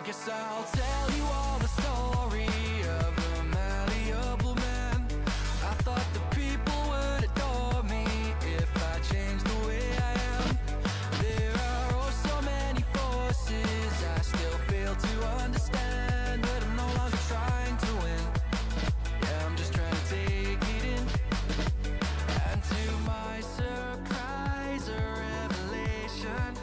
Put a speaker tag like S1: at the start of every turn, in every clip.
S1: guess I'll tell you all the story of a malleable man. I thought the people would adore me if I changed the way I am. There are oh so many forces I still fail to understand, but I'm no longer trying to win. Yeah, I'm just trying to take it in. And to my surprise, a revelation,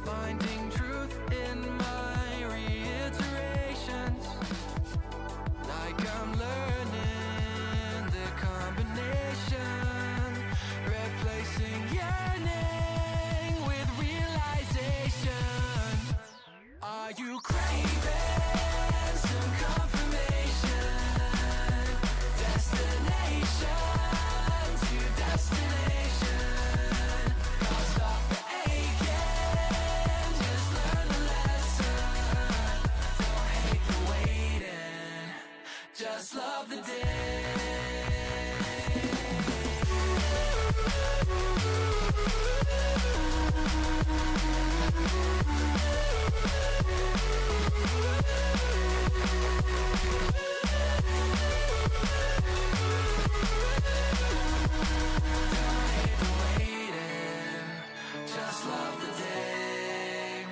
S1: finding truth in my reiterations. Like I'm learning the combination, replacing yearning with realization. Are you craving some confirmation? Destination to destination. Can't stop the aching, just learn the lesson. Don't hate the waiting, just love the day. Just love the day.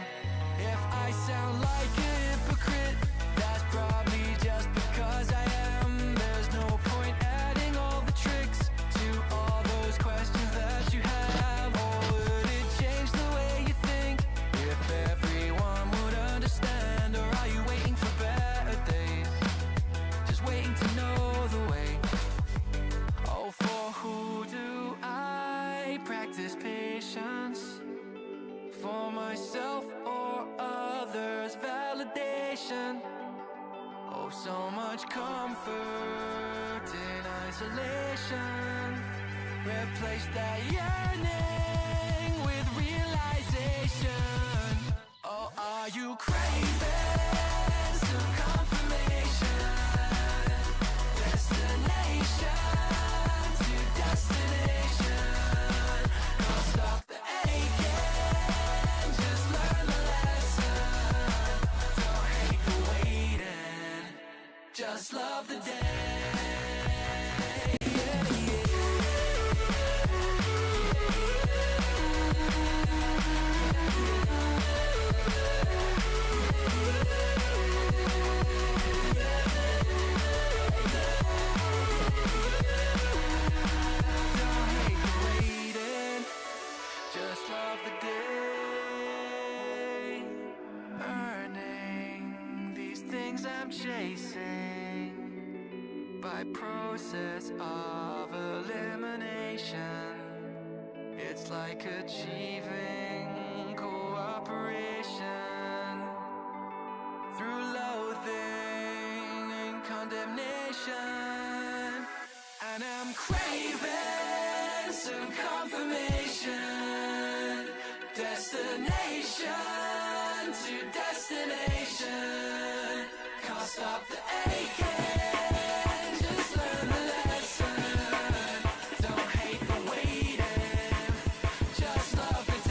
S1: If I sound like a hypocrite, that's probably just because I am. There's no point adding all the tricks to all those questions that you have. Or would it change the way you think if everyone would understand? Or are you waiting for better days, just waiting to know the way? Oh, for who do I practice patience? For myself or others' validation? Oh, so much comfort in isolation. Replace that yearning with realization. Oh, are you craving some confirmation? Destination to destination. Can't stop the aching, just learn the lesson. Don't hate the waiting, just love the day. Don't hate the waiting, just love the day. Earning these things I'm chasing by process of elimination. It's like achieving cooperation through loathing and condemnation. And I'm craving some confirmation. Destination to destination. Can't stop the aching, just learn the lesson. Don't hate the waiting, just love the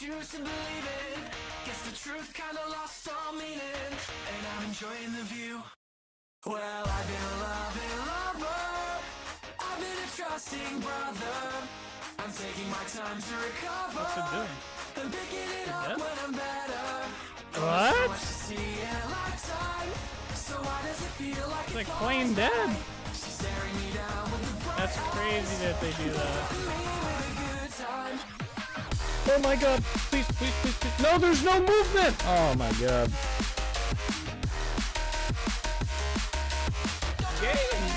S1: choose to believe it. Guess the truth kinda lost all meaning, and I'm enjoying the view. Well, I've been a loving lover, I've been a trusting brother. I'm taking my time to recover.
S2: What's it doing?
S1: I'm picking it up when I'm better.
S2: What?
S1: So much to see in a lifetime. So why does it feel like
S2: It's like plain dead.
S1: she's staring me down with the bright
S2: That's crazy that they do that.
S1: me with a good time.
S2: Oh my god. Please, please, please, please. No, there's no movement. Oh my god. Game.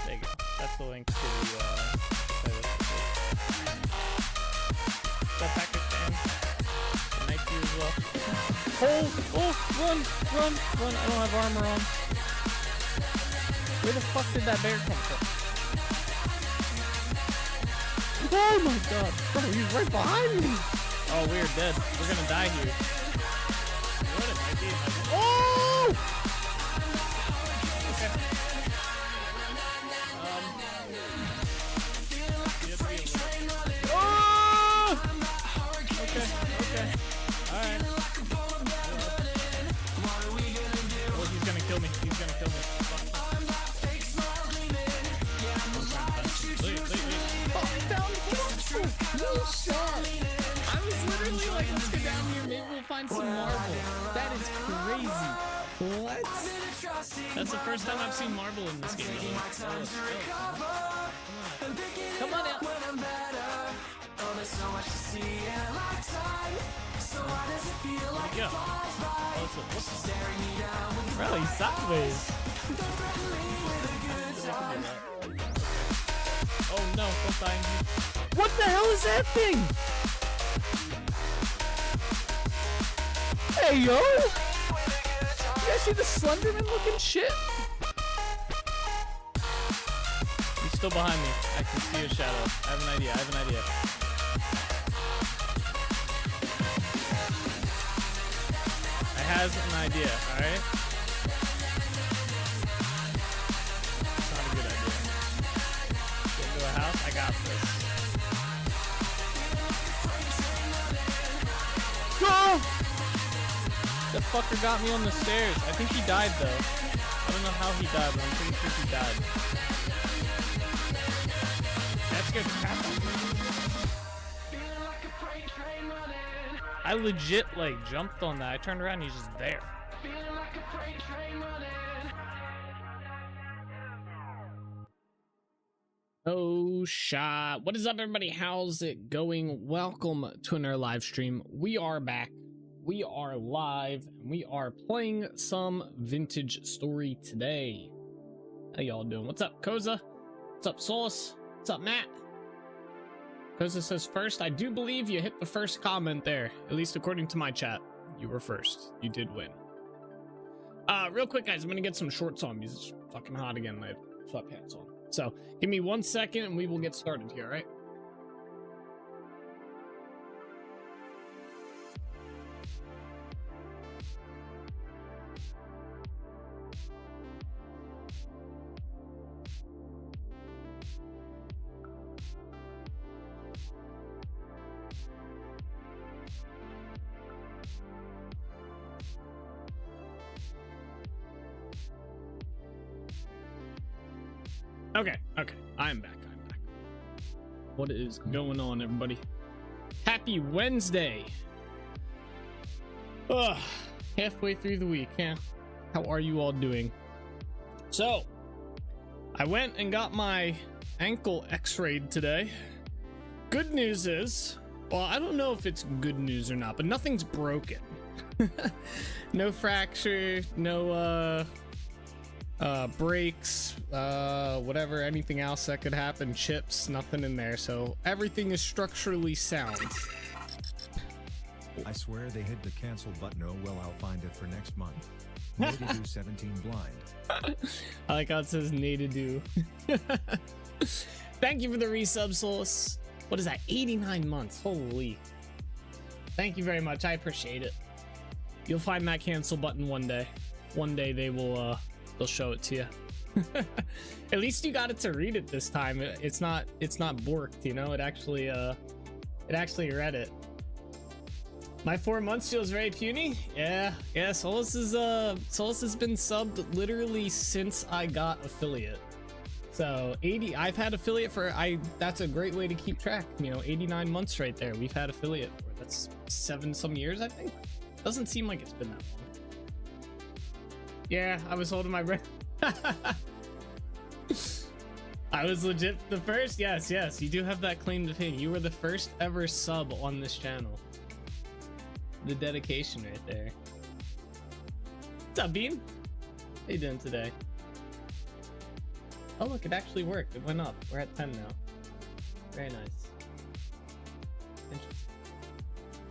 S2: There you go. That's the link to that Pakistan. Nice to you as well. Oh, run. I don't have armor on. Where the fuck did that bear come from? Oh my god. Bro, he's right behind me. Oh, we're dead. We're gonna die here. What it might be. Oh! Okay. Oh! Okay. Alright. Oh, he's gonna kill me. No shot. I was literally like, let's go down here, maybe we'll find some marble. That is crazy. What? That's the first time I've seen marble in this game. Come on out. Yeah. Bro, he's sideways. Oh no, don't die in here. What the hell is that thing? Hey yo! You guys see the Slenderman looking shit? He's still behind me. I can see a shadow. I have an idea. I have an idea, alright? It's not a good idea. Get into a house, I got this. Go! That fucker got me on the stairs. I think he died though. I don't know how he died, but I'm pretty sure he died. That's good. I legit like jumped on that. I turned around and he's just there. Oh shot. What is up everybody? How's it going? Welcome to another live stream. We are back. We are live and we are playing some Vintage Story today. How y'all doing? What's up, Koza? What's up, Sauce? What's up, Matt? Koza says first, I do believe you hit the first comment there. At least according to my chat. You were first. You did win. Real quick, guys, I'm gonna get some shorts on because it's fucking hot again. I have sweatpants on. So give me 1 second and we will get started here, all right? Okay, I'm back. What is going on, everybody? Happy Wednesday. Ugh, halfway through the week, yeah. How are you all doing? So, I went and got my ankle x-rayed today. Good news is, well, I don't know if it's good news or not, but nothing's broken. No fracture, no, breaks, whatever, anything else that could happen, chips, nothing in there, so everything is structurally sound.
S3: I swear they hit the cancel button. Oh well, I'll find it for next month. Nadadu 17 blind.
S2: I like how it says Nadadu. Thank you for the resub, Source. What is that? 89 months. Holy. Thank you very much. I appreciate it. You'll find that cancel button one day. One day they will they'll show it to you. At least you got it to read it this time. It's not borked, you know. It actually read it. My 4 months feels very puny. Yeah. Solus has been subbed literally since I got affiliate. So 80, I've had affiliate for, that's a great way to keep track, you know, 89 months right there. We've had affiliate for, that's 7 some years, I think. Doesn't seem like it's been that long. Yeah, I was holding my breath. I was legit the first. Yes, you do have that claim to fame. You were the first ever sub on this channel. The dedication right there. What's up, Bean? How you doing today? Oh look, it actually worked. It went up. We're at 10 now. Very nice. Interesting.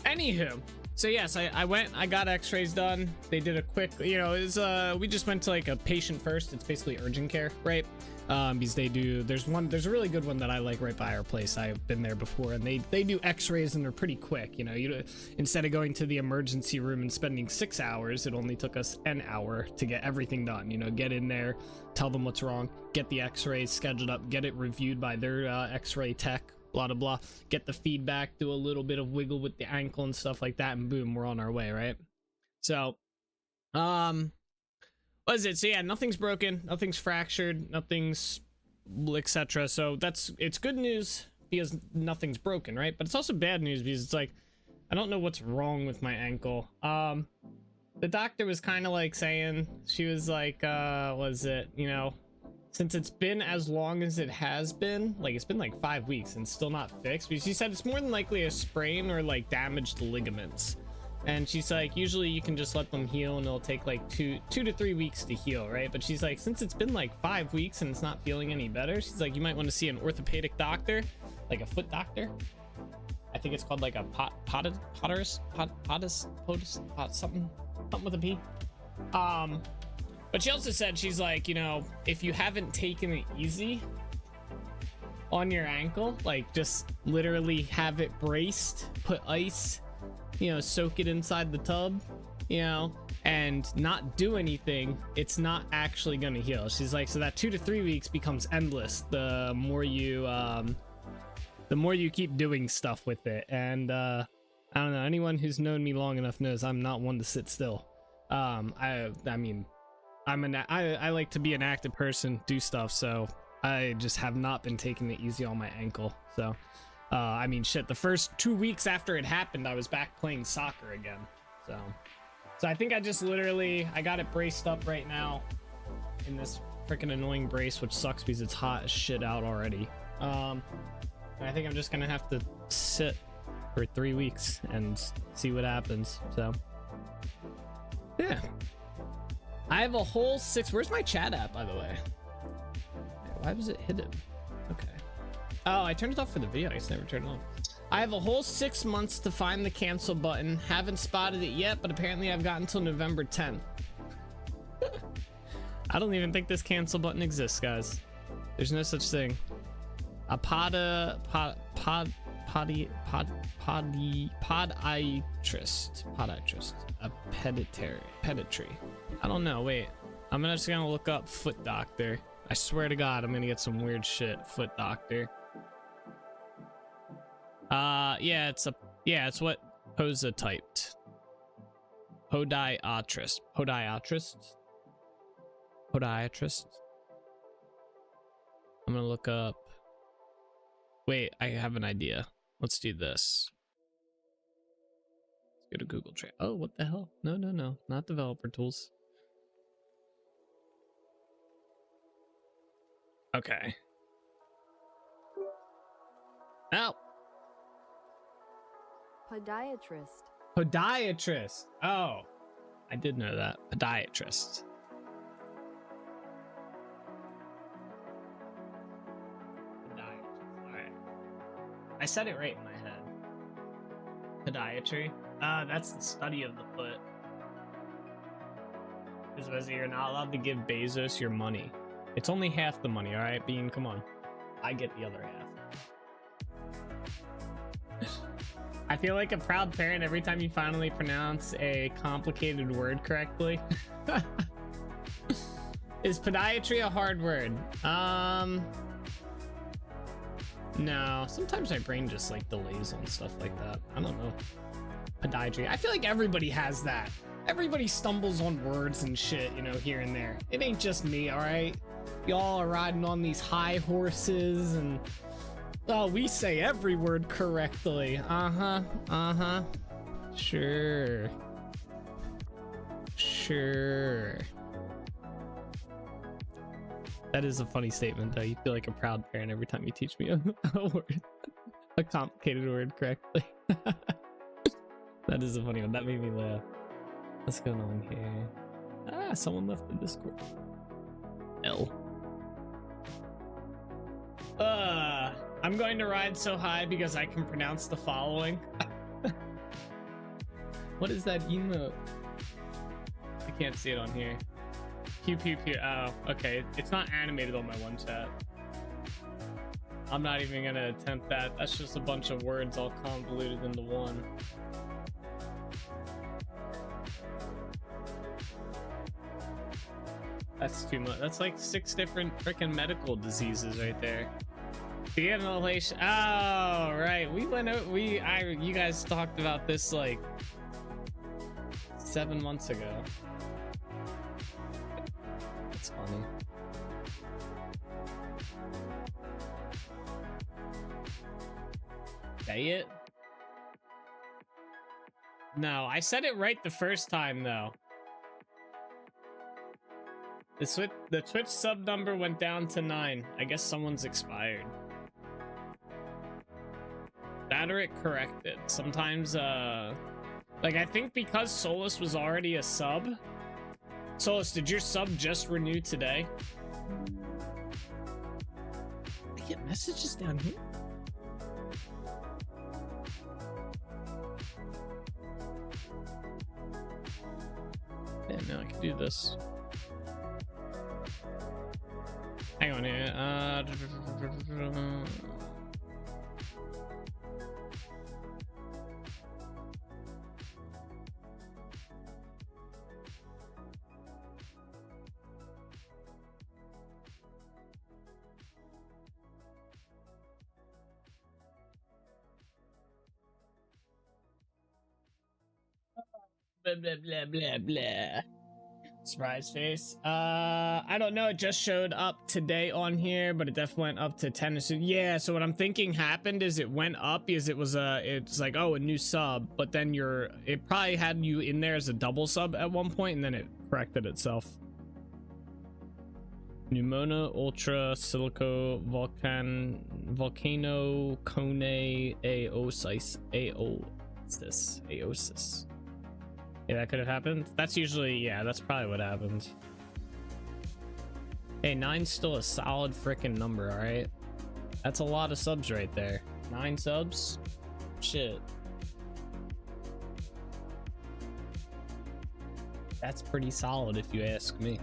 S2: Anywho, so yes, I went, I got x-rays done. They did a quick, you know, it was, we just went to like a patient first. It's basically urgent care, right? Because they do, there's a really good one that I like right by our place. I've been there before, and they do x-rays and they're pretty quick. You know, instead of going to the emergency room and spending 6 hours, it only took us an hour to get everything done. You know, get in there, tell them what's wrong, get the x-rays scheduled up, get it reviewed by their x-ray tech, blah blah blah, get the feedback, do a little bit of wiggle with the ankle and stuff like that, and boom, we're on our way, right? So what is it? So yeah, nothing's broken, nothing's fractured, nothing's etc. So it's good news because nothing's broken, right? But it's also bad news because it's like, I don't know what's wrong with my ankle. The doctor was kind of like saying, she was like, was it, you know, since it's been as long as it has been, like it's been like 5 weeks and still not fixed, because she said it's more than likely a sprain or like damaged ligaments. And she's like, usually you can just let them heal and it'll take like two to 3 weeks to heal, right? But she's like, since it's been like 5 weeks and it's not feeling any better, she's like, you might want to see an orthopedic doctor, like a foot doctor. I think it's called like a something with a P. But she also said, she's like, you know, if you haven't taken it easy on your ankle, like just literally have it braced, put ice, you know, soak it inside the tub, you know, and not do anything, it's not actually gonna heal. She's like, so that 2 to 3 weeks becomes endless the more you keep doing stuff with it. And I don't know, anyone who's known me long enough knows I'm not one to sit still. I mean, I like to be an active person, do stuff, so I just have not been taking it easy on my ankle. So I mean, shit, the first 2 weeks after it happened, I was back playing soccer again. So I think I just literally, I got it braced up right now in this freaking annoying brace, which sucks because it's hot as shit out already. And I think I'm just gonna have to sit for 3 weeks and see what happens. So yeah, I have a whole 6. Where's my chat app, by the way? Why was it hidden? Okay. Oh, I turned it off for the video. I just never turned it on. I have a whole 6 months to find the cancel button. Haven't spotted it yet, but apparently I've got until November 10th. I don't even think this cancel button exists, guys. There's no such thing. A podiatrist. A peditry. I don't know. Wait, I'm just gonna look up foot doctor. I swear to God, I'm gonna get some weird shit. Foot doctor. Yeah, it's what Posa typed. Podiatrist. I'm gonna look up. Wait, I have an idea. Let's do this. Let's go to Google Trade. Oh, what the hell? No, not developer tools. Okay. Oh. Podiatrist. Oh, I did know that. Podiatrist. All right. I said it right in my head. Podiatry. That's the study of the foot. Because you're not allowed to give Bezos your money. It's only half the money, all right, Bean? Come on. I get the other half. I feel like a proud parent every time you finally pronounce a complicated word correctly. Is podiatry a hard word? No. Sometimes my brain just like delays on stuff like that. I don't know. Podiatry. I feel like everybody has that. Everybody stumbles on words and shit, you know, here and there. It ain't just me, all right? Y'all are riding on these high horses and oh, we say every word correctly. Uh-huh. Sure. That is a funny statement, though. You feel like a proud parent every time you teach me a word, a complicated word correctly. That is a funny one. That made me laugh. What's going on here? Ah, someone left the Discord. L. I'm going to ride so high because I can pronounce the following. What is that emote? I can't see it on here. Pew pew pew. Oh, okay. It's not animated on my one chat. I'm not even gonna attempt that. That's just a bunch of words all convoluted into one. That's too much. That's like 6 different freaking medical diseases right there. The inhalation. Oh, right. We went out. You guys talked about this like 7 months ago. That's funny. Say it? No, I said it right the first time though. The Twitch sub number went down to 9. I guess someone's expired. That or it corrected. Sometimes, like I think because Solus was already a sub. Solus, did your sub just renew today? I get messages down here. Yeah, no, I can do this. Hang on here. Blah blah blah blah blah. Surprise face. I don't know. It just showed up today on here, but it definitely went up to 10. So yeah. So what I'm thinking happened is it went up because it was it's like, oh, a new sub, but then it probably had you in there as a double sub at one point, and then it corrected itself. Pneumona, Ultra, Silico, Volcano, Cone, Aosis. Yeah, that could have happened. That's usually, yeah, that's probably what happens. Hey, 9's still a solid freaking number, all right? That's a lot of subs right there. 9 subs? Shit. That's pretty solid if you ask me.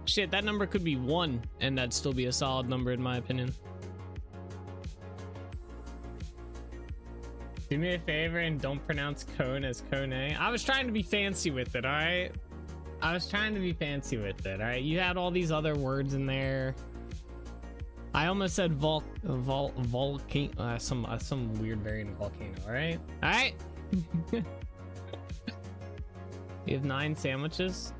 S2: Shit, that number could be 1, and that'd still be a solid number in my opinion. Do me a favor and don't pronounce cone as cone. I was trying to be fancy with it, all right? I was trying to be fancy with it, all right? You had all these other words in there. I almost said volcano, some weird variant of volcano, all right? All right? You have 9 sandwiches?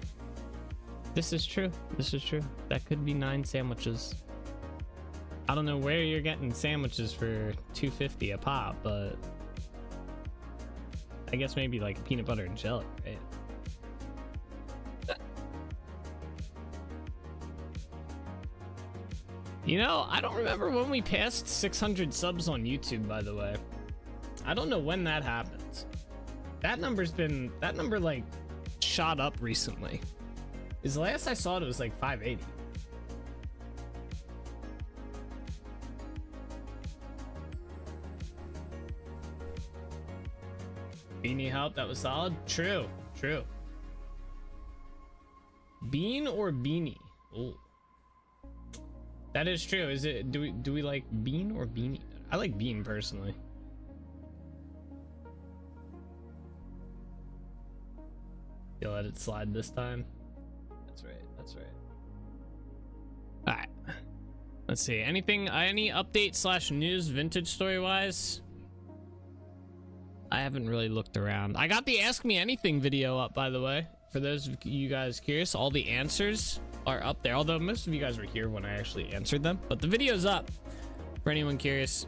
S2: This is true. This is true. That could be 9 sandwiches. I don't know where you're getting sandwiches for $2.50 a pop, but I guess maybe like peanut butter and jelly, right? You know, I don't remember when we passed 600 subs on YouTube, by the way. I don't know when that happened. That number like shot up recently. Is the last I saw it was like 580. Beanie help, that was solid. True. Bean or beanie? Ooh. That is true. Is it, do we like bean or beanie? I like bean personally. You let it slide this time? That's right. That's right. All right. Let's see. Anything? Any update slash news vintage story wise? I haven't really looked around. I got the Ask Me Anything video up, by the way. For those of you guys curious, all the answers are up there. Although most of you guys were here when I actually answered them, but the video's up for anyone curious.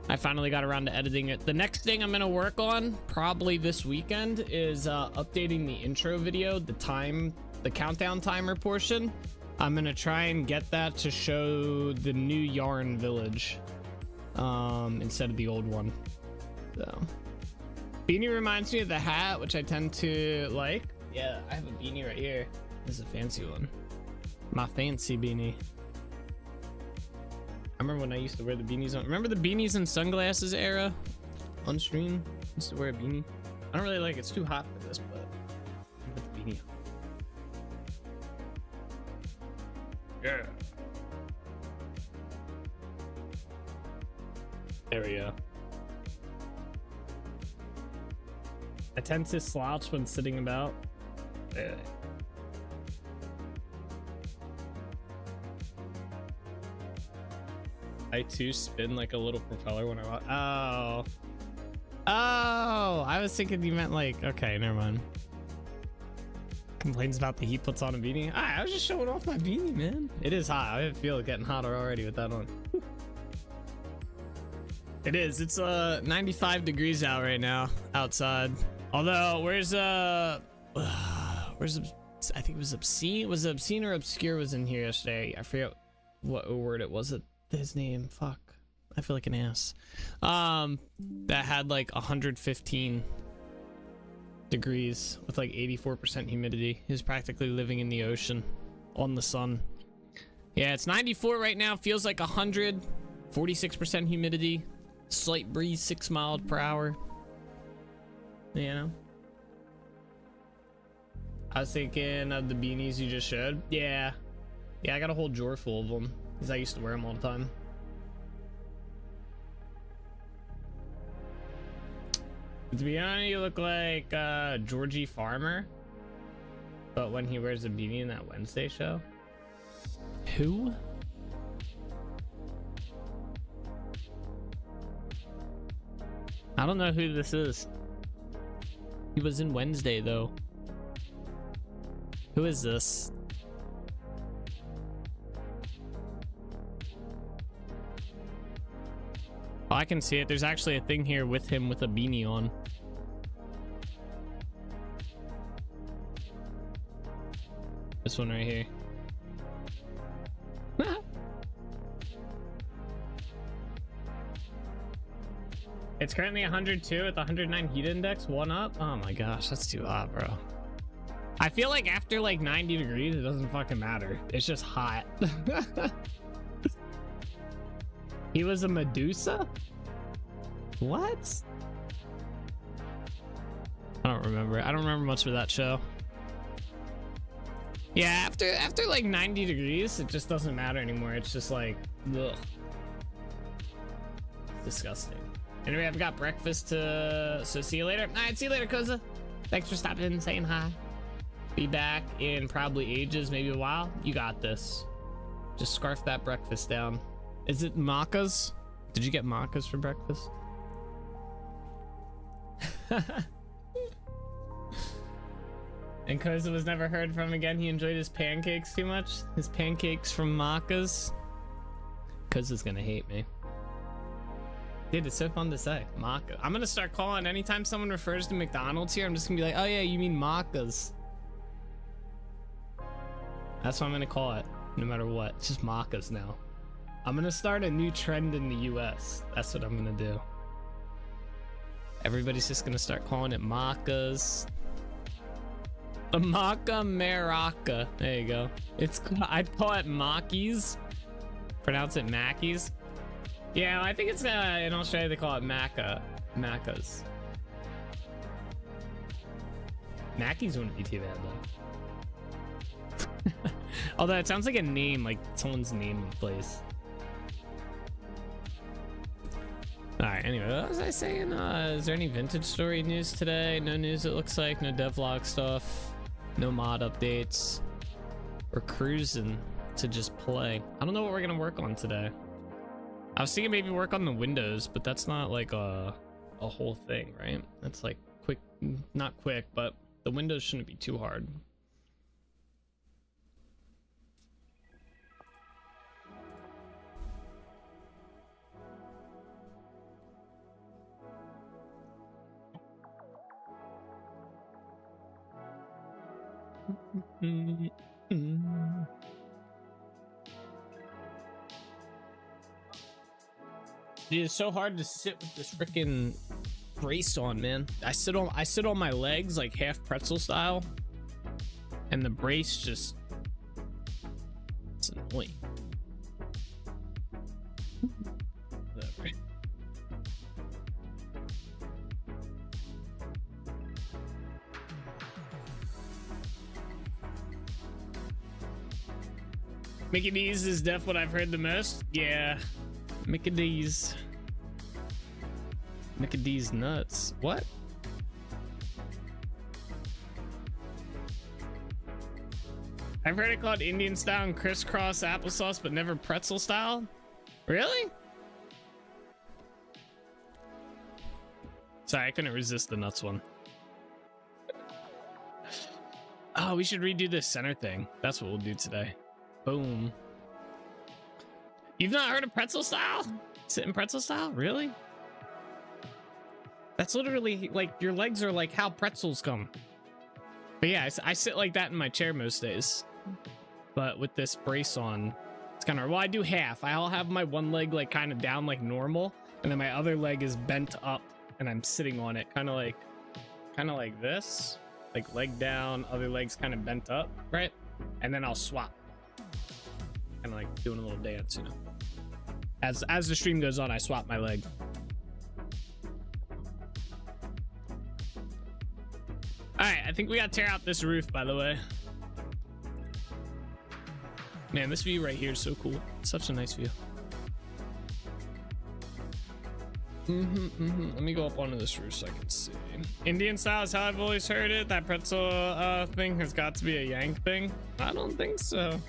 S2: I finally got around to editing it. The next thing I'm gonna work on, probably this weekend, is updating the intro video, the countdown timer portion. I'm gonna try and get that to show the new Yarn Village instead of the old one. So, beanie reminds me of the hat, which I tend to like. Yeah, I have a beanie right here. This is a fancy one. My fancy beanie. I remember when I used to wear the beanies on. Remember the beanies and sunglasses era on stream? I used to wear a beanie. I don't really like it. It's too hot for this, but I'll put the beanie on. Yeah. There we go. I tend to slouch when sitting about. Yeah. I too spin like a little propeller when I walk. Oh. Oh, I was thinking you meant like, okay, never mind. Complains about the heat puts on a beanie. I was just showing off my beanie, man. It is hot. I feel it getting hotter already with that on. It is. It's 95 degrees out right now outside. Although, where's I think it was obscene. Was it obscene or obscure was in here yesterday? I forget what word it was. His name. Fuck. I feel like an ass. That had like 115 degrees with like 84% humidity. He was practically living in the ocean on the sun. Yeah, it's 94 right now. Feels like 100. 46% humidity. Slight breeze, 6 miles per hour. You know? I was thinking of the beanies you just showed. Yeah. Yeah, I got a whole drawer full of them because I used to wear them all the time. To be honest, you look like Georgie Farmer, but when he wears a beanie in that Wednesday show. Who? I don't know who this is. He was in Wednesday though. Who is this? Oh, I can see it. There's actually a thing here with him with a beanie on. This one right here. It's currently 102 with 109 heat index, 1 up. Oh my gosh, that's too hot, bro. I feel like after like 90 degrees, it doesn't fucking matter. It's just hot. He was a Medusa? What? I don't remember. I don't remember much of that show. Yeah, after like 90 degrees, it just doesn't matter anymore. It's just like, ugh. Disgusting. Anyway, I've got breakfast to, so see you later. All right, see you later, Koza. Thanks for stopping in and saying hi. Be back in probably ages, maybe a while. You got this. Just scarf that breakfast down. Is it macas? Did you get macas for breakfast? And Koza was never heard from again. He enjoyed his pancakes too much. His pancakes from macas. Koza's gonna hate me. Dude, it's so fun to say. Maca. I'm gonna start calling anytime someone refers to McDonald's here. I'm just gonna be like, oh yeah, you mean macas. That's what I'm gonna call it, no matter what. It's just macas now. I'm gonna start a new trend in the US. That's what I'm gonna do. Everybody's just gonna start calling it macas. The maca maraca. There you go. I'd call it Mackies. Pronounce it Mackies. Yeah, I think it's in Australia they call it Macas. Mackies wouldn't be too bad though. Although it sounds like a name, like someone's name in place. Alright, anyway, what was I saying? Is there any vintage story news today? No news, it looks like. No devlog stuff. No mod updates. We're cruising to just play. I don't know what we're gonna work on today. I was thinking maybe work on the windows, but that's not like a whole thing, right? That's like quick, not quick, but the windows shouldn't be too hard. Dude, it's so hard to sit with this freaking brace on, man. I sit on my legs like half pretzel style, and the brace just, it's annoying. Whatever. Mickey D's is def what I've heard the most. Yeah, Mickey D's. Mickey D's nuts. What? I've heard it called Indian style and crisscross applesauce, but never pretzel style. Really? Sorry, I couldn't resist the nuts one. Oh, we should redo this center thing. That's what we'll do today. Boom. You've not heard of pretzel style? Sit in pretzel style? Really? That's literally like your legs are like how pretzels come. But yeah, I sit like that in my chair most days. But with this brace on, it's kind of, well, I do half. I'll have my one leg like kind of down like normal, and then my other leg is bent up and I'm sitting on it kind of like this, like leg down, other leg's kind of bent up, right? And then I'll swap. Kind of like doing a little dance, you know. As the stream goes on, I swap my leg. All right, I think we gotta tear out this roof, by the way. Man, this view right here is so cool. Such a nice view. Let me go up onto this roof so I can see. Indian style is how I've always heard it. That pretzel thing has got to be a Yank thing. I don't think so.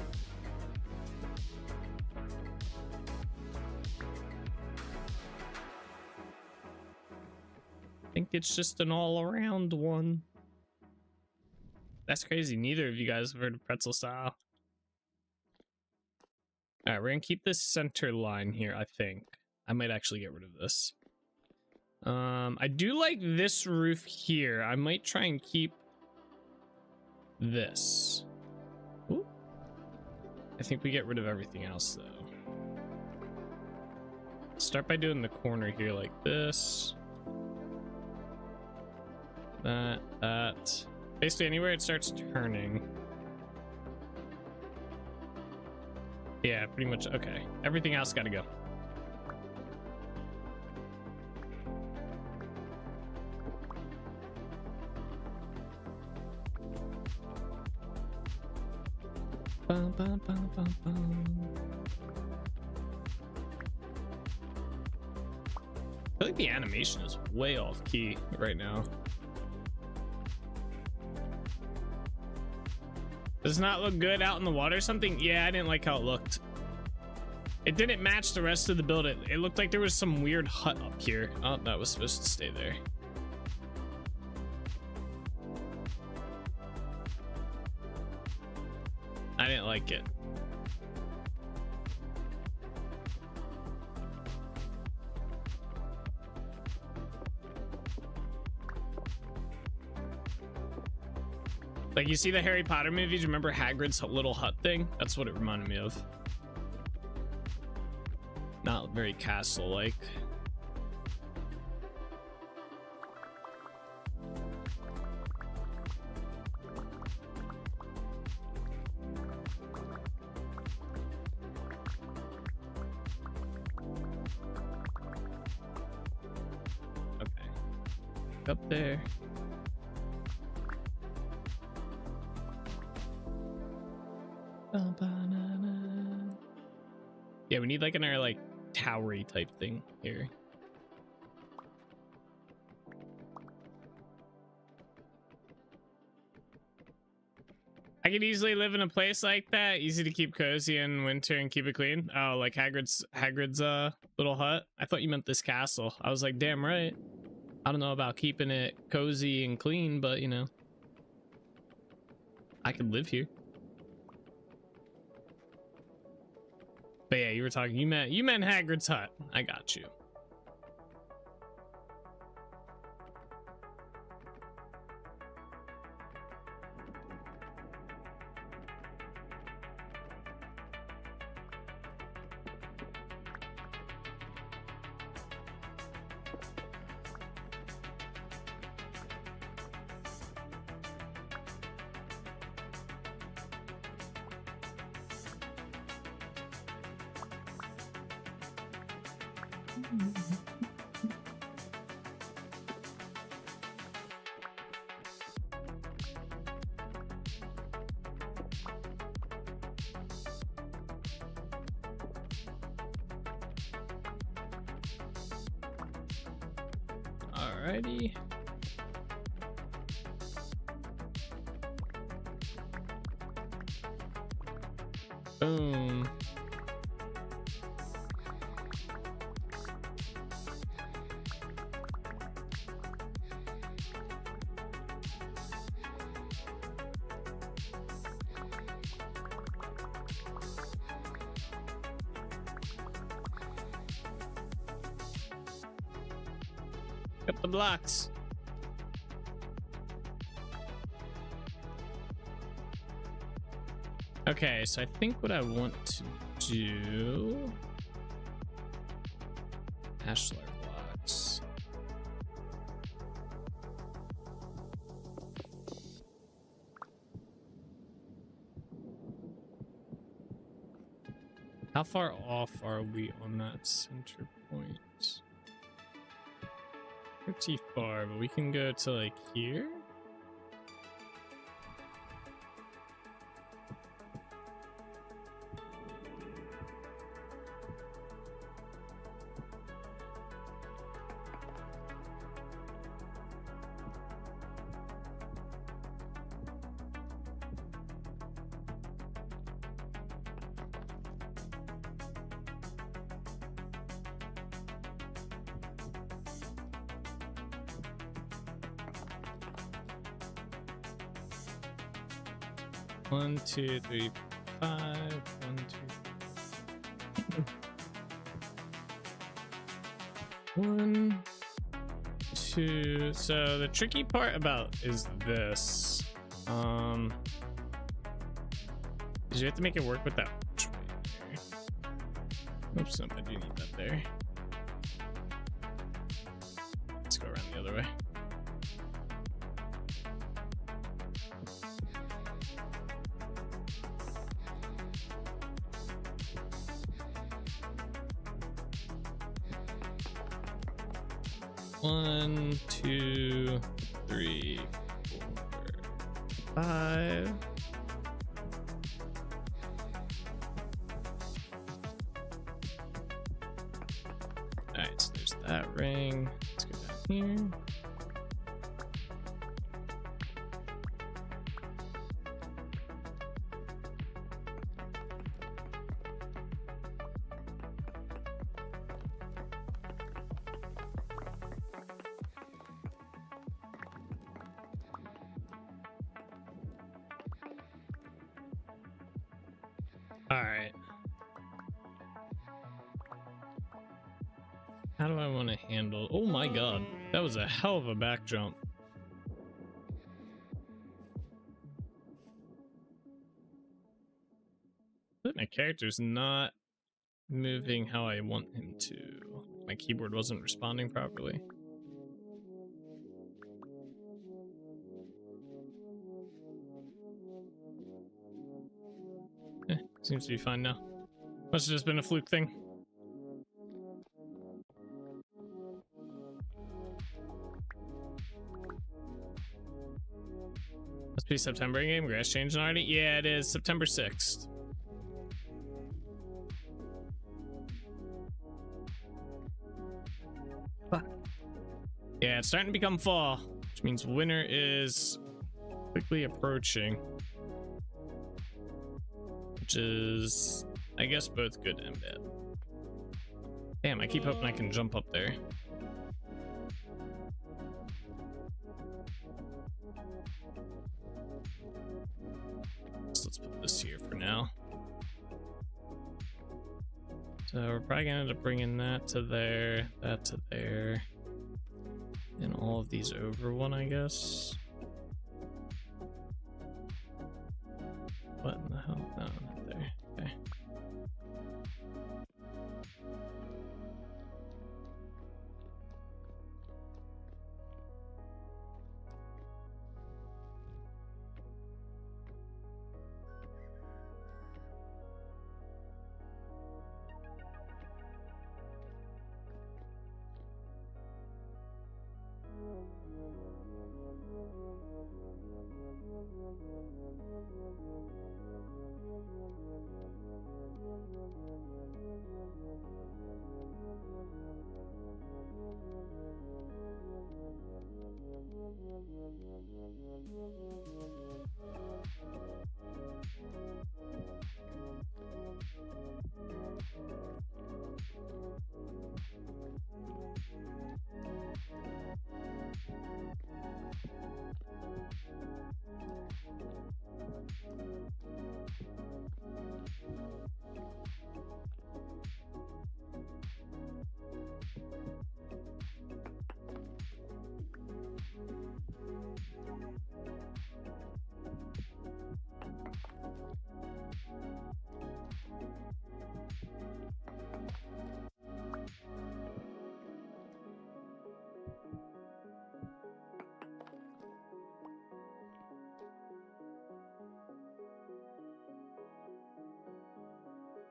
S2: I think it's just an all-around one. That's crazy. Neither of you guys have heard of pretzel style. All right, we're gonna keep this center line here. I think I might actually get rid of this. I do like this roof here. I might try and keep this. Ooh. I think we get rid of everything else though. Start by doing the corner here like this. That. Basically anywhere it starts turning. Yeah, pretty much. Okay. Everything else gotta go. Bum, bum, bum, bum, bum. I feel like the animation is way off key right now. Does not look good out in the water or something? Yeah, I didn't like how it looked. It didn't match the rest of the build. It looked like there was some weird hut up here. Oh, that was supposed to stay there. I didn't like it. Like, you see the Harry Potter movies? Remember Hagrid's little hut thing? That's what it reminded me of. Not very castle-like. Okay. Up there. Yeah, we need like another like towery type thing here. I could easily live in a place like that. Easy to keep cozy in winter and keep it clean. Oh, like Hagrid's little hut. I thought you meant this castle. I was like, damn right. I don't know about keeping it cozy and clean, but you know, I could live here. But yeah, you were talking. You meant Hagrid's hut. I got you. Alrighty. Boom. Up the blocks. Okay, so I think what I want to do... Ashlar blocks. How far off are we on that center point? Pretty far, but we can go to like here. One, two, three, 5. 1, 2. 1, 2. So the tricky part about is this. Is you have to make it work with that. Oops, no, I do need that there. Let's go around the other way. One, 2, 3, 4, 5. Alright, so there's that ring. Let's go down here. All right. How do I want to handle? Oh my god, that was a hell of a back jump. But my character's not moving how I want him to. My keyboard wasn't responding properly. Seems to be fine now. Must have just been a fluke thing. Must be September game. Grass changing already? Yeah, it is September 6th. Yeah, it's starting to become fall, which means winter is quickly approaching. which is, I guess, both good and bad. Damn, I keep hoping I can jump up there. So let's put this here for now. So we're probably gonna end up bringing that to there, that to there, and all of these over one, I guess. What in the hell? No, not there. Okay.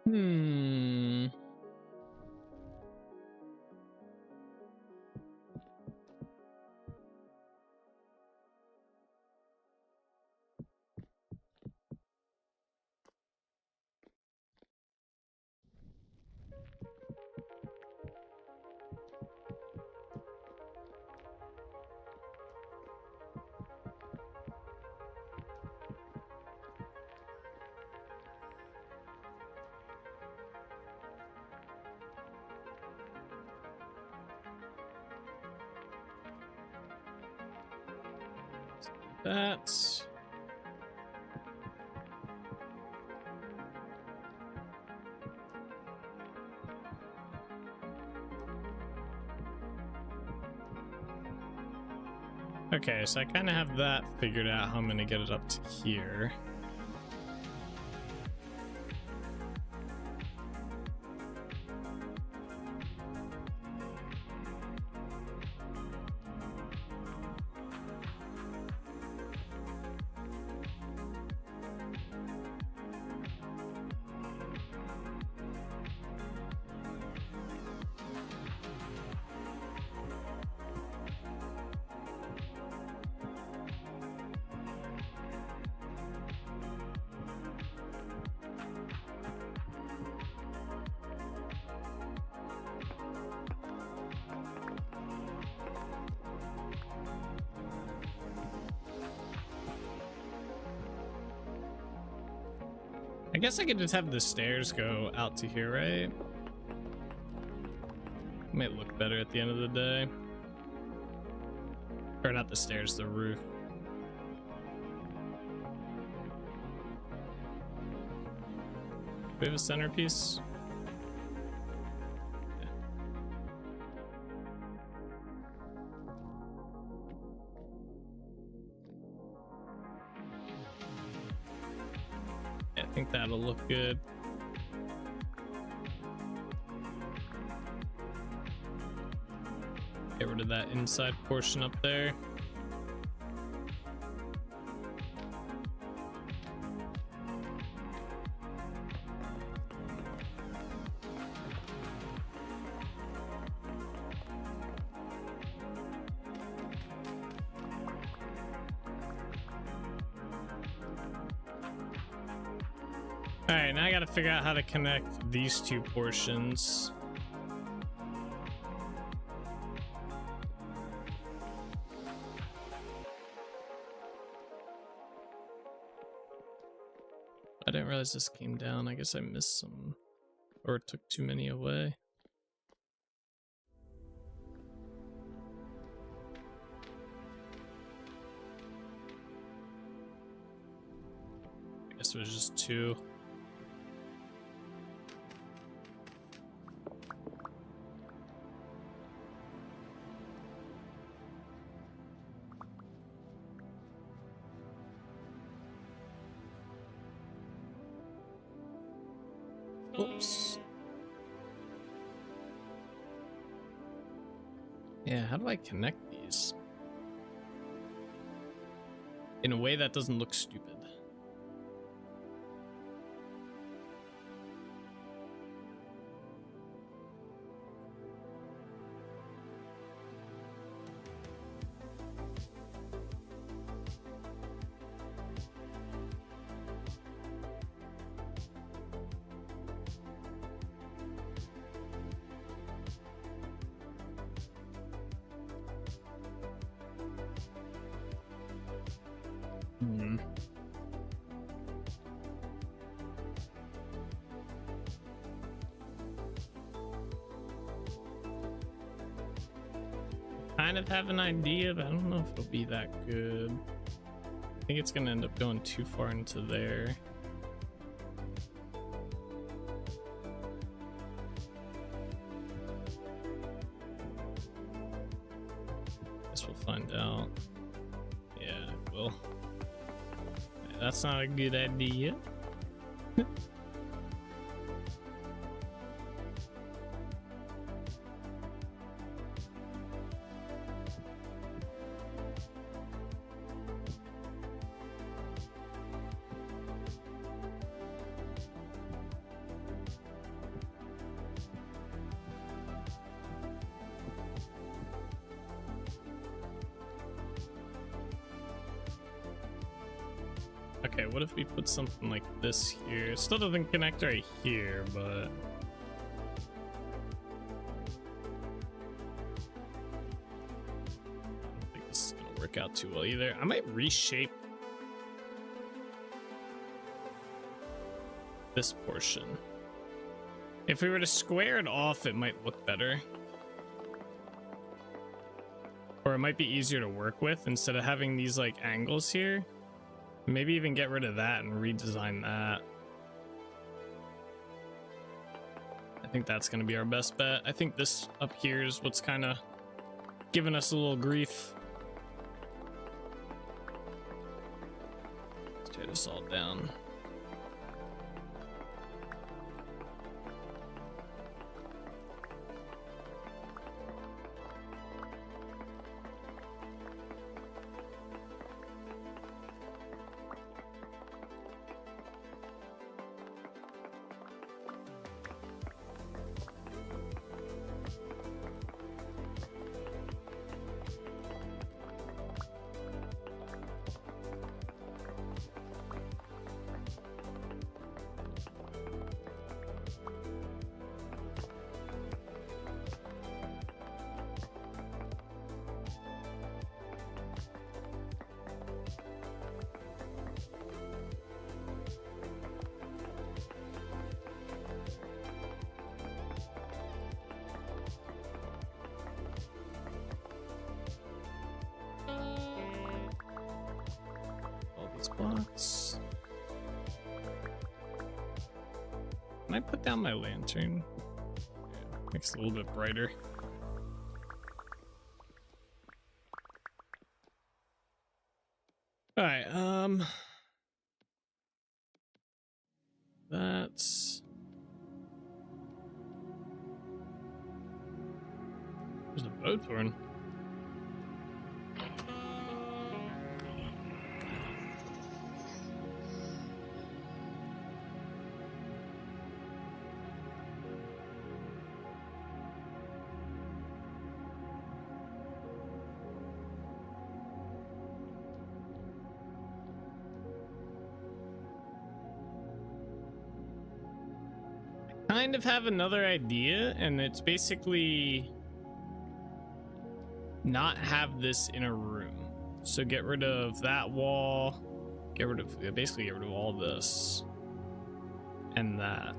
S2: Hmm. That's okay, so I kind of have that figured out how I'm gonna get it up to here. I guess I could just have the stairs go out to here, right? Might look better at the end of the day. Or not the stairs, the roof. Do we have a centerpiece? I think that'll look good. Get rid of that inside portion up there. All right, now I got to figure out how to connect these two portions. I didn't realize this came down. I guess I missed some, or took too many away. I guess it was just 2. Oops. Yeah, how do I connect these in a way that doesn't look stupid? Kind of have an idea, but I don't know if it'll be that good. I think it's gonna end up going too far into there. Guess we'll find out. Yeah, it will. Yeah, that's not a good idea. Okay, what if we put something like this here? It still doesn't connect right here, but I don't think this is gonna work out too well either. I might reshape this portion. If we were to square it off, it might look better. Or it might be easier to work with instead of having these like angles here. Maybe even get rid of that and redesign that. I think that's going to be our best bet. I think this up here is what's kind of giving us a little grief. Let's tear this all down. Blocks. Can I put down my lantern? Yeah, makes it a little bit brighter. All right, that's there's a boat horn. Kind of have another idea, and it's basically not have this in a room. So get rid of that wall, basically get rid of all this. and that.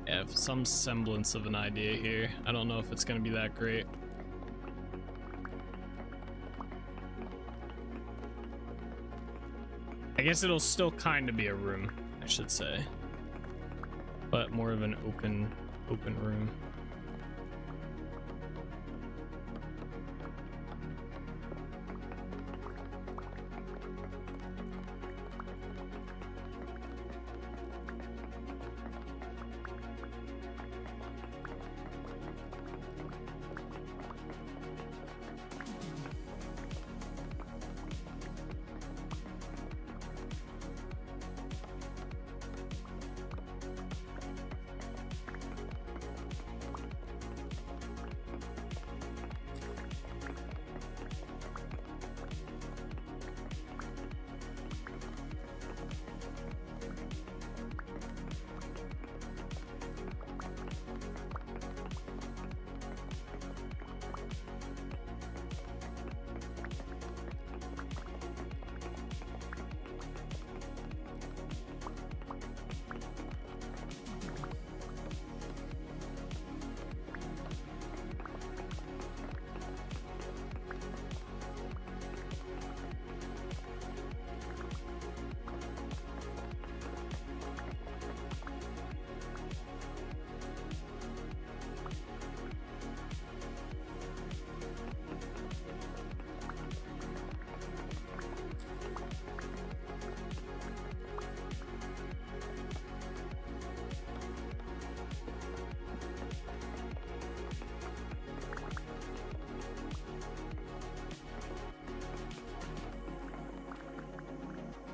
S2: I have some semblance of an idea here. I don't know if it's going to be that great. I guess it'll still kind of be a room, I should say, but more of an open room.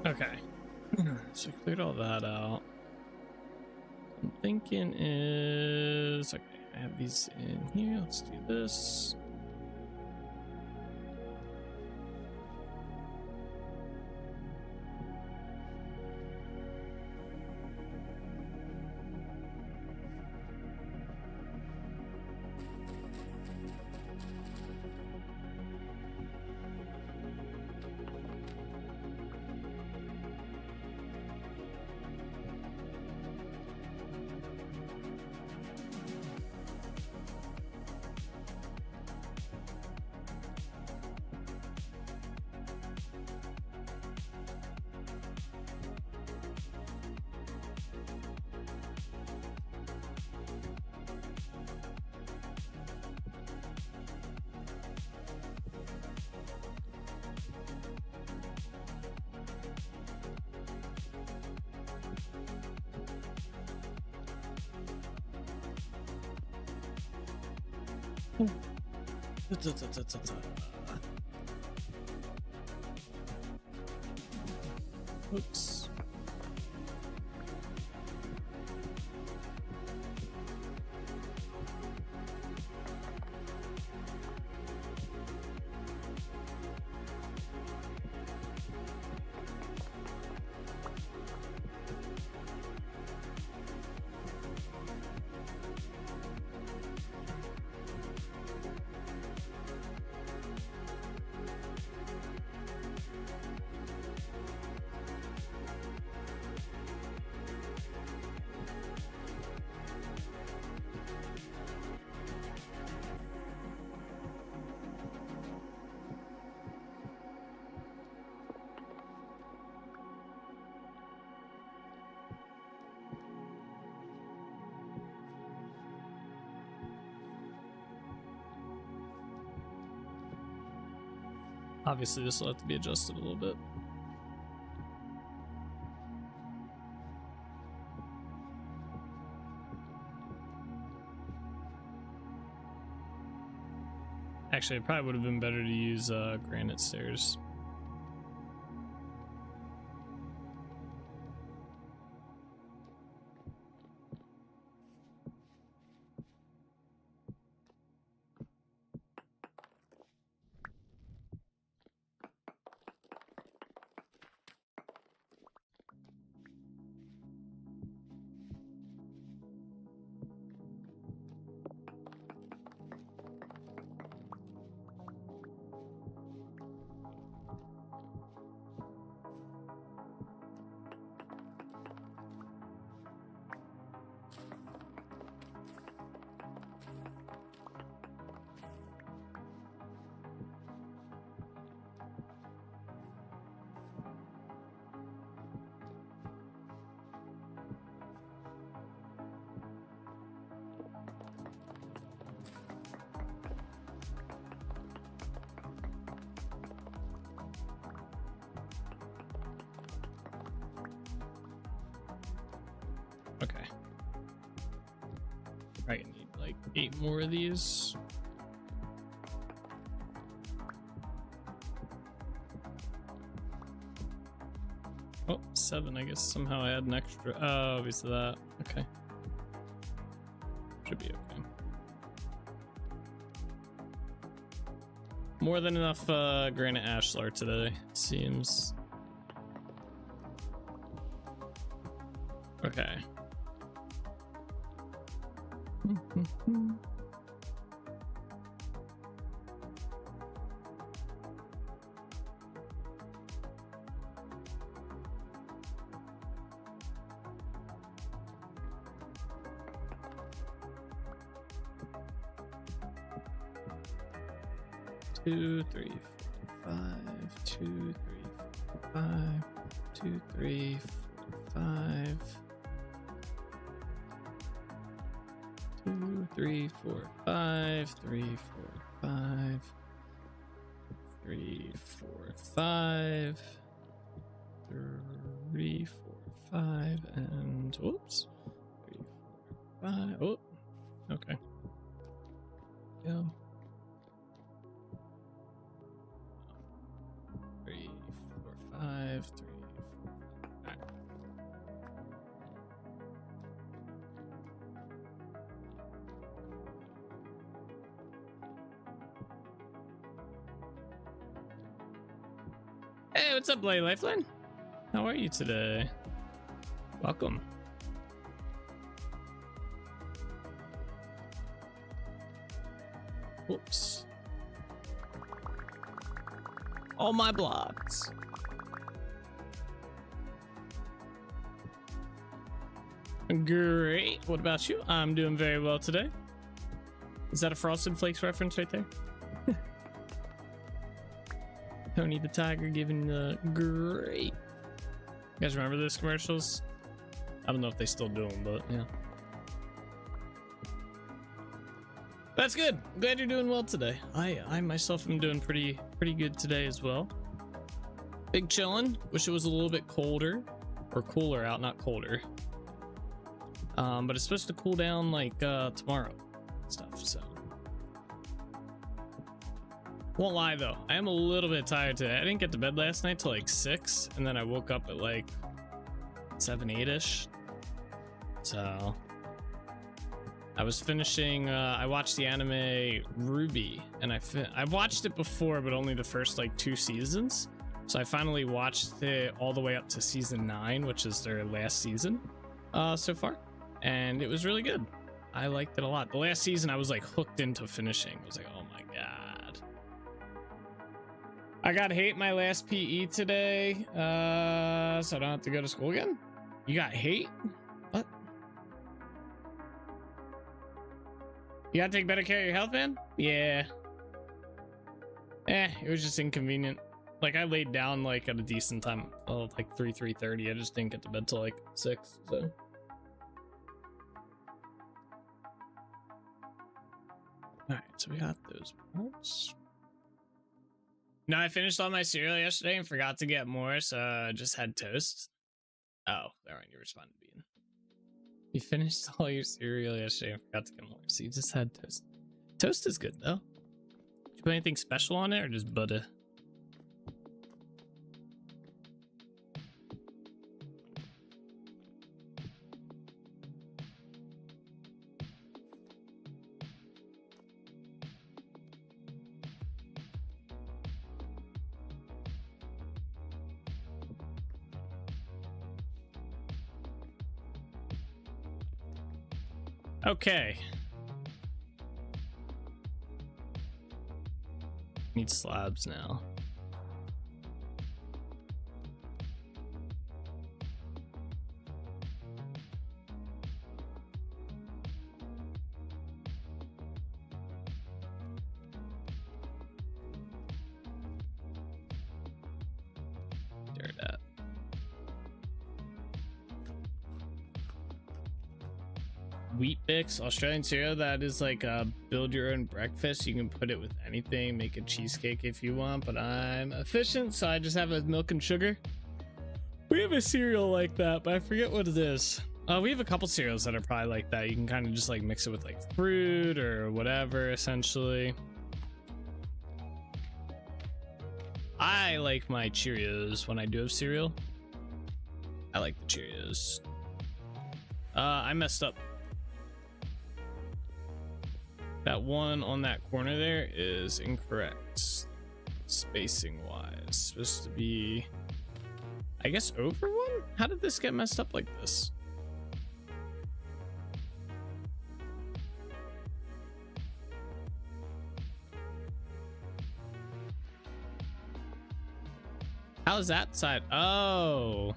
S2: Okay, so we cleared all that out. I'm thinking is, okay, I have these in here. Let's do this. Oops. Obviously, this will have to be adjusted a little bit. Actually, it probably would have been better to use granite stairs. I need like 8 more of these. Oh, 7. I guess somehow I had an extra. Oh, obviously that. Okay. Should be okay. More than enough granite ashlar today, it seems. Okay. Two, 3, 4, 5. 2, 3, 4, 5. 2, 3, 4, 5. 2, 3, 4, 5. 3, 4, 5. 3, 4, 5. 3, 4, 5. And whoops. 3, 4, 5. Oh, okay. Go. 3, 4, 5. 3, 4, 5. Hey, what's up, Blade Lifeline? How are you today? Welcome. Whoops. All my blocks. Great. What about you? I'm doing very well today. Is that a Frosted Flakes reference right there? Tony the Tiger giving the great. You guys remember those commercials? I don't know if they still do them, but yeah. That's good. I'm glad you're doing well today. I myself am doing pretty good today as well. Big chillin'. Wish it was a little bit colder or cooler out, not colder. But it's supposed to cool down like tomorrow and stuff. So won't lie though, I am a little bit tired today. I didn't get to bed last night till like 6, and then I woke up at like 7, 8ish. So I was finishing. I watched the anime Ruby, and I've watched it before, but only the first like 2 seasons. So I finally watched it all the way up to season 9, which is their last season so far, and it was really good. I liked it a lot. The last season I was like hooked into finishing. I was like, oh my god. I got hate my last PE today, so I don't have to go to school again. You got hate? What? You gotta take better care of your health, man? Yeah. It was just inconvenient. Like, I laid down like at a decent time, like 3:30. I just didn't get to bed till like 6, so. Alright, so we got those parts. No, I finished all my cereal yesterday and forgot to get more, so I just had toast. Oh, there aren't you responded, Bean. You finished all your cereal yesterday and forgot to get more, so you just had toast. Toast is good, though. Did you put anything special on it, or just butter? Okay. Need slabs now. There that. Wheat Bix, Australian cereal that is like build your own breakfast. You can put it with anything, make a cheesecake if you want, but I'm efficient, so I just have it with milk and sugar. We have a cereal like that, but I forget what it is. We have a couple cereals that are probably like that. You can kind of just like mix it with like fruit or whatever, essentially. I like my Cheerios when I do have cereal. I like the Cheerios. I messed up. That one on that corner there is incorrect. Spacing wise. Supposed to be, I guess, over one? How did this get messed up like this? How's that side? Oh.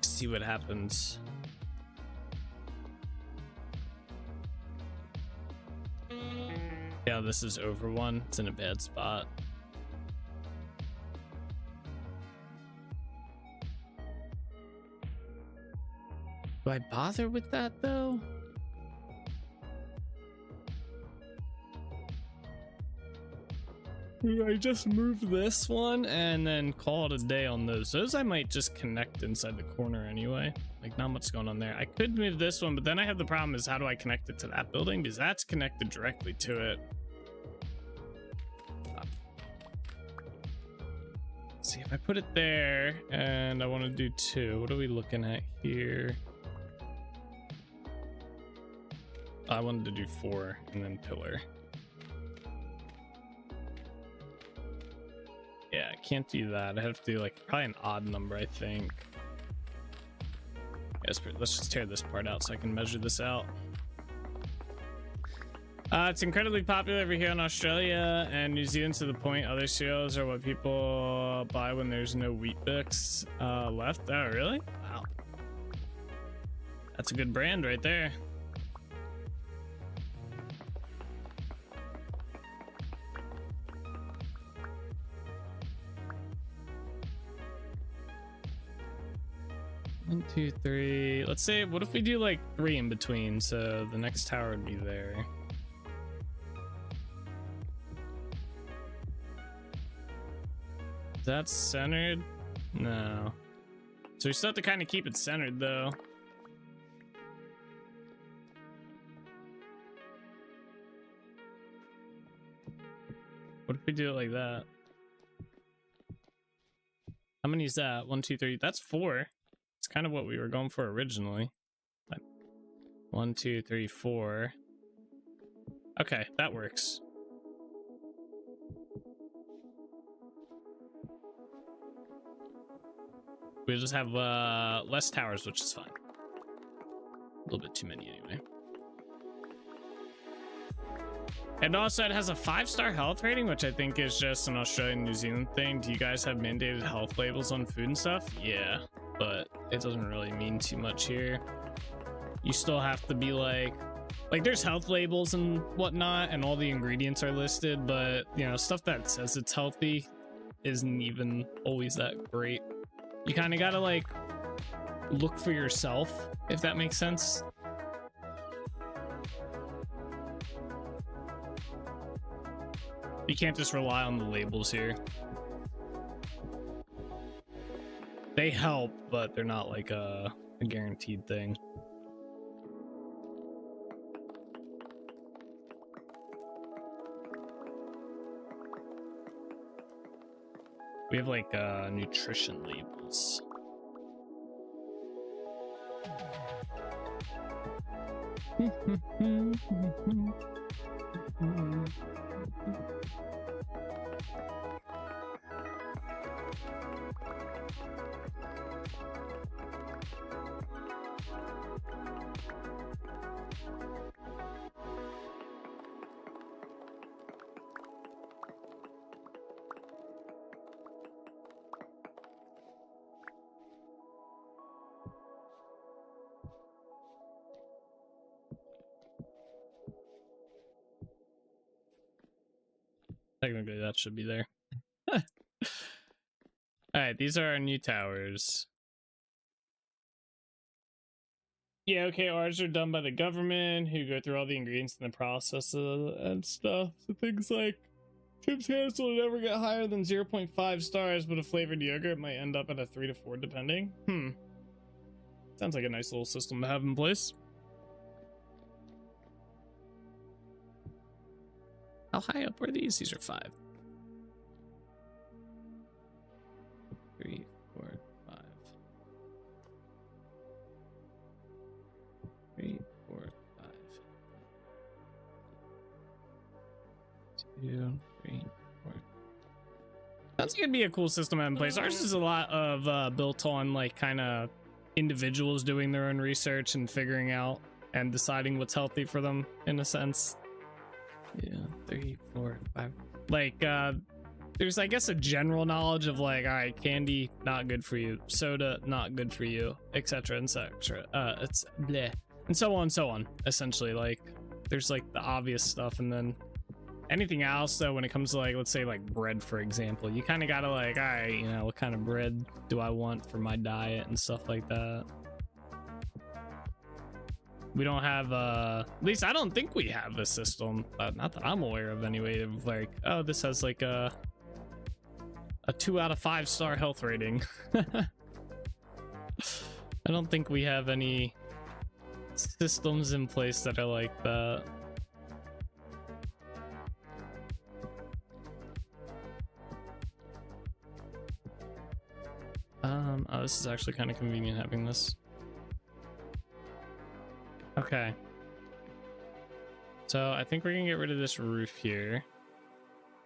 S2: See what happens. Yeah, this is over one. It's in a bad spot. Do I bother with that though? I just move this one and then call it a day on those. Those I might just connect inside the corner anyway. Like, not much going on there. I could move this one, but then I have the problem is how do I connect it to that building? Because that's connected directly to it. Let's see if I put it there and I want to do two. What are we looking at here? I wanted to do 4 and then pillar. Yeah, I can't do that. I have to do like probably an odd number, I think. Yes, let's just tear this part out so I can measure this out. It's incredibly popular over here in Australia and New Zealand to the point other cereals are what people buy when there's no wheat bix left. Oh, really? Wow. That's a good brand right there. One, two, three. Let's say, what if we do like 3 in between? So the next tower would be there. Is that centered? No. So we still have to kind of keep it centered though. What if we do it like that? How many is that? 1, 2, 3. That's 4. It's kind of what we were going for originally. 1, 2, 3, 4. Okay, that works. We just have less towers, which is fine. A little bit too many anyway. And also it has a 5-star health rating, which I think is just an Australian New Zealand thing. Do you guys have mandated health labels on food and stuff? Yeah, but it doesn't really mean too much here. You still have to be like there's health labels and whatnot and all the ingredients are listed, but you know, stuff that says it's healthy isn't even always that great. You kind of gotta like look for yourself, if that makes sense. You can't just rely on the labels here. They help, but they're not like a guaranteed thing. We have like nutrition labels. Technically, that should be there. All right, these are our new towers. Yeah, okay, ours are done by the government who go through all the ingredients and the process and stuff. So things like Chips Hansel will never get higher than 0.5 stars, but a flavored yogurt might end up at a 3 to 4 depending. Sounds like a nice little system to have in place. How high up are these? These are 5. 3, 4, 5. 3, 4, 5. 2, 3, 4. Sounds like it'd be a cool system to have in place. Ours is a lot of built on like kind of individuals doing their own research and figuring out and deciding what's healthy for them in a sense. Yeah, 3, 4, 5. Like there's I guess a general knowledge of like, all right, candy not good for you, soda not good for you, etc, etc. It's bleh, and so on essentially. Like there's like the obvious stuff, and then anything else though, when it comes to like, let's say like bread for example, you kind of gotta like, all right, you know, what kind of bread do I want for my diet and stuff like that. We don't have at least I don't think we have a system, not that I'm aware of anyway, of like, oh, this has like a 2 out of 5 star health rating. I don't think we have any systems in place that are like that. Oh, this is actually kind of convenient having this. Okay. So I think we're gonna get rid of this roof here.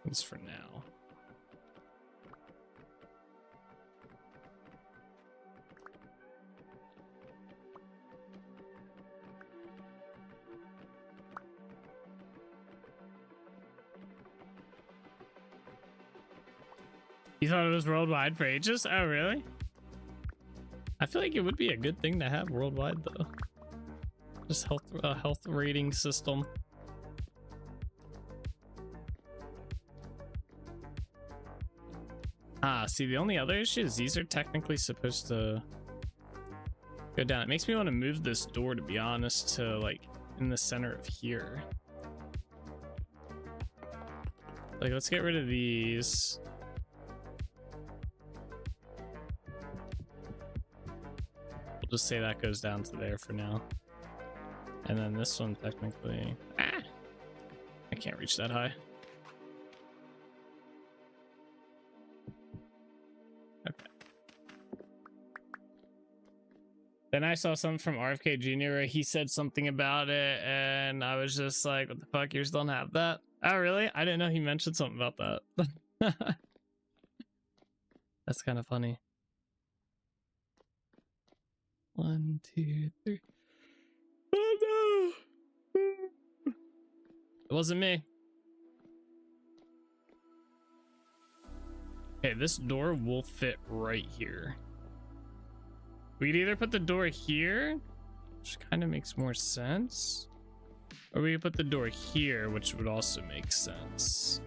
S2: At least for now. You thought it was worldwide for ages? Oh, really? I feel like it would be a good thing to have worldwide though. Just health rating system. Ah, see, the only other issue is these are technically supposed to go down. It makes me want to move this door, to be honest, to like in the center of here. Like, let's get rid of these. We'll just say that goes down to there for now. And then this one technically, I can't reach that high. Okay. Then I saw something from RFK Jr. where he said something about it, and I was just like, what the fuck, yours don't have that? Oh, really? I didn't know he mentioned something about that. That's kind of funny. 1, 2, 3. Oh no! It wasn't me. Okay, this door will fit right here. We could either put the door here, which kind of makes more sense, or we could put the door here, which would also make sense.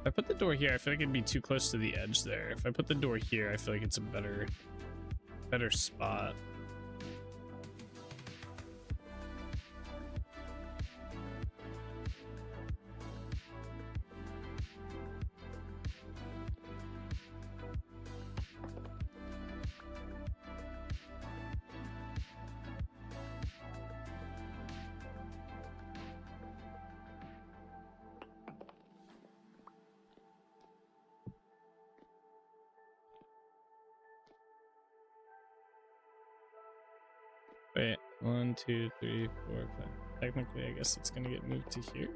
S2: If I put the door here, I feel like it'd be too close to the edge there. If I put the door here, I feel like it's a better spot. Wait, 1, 2, 3, 4, 5. Technically, I guess it's gonna get moved to here.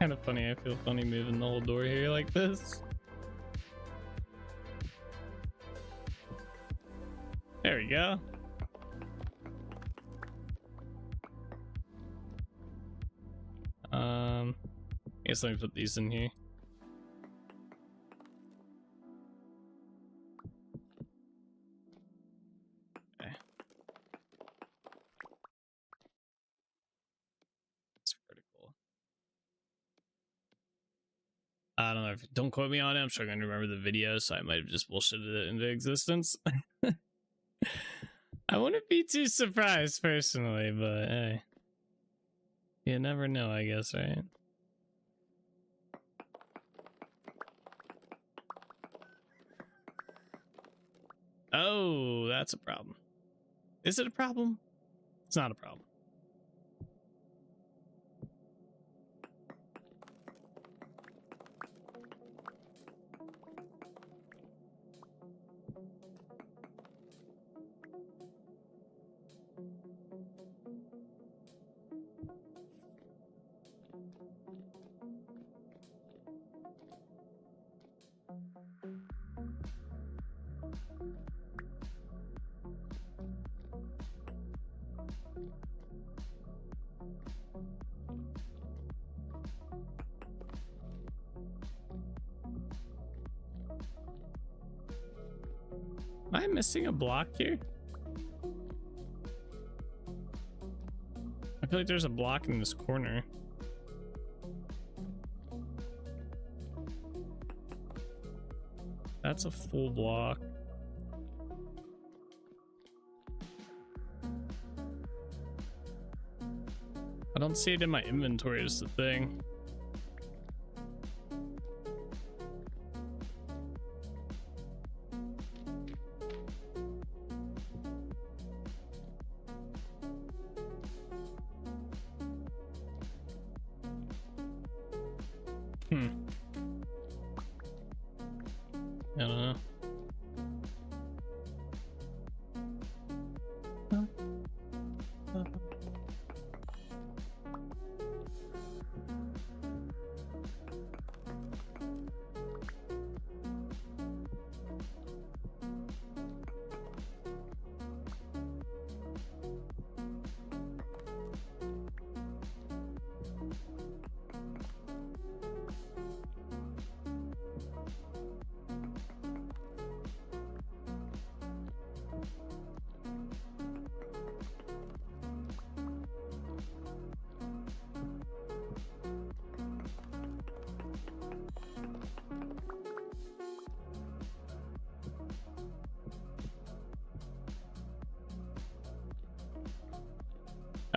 S2: kind of funny. I feel funny moving the whole door here like this. There we go. I guess let me put these in here. Okay. It's vertical. I don't know. Don't quote me on it. I'm struggling to remember the video, so I might have just bullshitted it into existence. I wouldn't be too surprised personally, but hey, you never know, I guess, right? Oh, that's a problem. Is it a problem? It's not a problem. Am I missing a block here? I feel like there's a block in this corner. That's a full block. I don't see it in my inventory is the thing. I don't know.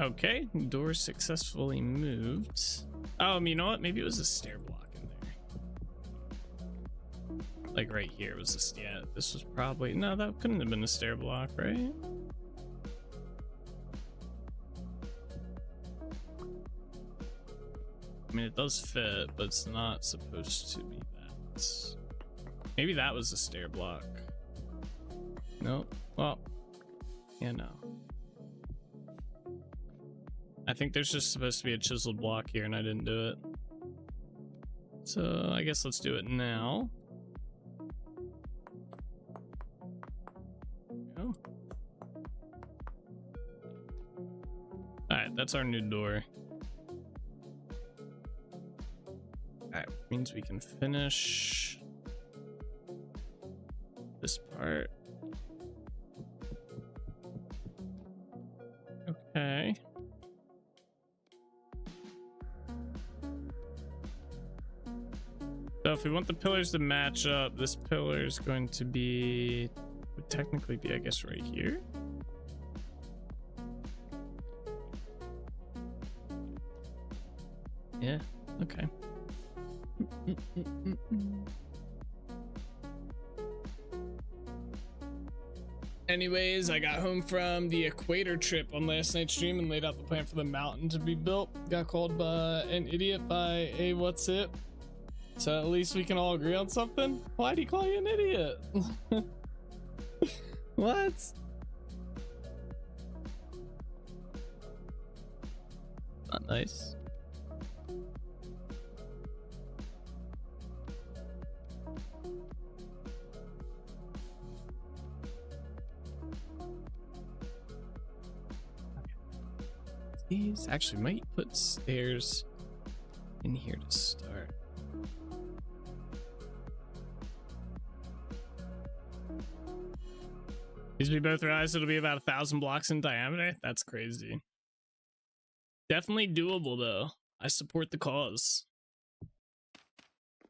S2: Okay, door successfully moved. You know what? Maybe it was a stair block in there. Like right here was this. Yeah, this was probably no. That couldn't have been a stair block, right? I mean, it does fit, but it's not supposed to be that. Maybe that was a stair block. Nope. Well, yeah, no. I think there's just supposed to be a chiseled block here and I didn't do it. So I guess let's do it now. Oh. Alright, that's our new door. Alright, means we can finish this part. Okay. So if we want the pillars to match up, this pillar is going to be, would technically be, I guess, right here. Yeah, okay. Anyways, I got home from the equator trip on last night's stream and laid out the plan for the mountain to be built. Got called by an idiot by a what's it? So at least we can all agree on something? Why'd he call you an idiot? What? Not nice. these. Actually, might put stairs in here to start. These we both realized it'll be about 1,000 blocks in diameter. That's crazy. Definitely doable though. I support the cause.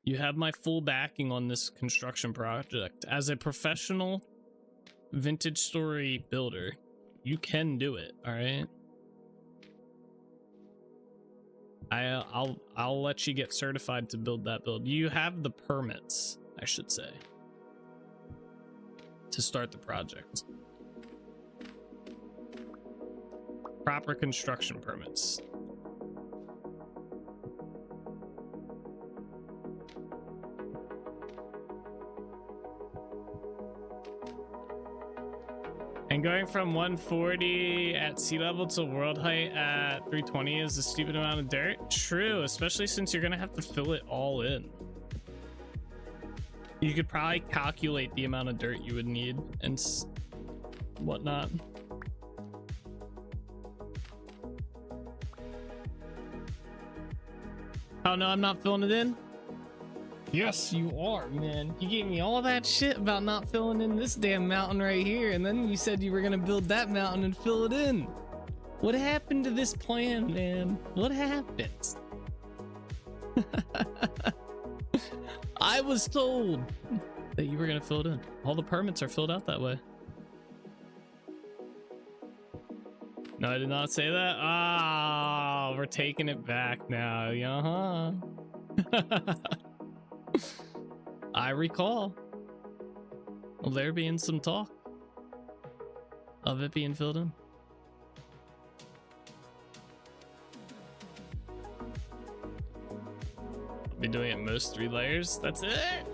S2: You have my full backing on this construction project. As a professional vintage story builder, you can do it, all right? I'll let you get certified to build that build. You have the permits, I should say, to start the project. Proper construction permits. And going from 140 at sea level to world height at 320 is a stupid amount of dirt. True, especially since you're gonna have to fill it all in. You could probably calculate the amount of dirt you would need and whatnot. Oh no, I'm not filling it in? Yes, you are, man. You gave me all that shit about not filling in this damn mountain right here, and then you said you were gonna build that mountain and fill it in. What happened to this plan, man? What happened? I was told that you were gonna fill it in. All the permits are filled out that way. No, I did not say that. Ah, we're taking it back now. I recall there being some talk of it being filled in. I'll be doing it most 3 layers. That's it.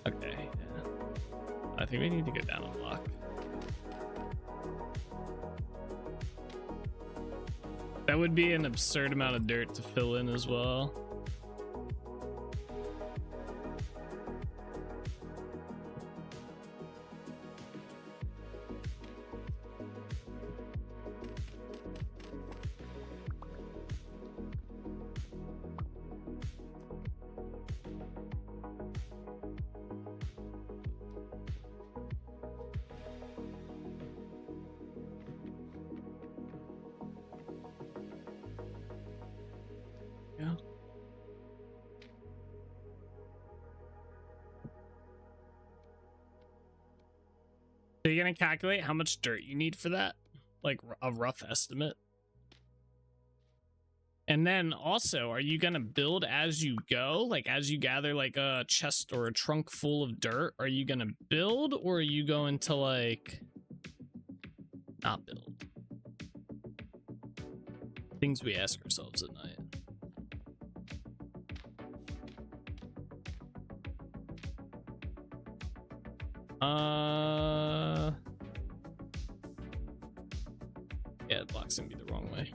S2: Okay, yeah. I think we need to go down a block. That would be an absurd amount of dirt to fill in as well. Yeah. So you're gonna calculate how much dirt you need for that? Like a rough estimate? And then also, are you gonna build as you go? Like as you gather like a chest or a trunk full of dirt, are you gonna build, or are you going to like not build? Things we ask ourselves at night. Yeah, the block's gonna be the wrong way.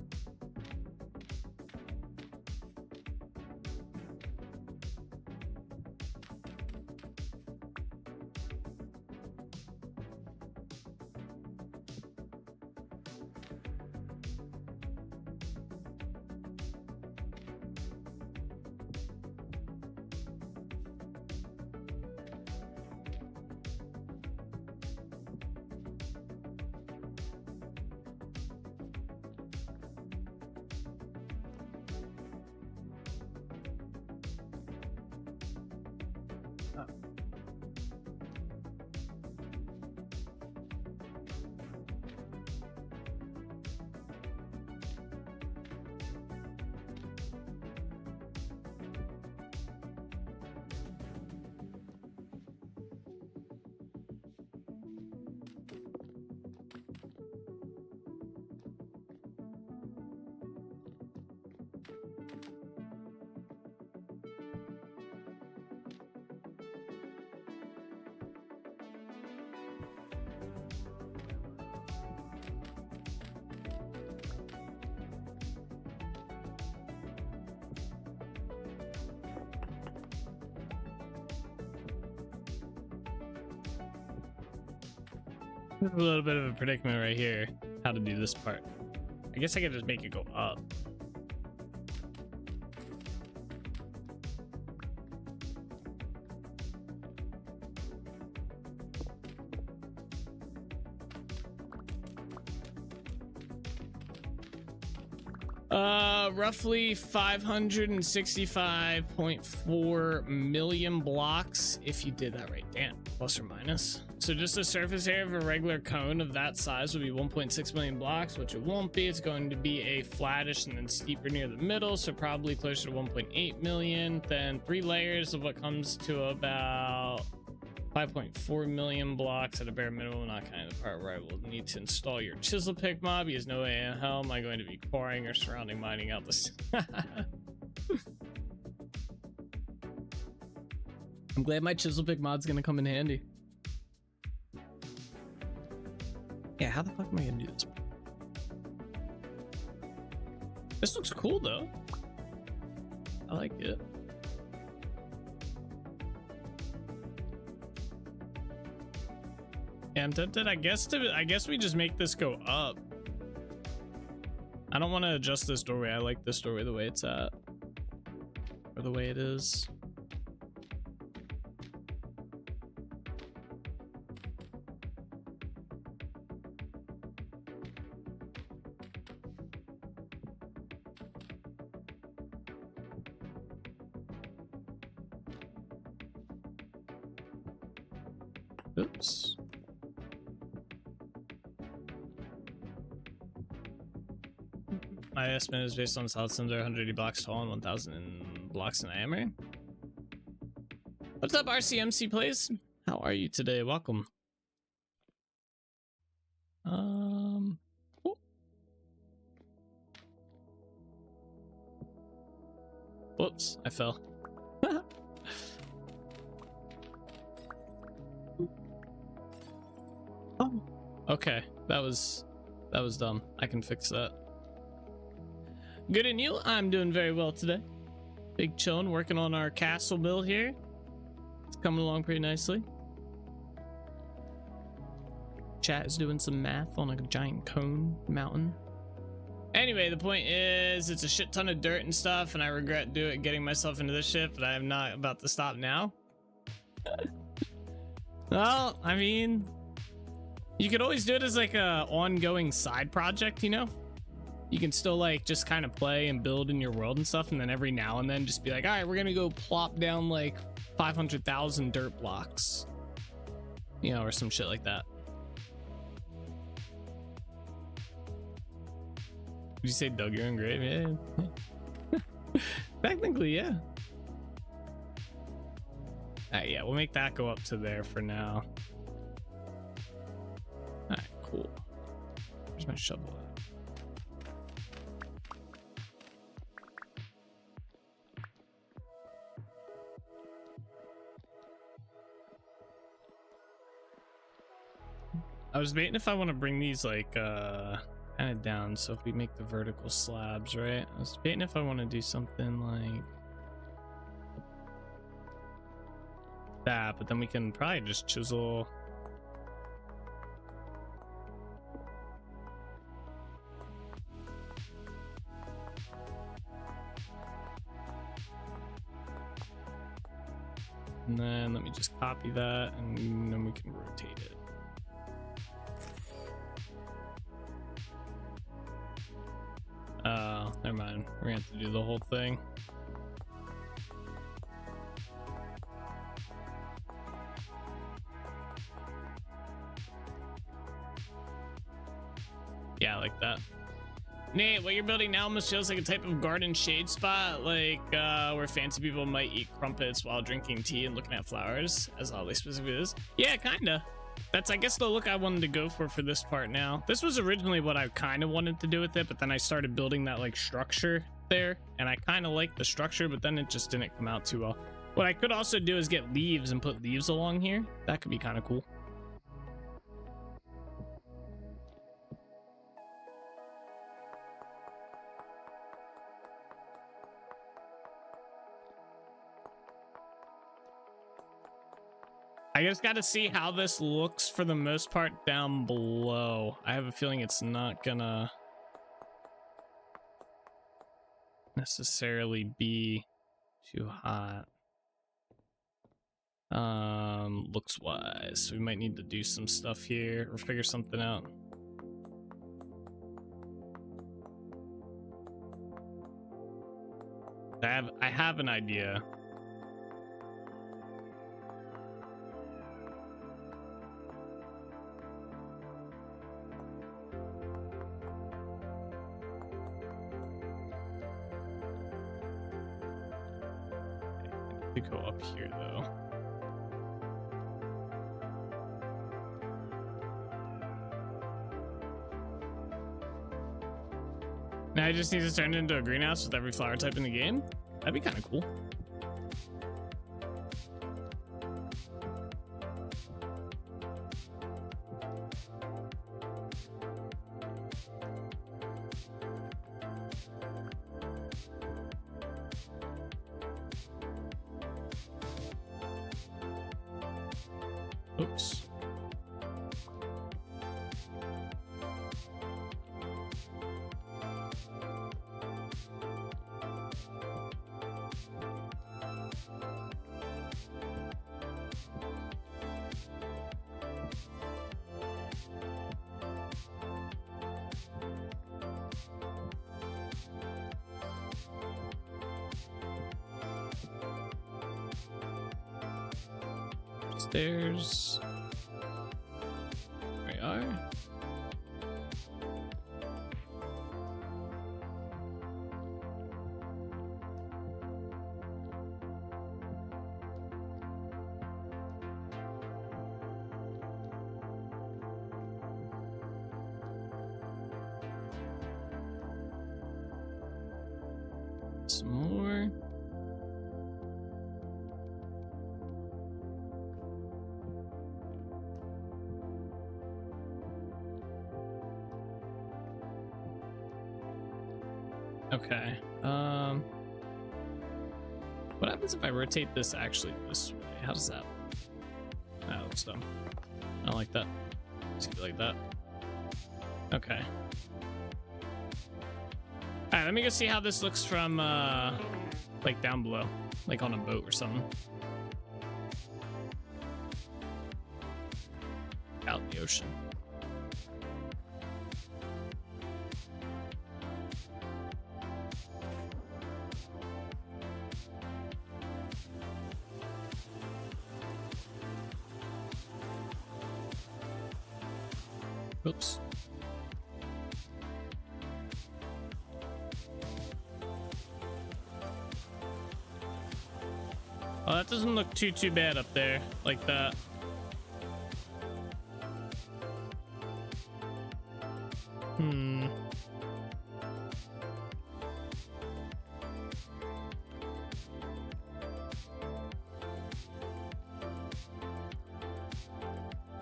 S2: There's a little bit of a predicament right here. How to do this part. I guess I could just make it go up. Roughly 565.4 million blocks if you did that right. Damn, plus or minus. So just the surface area of a regular cone of that size would be 1.6 million blocks, which it won't be. It's going to be a flattish and then steeper near the middle, so probably closer to 1.8 million. Then 3 layers of what comes to about 5.4 million blocks at a bare minimum. Not kind of the part where I will need to install your chisel pick mob, because no way in hell am I going to be quarrying or surrounding mining out this. I'm glad my chisel pick mod's gonna come in handy. Yeah, how the fuck am I gonna do this? This looks cool though. I like it. Yeah, I'm tempted. I guess we just make this go up. I don't want to adjust this doorway. I like this doorway the way it's at, or the way it is. Oops. My estimate is based on solid cylinder, 180 blocks tall and 1,000 blocks in diameter. What's up, RCMC Plays? How are you today? Welcome. Cool. Whoops, I fell. Oh, okay. That was dumb. I can fix that. Good and you? I'm doing very well today. Big chillin', working on our castle build here. It's coming along pretty nicely. Chat is doing some math on a giant cone mountain. Anyway, the point is, it's a shit ton of dirt and stuff, and I regret getting myself into this shit, but I am not about to stop now. Well, I mean, you could always do it as like a ongoing side project, you know? You can still like just kind of play and build in your world and stuff, and then every now and then just be like, all right, we're gonna go plop down like 500,000 dirt blocks, you know, or some shit like that. Did you say dug your own grave? Yeah. Technically, yeah. Yeah, we'll make that go up to there for now. Alright, cool. Where's my shovel at? I was debating if I want to bring these like kind of down, so if we make the vertical slabs, right? I was debating if I want to do something like that, but then we can probably just chisel and then let me just copy that, and then we can rotate it. Oh, never mind. We're gonna have to do the whole thing. Yeah, I like that. Nate, what you're building now almost feels like a type of garden shade spot, like where fancy people might eat crumpets while drinking tea and looking at flowers, as oddly specific it is. Yeah, kinda. That's, I guess, the look I wanted to go for this part now. This was originally what I kind of wanted to do with it, but then I started building that like structure there, and I kind of liked the structure, but then it just didn't come out too well. What I could also do is get leaves and put leaves along here. That could be kind of cool. I just got to see how this looks for the most part down below. I have a feeling it's not gonna necessarily be too hot. Looks wise, so we might need to do some stuff here or figure something out. I have an idea. To go up here though. Now I just need to turn it into a greenhouse with every flower type in the game. That'd be kind of cool. Oops. Stairs. There we are. Some more. Okay. What happens if I rotate this actually this way? How does that? That looks dumb. I don't like that. Just keep it like that. Okay. All right, let me go see how this looks from like down below, like on a boat or something. Out in the ocean. Oops. Oh, that doesn't look too bad up there like that.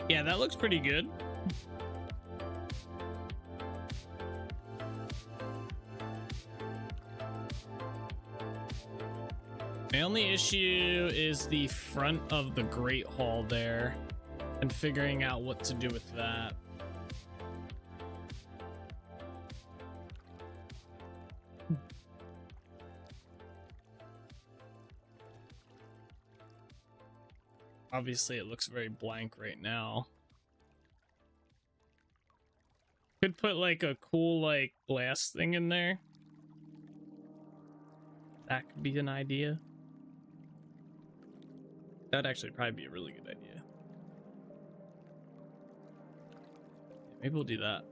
S2: Yeah, that looks pretty good. My only issue is the front of the Great Hall there and figuring out what to do with that. Obviously, it looks very blank right now. Could put like a cool like glass thing in there. That could be an idea. That'd actually probably be a really good idea. Maybe we'll do that.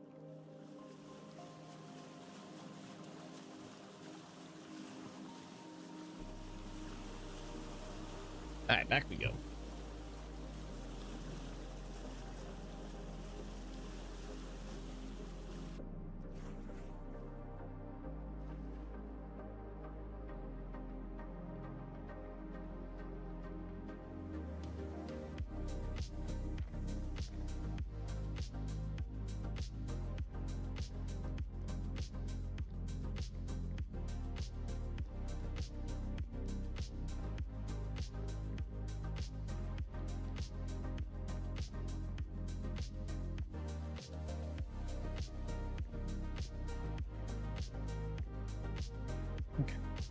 S2: All right, back we go.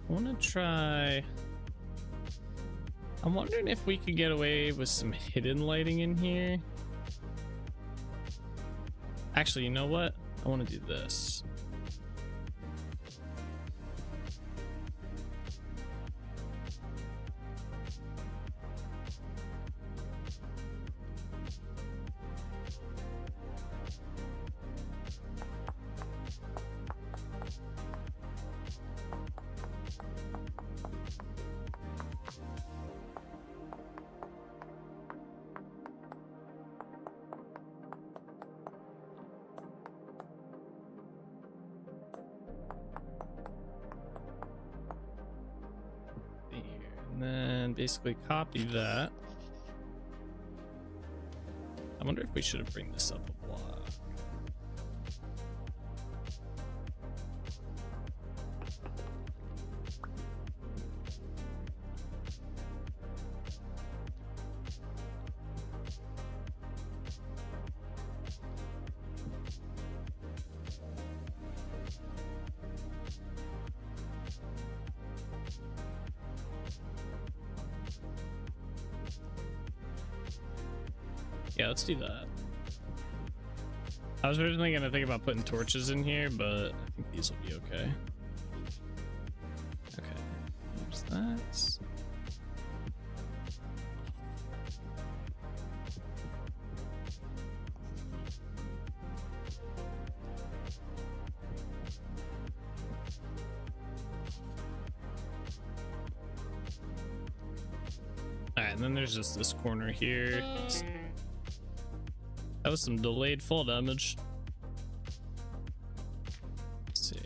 S2: I want to try. I'm wondering if we could get away with some hidden lighting in here. Actually, you know what? I want to do this. And then basically copy that. I wonder if we should have bring this up a block. Yeah, let's do that. I was originally gonna think about putting torches in here, but I think these will be okay. Okay, there's that. Alright, and then there's just this corner here. That was some delayed fall damage. Let's see.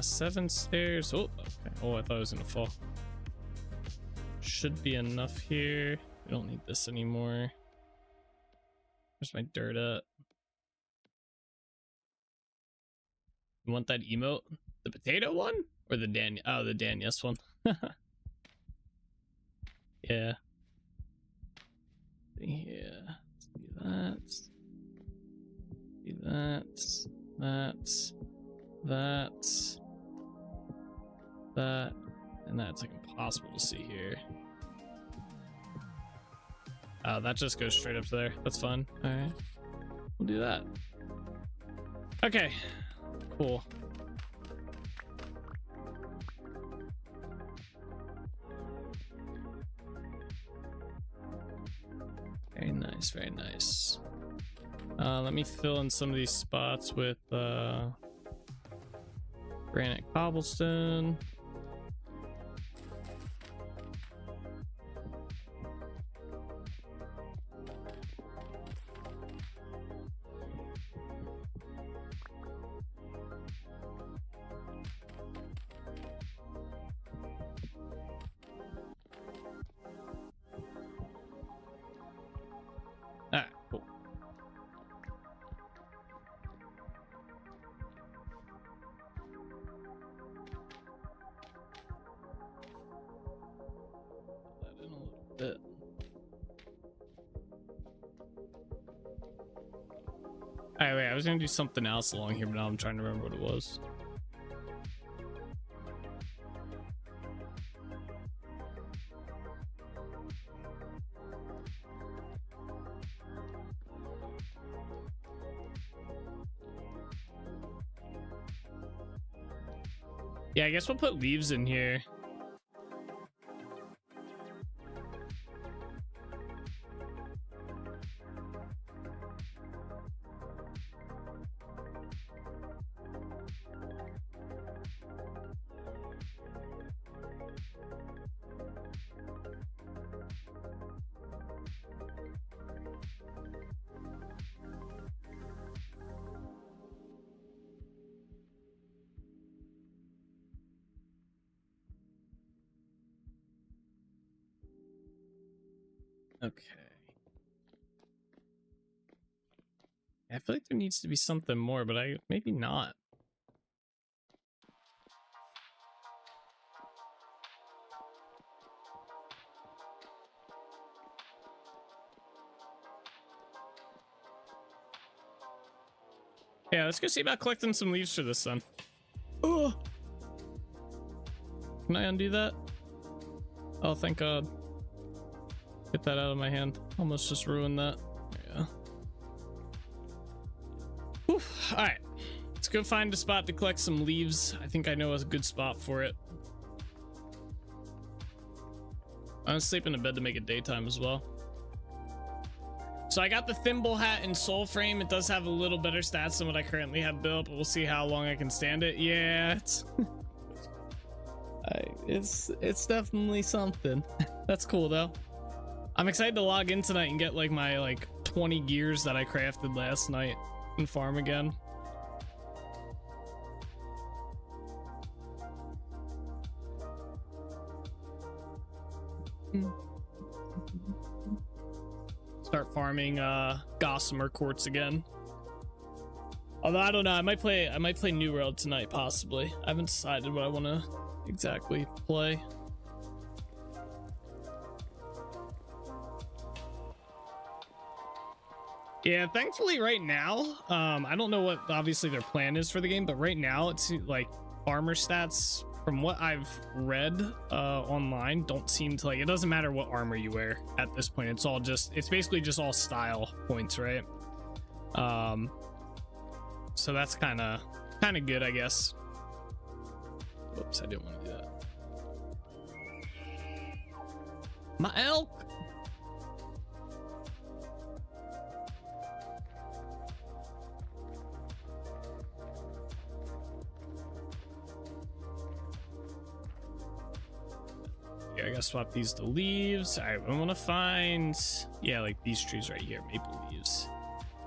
S2: Seven stairs. Oh, okay. Oh, I thought it was gonna fall. Should be enough here. We don't need this anymore. Where's my dirt at? You want that emote? The potato one? Or the Dan? Oh, the Dan yes one. Yeah. Yeah. Do that. Do that. That. And that's like impossible to see here. Oh, that just goes straight up to there. That's fun. Alright. We'll do that. Okay. Cool. Very nice, very nice. Let me fill in some of these spots with granite cobblestone. Alright, cool. That in a little bit. Alright, wait, I was gonna do something else along here, but now I'm trying to remember what it was. Yeah, I guess we'll put leaves in here. Okay. I feel like there needs to be something more, but maybe not. Yeah, let's go see about collecting some leaves for this then. Oh, can I undo that? Oh, thank God. Get that out of my hand. Almost just ruined that. Yeah. Whew. All right, let's go find a spot to collect some leaves. I think I know a good spot for it. I'm gonna sleep in a bed to make it daytime as well. So I got the thimble hat and soul frame. It does have a little better stats than what I currently have built, but we'll see how long I can stand it. Yeah, it's definitely something. That's cool though. I'm excited to log in tonight and get like my 20 gears that I crafted last night and farm again. Start farming gossamer quartz again. Although I don't know, I might play New World tonight possibly. I haven't decided what I want to exactly play. Yeah, thankfully right now, I don't know what obviously their plan is for the game, but right now it's like armor stats from what I've read online don't seem to it doesn't matter what armor you wear at this point. It's basically just all style points, right? So that's kind of good, I guess. Oops, I didn't want to do that. My elk. I gotta swap these to leaves. All right, I want to find, yeah, like these trees right here, maple leaves.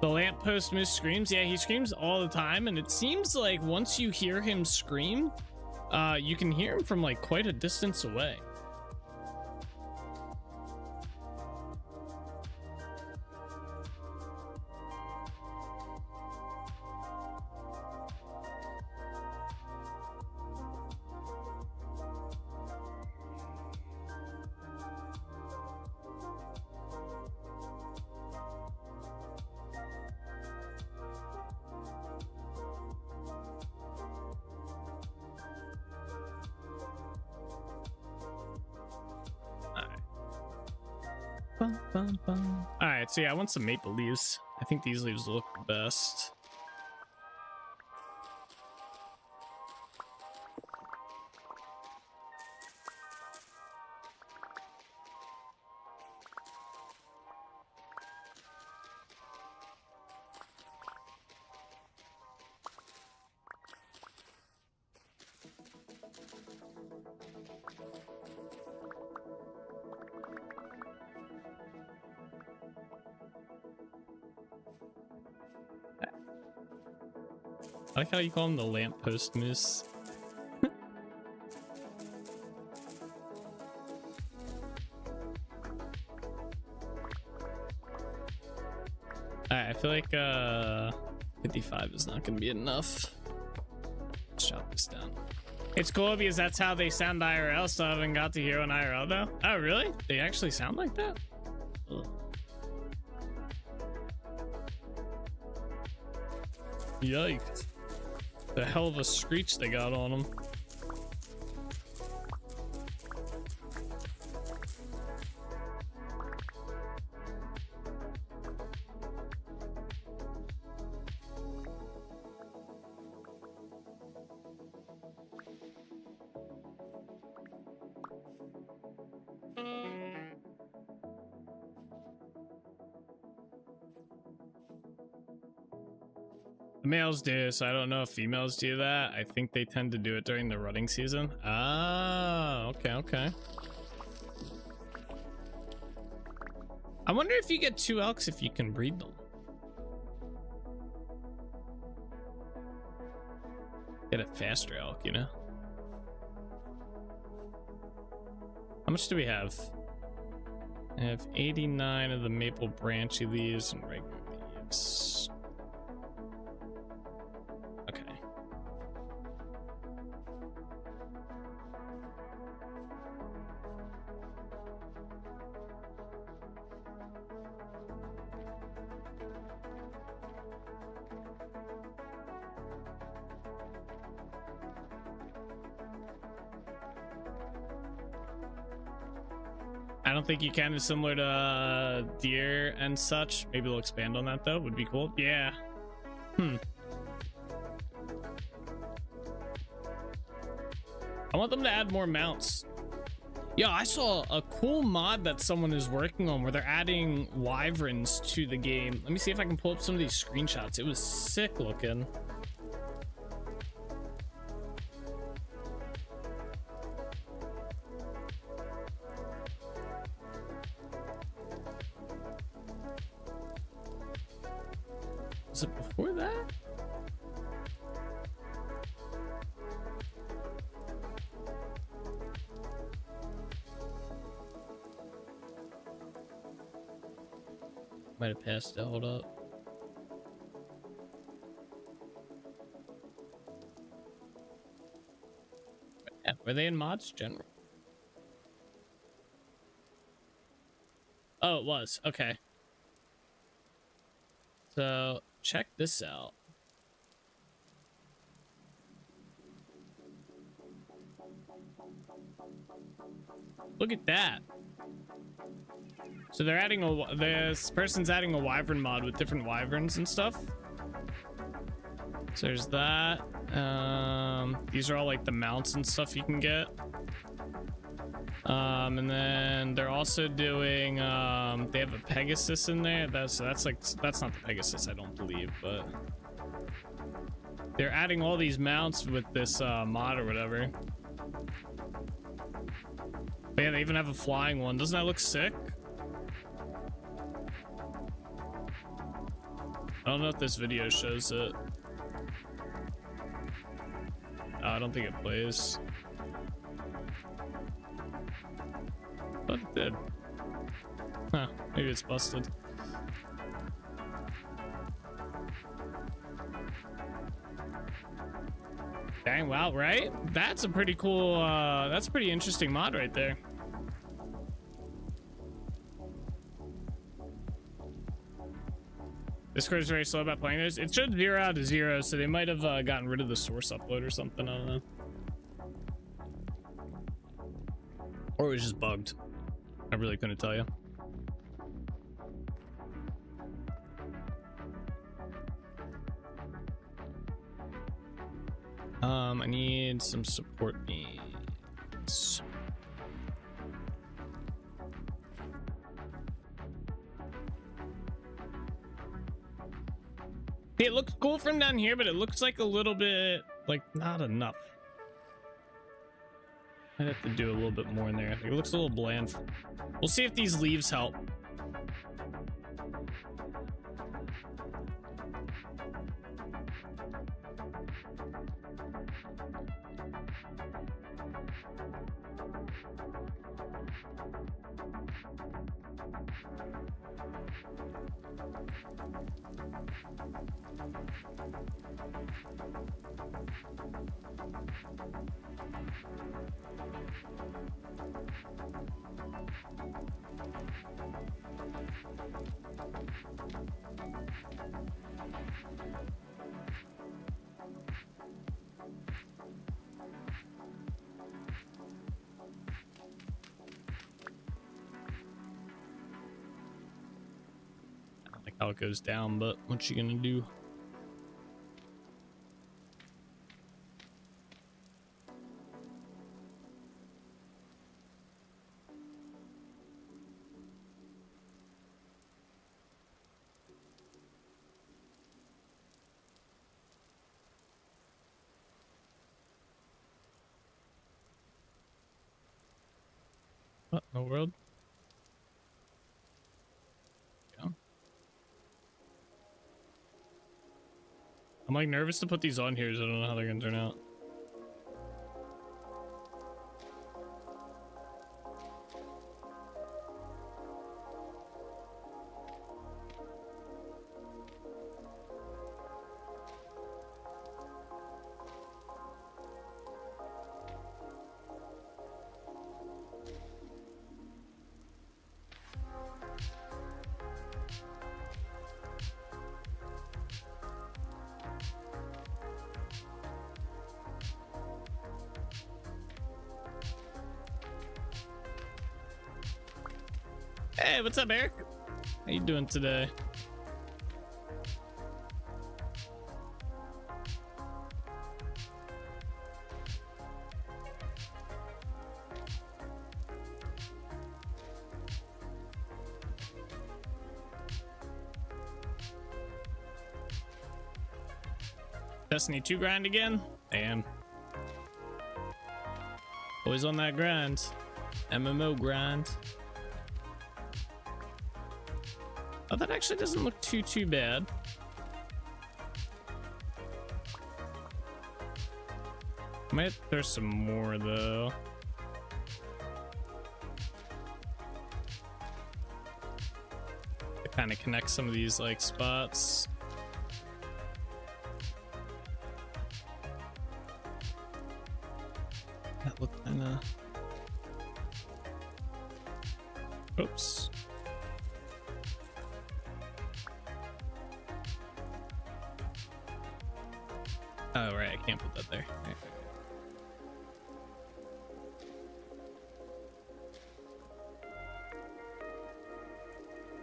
S2: The lamppost moose screams. Yeah, he screams all the time, and it seems like once you hear him scream, you can hear him from like quite a distance away. All right, so yeah, I want some maple leaves. I think these leaves look the best. I like how you call him the lamppost moose. Alright, I feel like 55 is not gonna be enough. Let's chop this down. It's cool because that's how they sound IRL, so I haven't got to hear on IRL though. Oh really? They actually sound like that? Ugh. Yikes. The hell of a screech they got on them. Males do, so I don't know if females do that. I think they tend to do it during the rutting season. Ah, okay. I wonder if you get 2 elks if you can breed them. Get a faster elk, you know? How much do we have? I have 89 of the maple branchy leaves and regular leaves. don't think you can. It's similar to deer and such. Maybe they'll expand on that though. Would be cool. Yeah. I want them to add more mounts. Yeah, I saw a cool mod that someone is working on where they're adding wyverns to the game. Let me see if I can pull up some of these screenshots. It was sick looking. Was it before that? Might have passed it. Hold up. Yeah, were they in mods general? Oh, it was. Okay. So check this out. Look at that. So they're adding this person's adding a wyvern mod with different wyverns and stuff. So there's that. These are all like the mounts and stuff you can get. And then they're also doing they have a Pegasus in there. That's not the Pegasus, I don't believe, but they're adding all these mounts with this mod or whatever. But yeah, they even have a flying one. Doesn't that look sick? I don't know if this video shows it. I don't think it plays. But it did. Huh, maybe it's busted. Dang, wow, right? That's a pretty cool, that's a pretty interesting mod right there. Discord is very slow about playing this. It showed 0 out of 0, so they might have gotten rid of the source upload or something. I don't know. Or it was just bugged. I really couldn't tell you. I need some support needs. It looks cool from down here, but it looks like a little bit like not enough. I'd have to do a little bit more in there. I think it looks a little bland. We'll see if these leaves help. How it goes down, but what you gonna do? What in the world? I'm like nervous to put these on here, so I don't know how they're gonna turn out. Hey, what's up, Eric? How you doing today? Destiny 2 grind again? Damn. Always on that grind. MMO grind. Oh, that actually doesn't look too bad. Might throw some more though. To kind of connect some of these like spots. That looked kind of. Oops. Oh, right, I can't put that there. Right.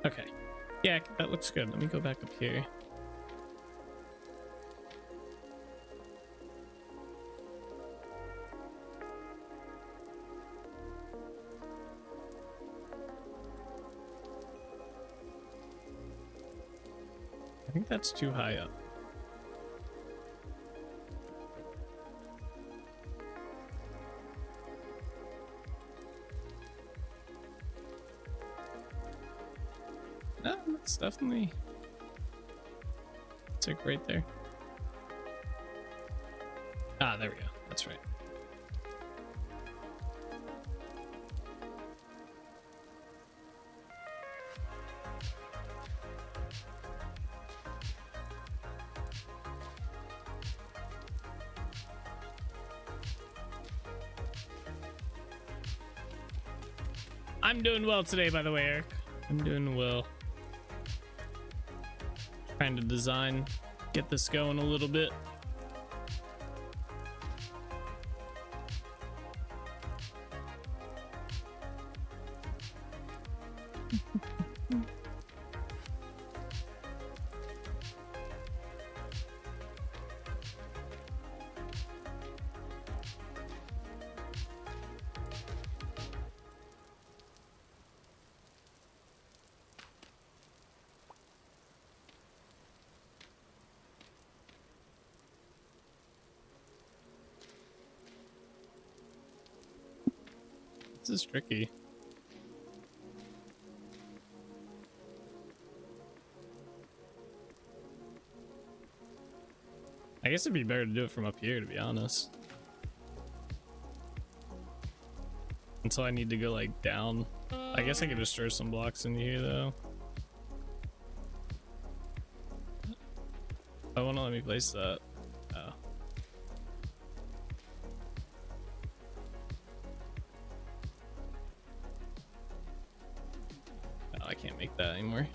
S2: Okay. Yeah, that looks good. Let me go back up here. I think that's too high up. No, that's definitely. It's like right there. Ah, there we go. That's right. I'm doing well today, by the way, Eric. I'm doing well. Trying to design, get this going a little bit. This is tricky. I guess it'd be better to do it from up here, to be honest. Until I need to go like down. I guess I could just throw some blocks into here though. I want to let me place that. Oh. No, I can't make that anymore.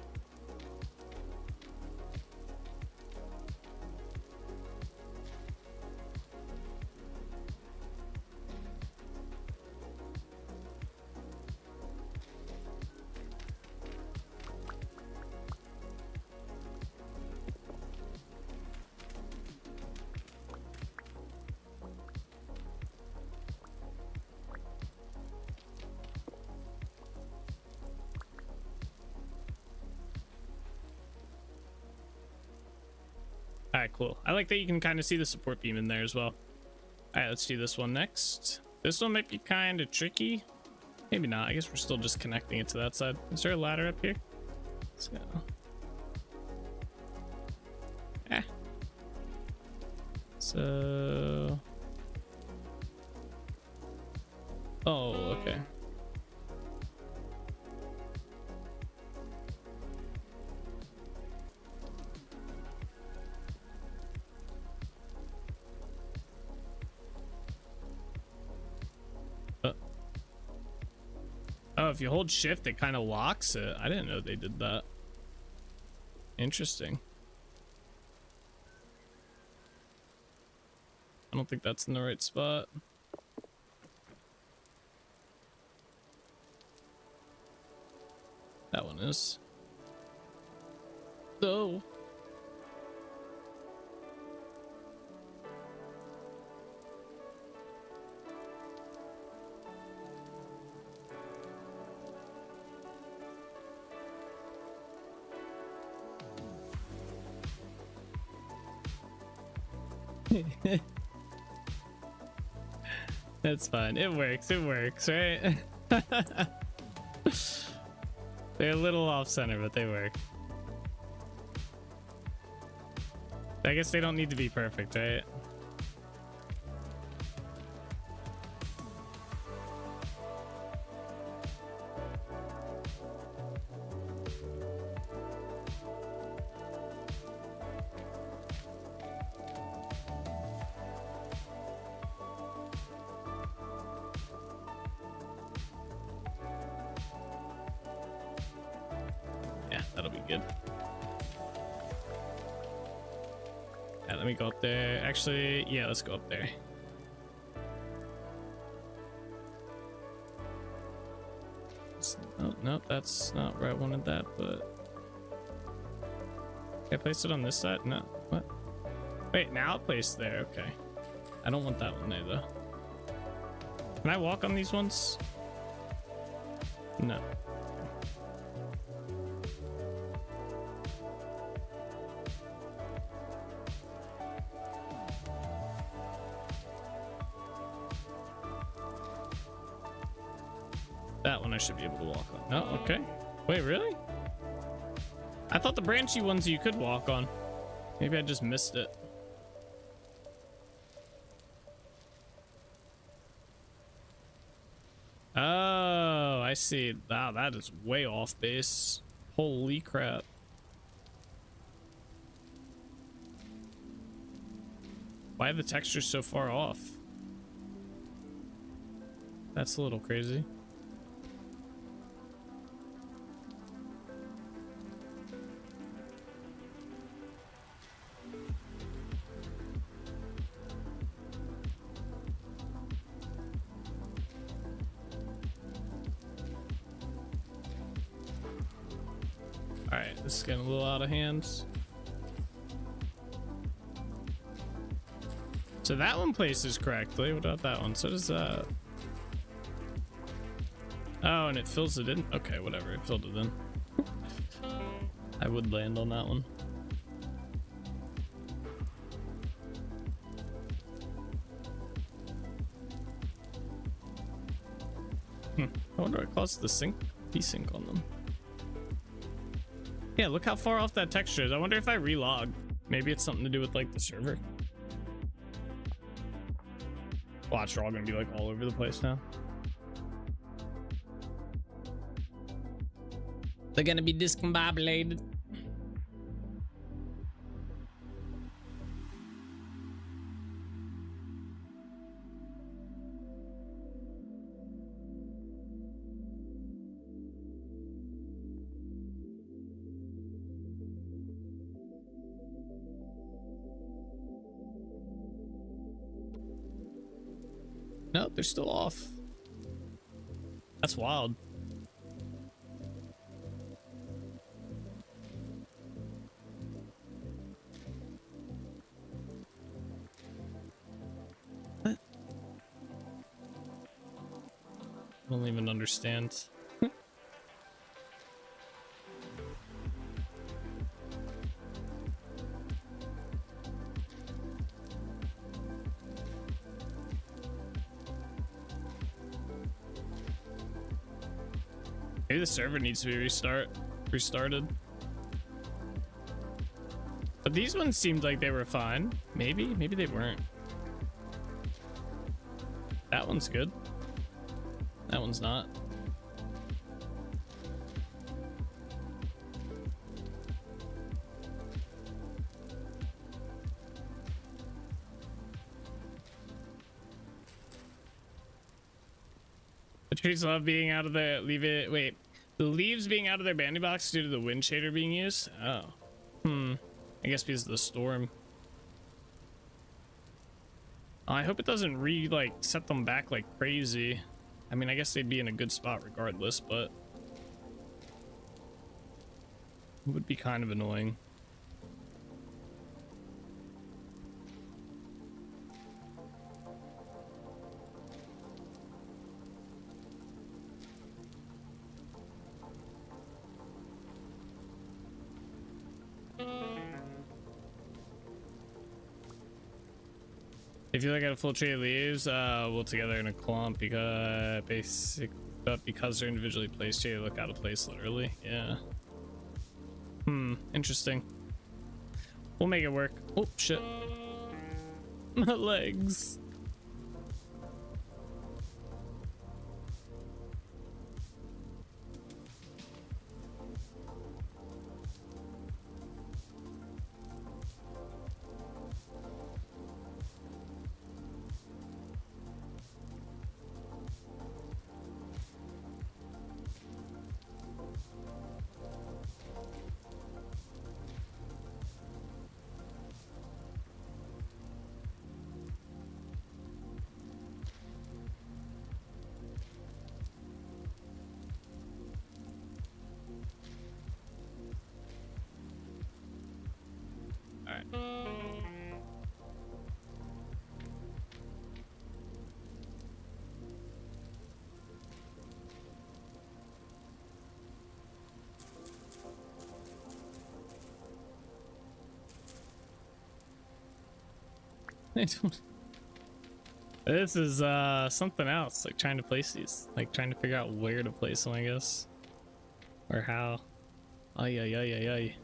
S2: All right, cool. I like that you can kind of see the support beam in there as well. All right, let's do this one next. This one might be kind of tricky. Maybe not. I guess we're still just connecting it to that side. Is there a ladder up here? Let's go. Ah. So. Oh, okay. Oh, if you hold shift, it kind of locks it. I didn't know they did that. Interesting. I don't think that's in the right spot. That one is. So. That's fine. It works, right? They're a little off center, but they work. I guess they don't need to be perfect, right? Yeah, that'll be good. Yeah, let me go up there. Actually, yeah, let's go up there. Oh, no, that's not where I wanted that, but... Can I place it on this side? No. What? Wait, now I'll place there. Okay. I don't want that one there, though. Can I walk on these ones? No. That one I should be able to walk on. No, okay. Wait, really? I thought the branchy ones you could walk on. Maybe I just missed it. Oh, I see. Wow, that is way off base. Holy crap. Why are the textures so far off? That's a little crazy. Alright, this is getting a little out of hand. So that one places correctly. What about that one? So does that. Oh, and it fills it in. Okay, whatever. It filled it in. I would land on that one. I wonder what caused the sync, desync on them. Yeah, look how far off that texture is. I wonder if I relog. Maybe it's something to do with like the server. Watch, they're all gonna be like all over the place now. They're gonna be discombobulated. No, they're still off. That's wild. What? I don't even understand. Maybe the server needs to be restarted. But these ones seemed like they were fine. Maybe they weren't. That one's good. That one's not. The trees love being out of the wait. The leaves being out of their banding box due to the wind shader being used? Oh. I guess because of the storm. I hope it doesn't set them back like crazy. I mean, I guess they'd be in a good spot regardless, but would be kind of annoying. If you look at a full tree of leaves, we'll together in a clump because because they're individually placed here, they look out of place literally. Yeah. Interesting. We'll make it work. Oh shit. My legs. This is something else, like trying to place these, like trying to figure out where to place them, I guess, or how. Ay ay ay ay ay.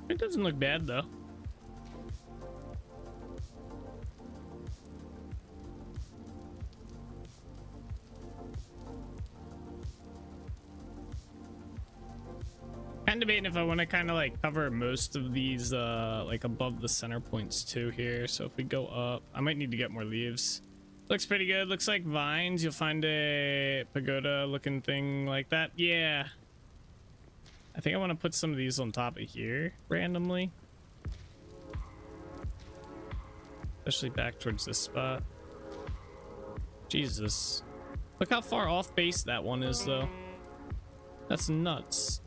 S2: It doesn't look bad though. Kind of debating if I want to kind of like cover most of these like above the center points too here. So if we go up, I might need to get more leaves. Looks pretty good. Looks like vines. You'll find a pagoda looking thing like that. Yeah. I think I want to put some of these on top of here randomly. Especially back towards this spot. Jesus. Look how far off base that one is though. That's nuts.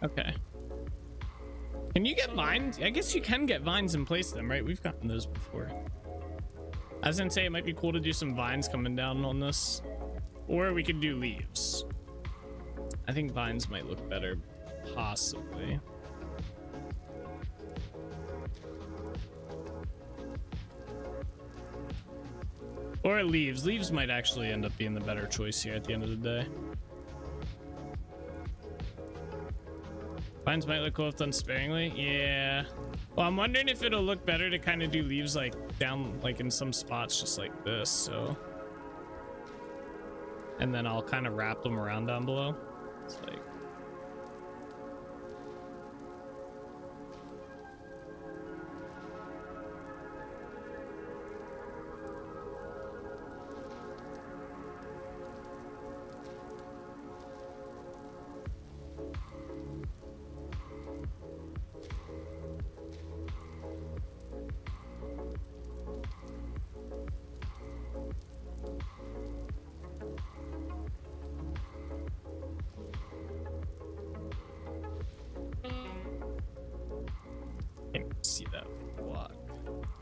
S2: Okay. Can you get vines? I guess you can get vines and place them, right? We've gotten those before. I was gonna say it might be cool to do some vines coming down on this. Or we could do leaves. I think vines might look better, possibly. Or leaves. Leaves might actually end up being the better choice here at the end of the day. Vines might look cool if done sparingly. Yeah. Well, I'm wondering if it'll look better to kind of do leaves like down, like in some spots just like this, so. And then I'll kind of wrap them around down below. It's like.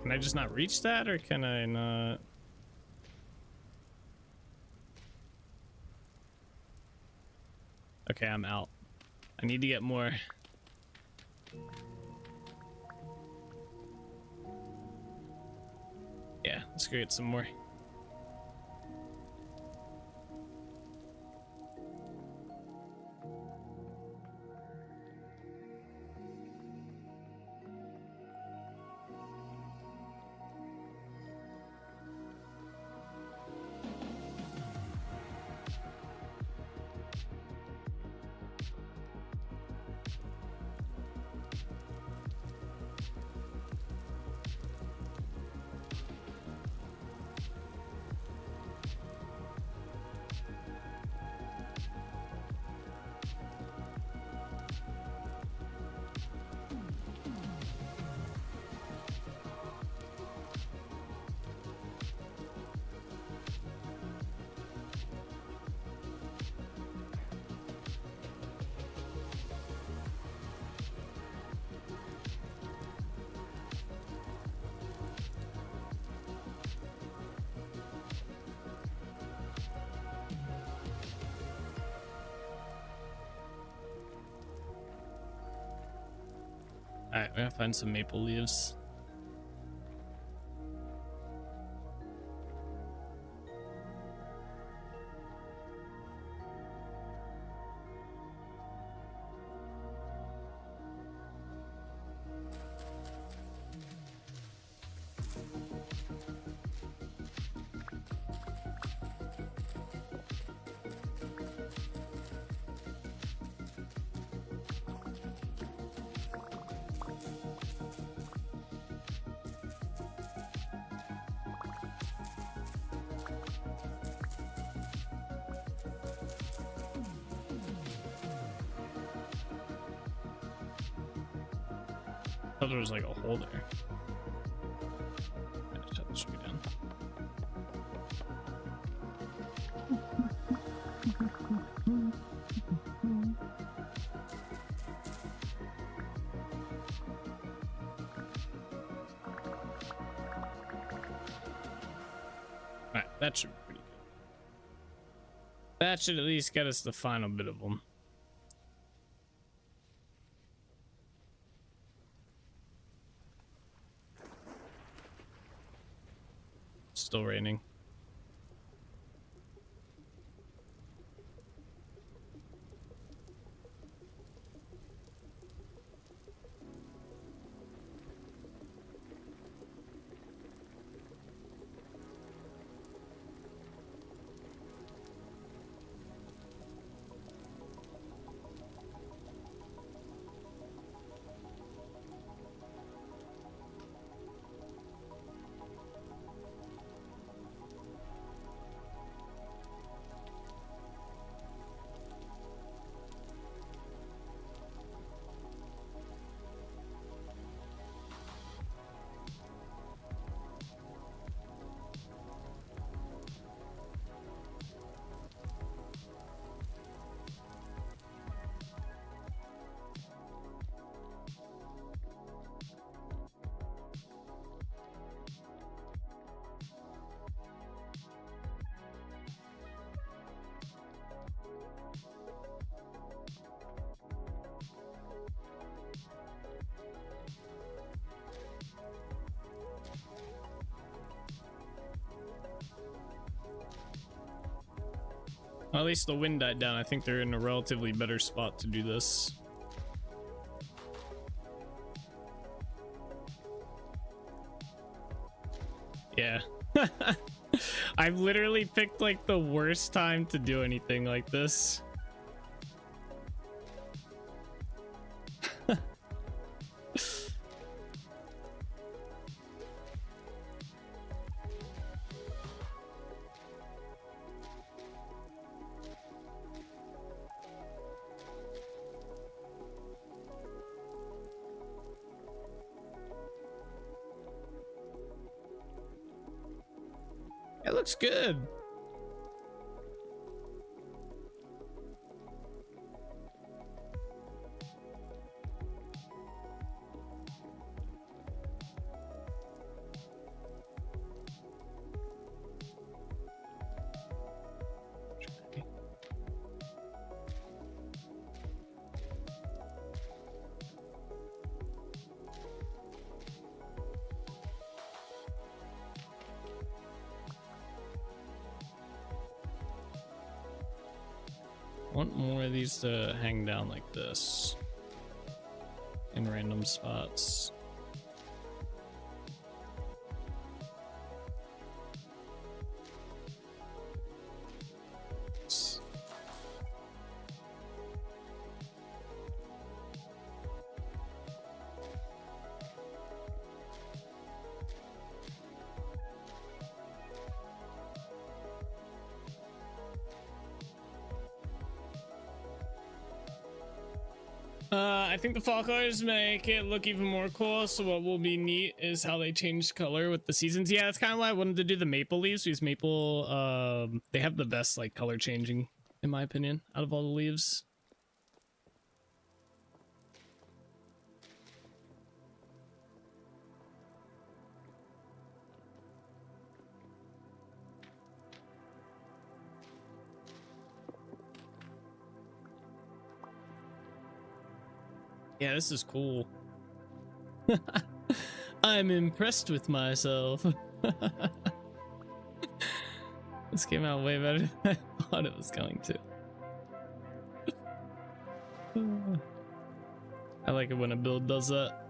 S2: Can I just not reach that, or can I not? Okay, I'm out. I need to get more. Yeah, let's go get some more. All right, we're gonna find some maple leaves. I thought there was like a hole there. I just shut the tree down. Alright, that should be pretty good. That should at least get us the final bit of them. Still raining. Well, at least the wind died down. I think they're in a relatively better spot to do this. Yeah. I've literally picked like the worst time to do anything like this. It looks good. Want more of these to hang down like this in random spots. I think the fall colors make it look even more cool. So what will be neat is how they change color with the seasons. Yeah, that's kind of why I wanted to do the maple leaves, because maple, they have the best like color changing, in my opinion, out of all the leaves. Yeah, this is cool. I'm impressed with myself. This came out way better than I thought it was going to. I like it when a build does that.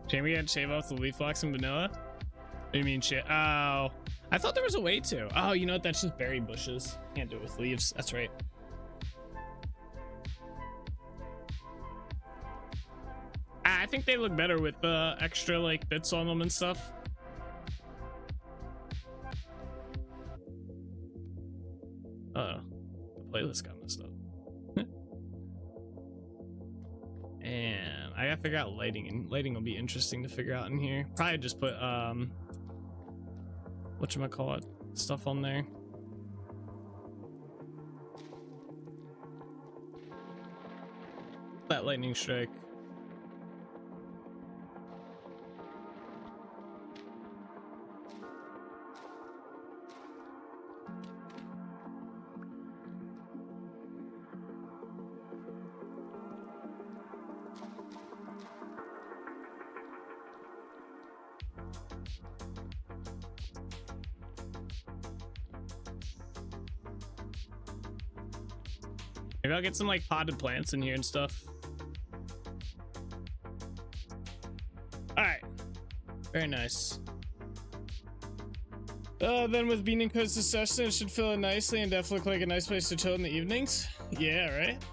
S2: Jamie had to shave off the leaf blocks in vanilla. What do you mean shit? Oh, I thought there was a way to. Oh, you know what? That's just berry bushes. Can't do it with leaves. That's right. I think they look better with extra like bits on them and stuff. Uh-oh, the playlist got messed up. And I gotta figure out lighting, and lighting will be interesting to figure out in here. Probably just put whatchamacallit stuff on there. That lightning strike. Maybe I'll get some like potted plants in here and stuff. All right, very nice. Then with Bean and Co's discussion, it should fill in nicely and definitely look like a nice place to chill in the evenings. Yeah, right.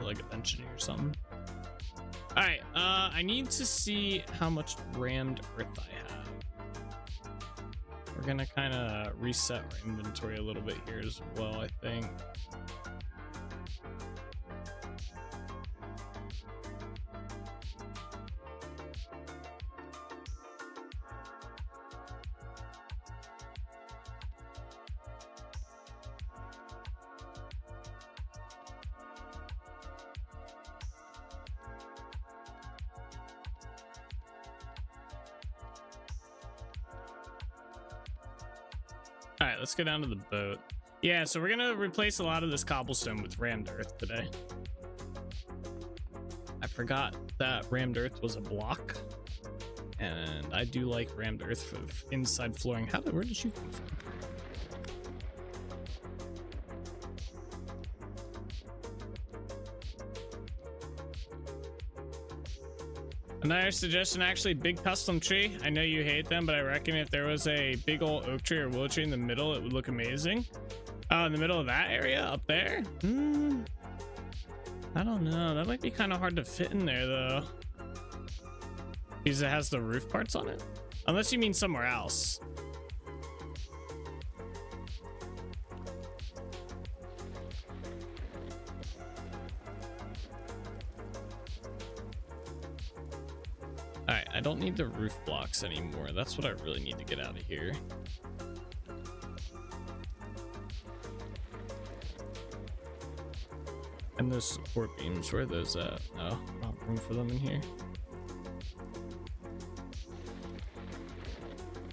S2: Like a bench in here or something. All right, I need to see how much rammed earth I have. We're gonna kind of reset our inventory a little bit here as well, I think. All right, let's go down to the boat. Yeah, so we're gonna replace a lot of this cobblestone with rammed earth today. I forgot that rammed earth was a block, and I do like rammed earth for inside flooring. Where did you come from? Another suggestion, actually, big custom tree. I know you hate them, but I reckon if there was a big old oak tree or willow tree in the middle, it would look amazing. In the middle of that area up there? I don't know. That might be kind of hard to fit in there, though. Because it has the roof parts on it. Unless you mean somewhere else. All right, I don't need the roof blocks anymore. That's what I really need to get out of here. And those support beams, where are those at? Oh, not room for them in here.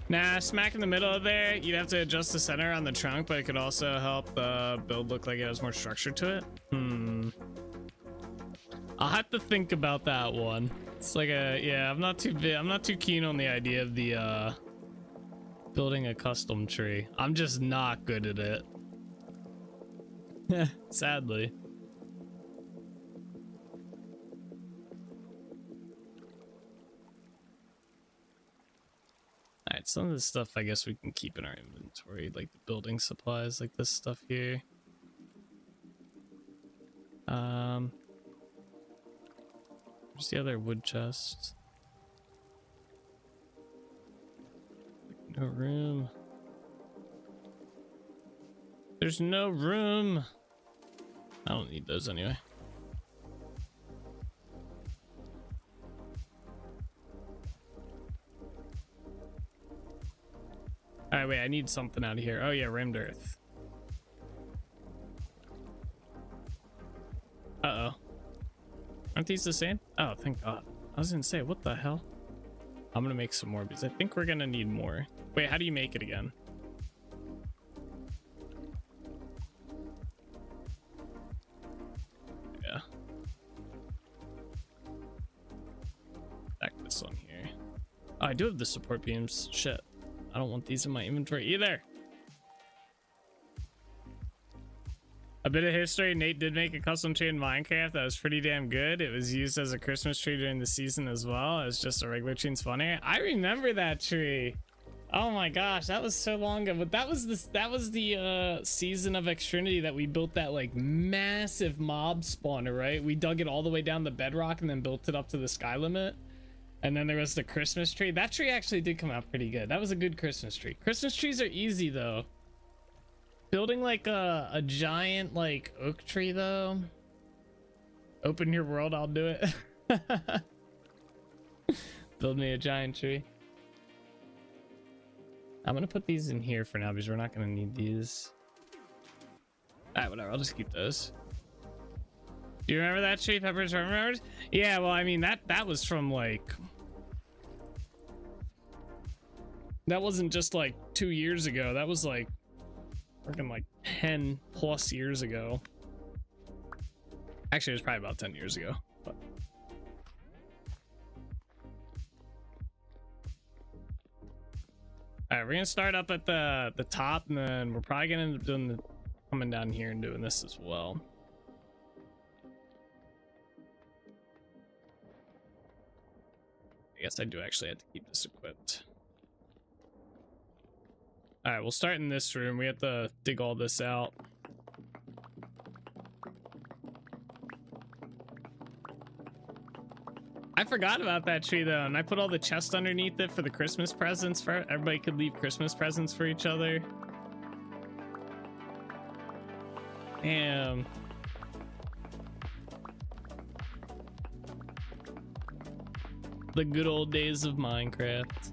S2: Nah, smack in the middle of there, you'd have to adjust the center on the trunk, but it could also help the build look like it has more structure to it. I'll have to think about that one. It's like yeah, I'm not too keen on the idea of the building a custom tree. I'm just not good at it. Sadly. Alright, some of this stuff I guess we can keep in our inventory, like the building supplies, like this stuff here. Where's the other wood chest? No room. There's no room. I don't need those anyway. All right, wait, I need something out of here. Oh yeah, rammed earth. Uh-oh. Aren't these the same? Oh, thank God. I was gonna say, what the hell? I'm gonna make some more because I think we're gonna need more. Wait, how do you make it again? Yeah. Back this one here. Oh, I do have the support beams. Shit. I don't want these in my inventory either. A bit of history, Nate did make a custom tree in Minecraft that was pretty damn good. It was used as a Christmas tree during the season as well. It was just a regular tree and funny. I remember that tree. Oh my gosh, that was so long ago. But that was the season of Xtrinity that we built that like massive mob spawner, right? We dug it all the way down the bedrock and then built it up to the sky limit. And then there was the Christmas tree. That tree actually did come out pretty good. That was a good Christmas tree. Christmas trees are easy though. Building like a giant like oak tree though. Open your world, I'll do it. Build me a giant tree. I'm gonna put these in here for now because we're not gonna need these. Alright, whatever, I'll just keep those. Do you remember that tree, Peppers? Remember? Yeah, well, I mean that was from like, that wasn't just like 2 years ago. That was like freaking like 10 plus years ago. Actually, it was probably about 10 years ago. But all right, we're gonna start up at the top, and then we're probably gonna end up doing coming down here and doing this as well. I guess I do actually have to keep this equipped. All right, we'll start in this room. We have to dig all this out. I forgot about that tree though, and I put all the chests underneath it for the Christmas presents. For everybody could leave Christmas presents for each other. Damn. The good old days of Minecraft.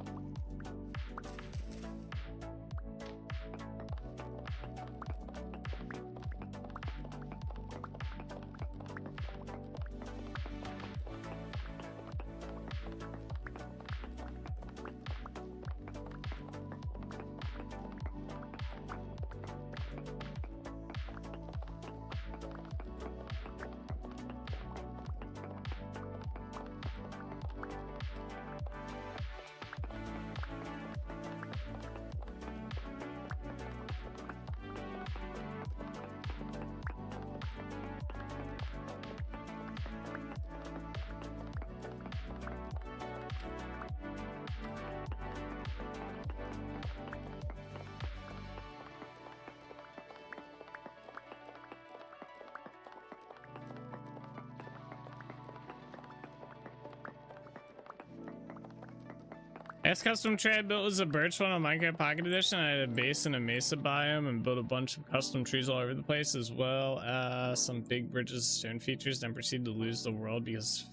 S2: Last custom tree I built was a birch one on Minecraft Pocket Edition. I had a base and a mesa biome and built a bunch of custom trees all over the place, as well as some big bridges, stone features, then proceeded to lose the world because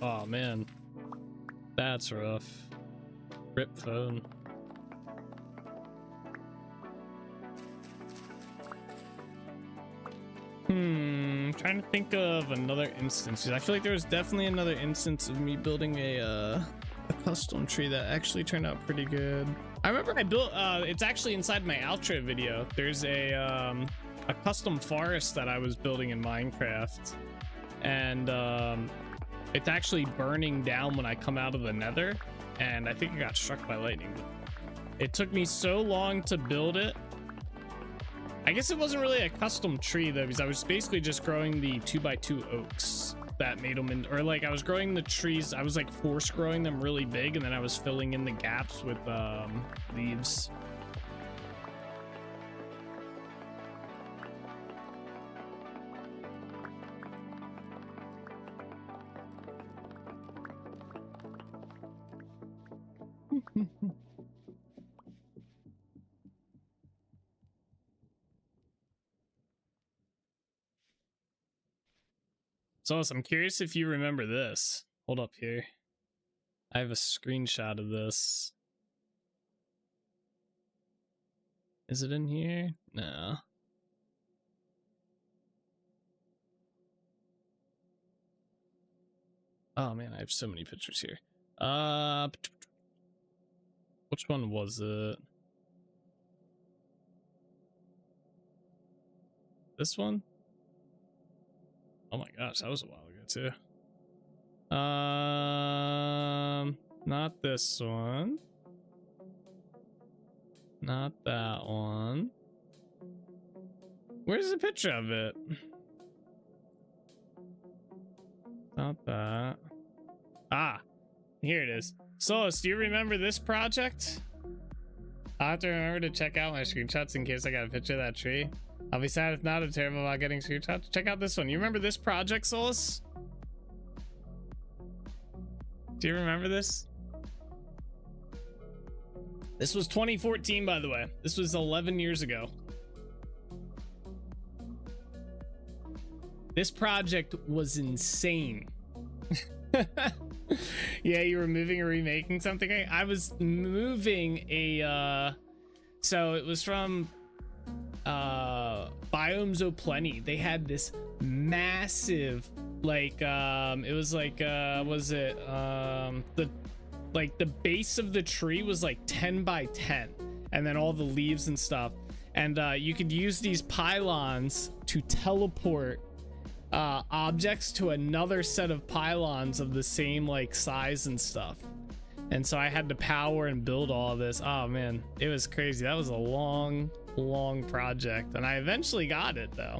S2: oh man. That's rough. Rip phone. Trying to think of another instance. I feel like there was definitely another instance of me building a custom tree that actually turned out pretty good. I remember I built it's actually inside my outro video. There's a custom forest that I was building in Minecraft, and it's actually burning down when I come out of the nether, and I think it got struck by lightning. It took me so long to build it. I guess it wasn't really a custom tree though, because I was basically just growing the 2x2 oaks that made them in, or like I was growing the trees. I was like force growing them really big, and then I was filling in the gaps with leaves. So I'm curious if you remember this. Hold up here. I have a screenshot of this. Is it in here? No. Oh man, I have so many pictures here. Which one was it? This one? Oh my gosh, that was a while ago too. Not this one. Not that one. Where's the picture of it? Not that. Ah, here it is. Solus, do you remember this project? I'll have to remember to check out my screenshots in case I got a picture of that tree. I'll be sad if not. I'm terrible about getting screenshots. Check out this one. You remember this project, Solus? Do you remember this? This was 2014, by the way. This was 11 years ago. This project was insane. Yeah, you were moving or remaking something? I was moving a so it was from Biomes O'Plenty. They had this massive, like it was like was it the base of the tree was like 10 by 10, and then all the leaves and stuff, and you could use these pylons to teleport objects to another set of pylons of the same like size and stuff. And so I had to power and build all this. Oh man, it was crazy. That was a long project, and I eventually got it though.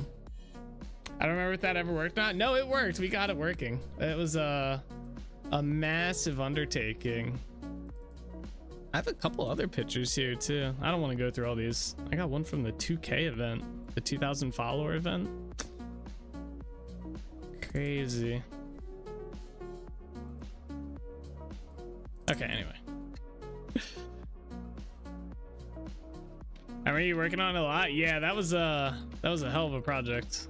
S2: I don't remember if that ever worked or not. No, it worked. We got it working. It was a massive undertaking. I have a couple other pictures here too. I don't want to go through all these. I got one from the 2K event, the 2,000 follower event. Crazy. Okay, anyway. I mean, you working on it a lot? Yeah, that was a hell of a project.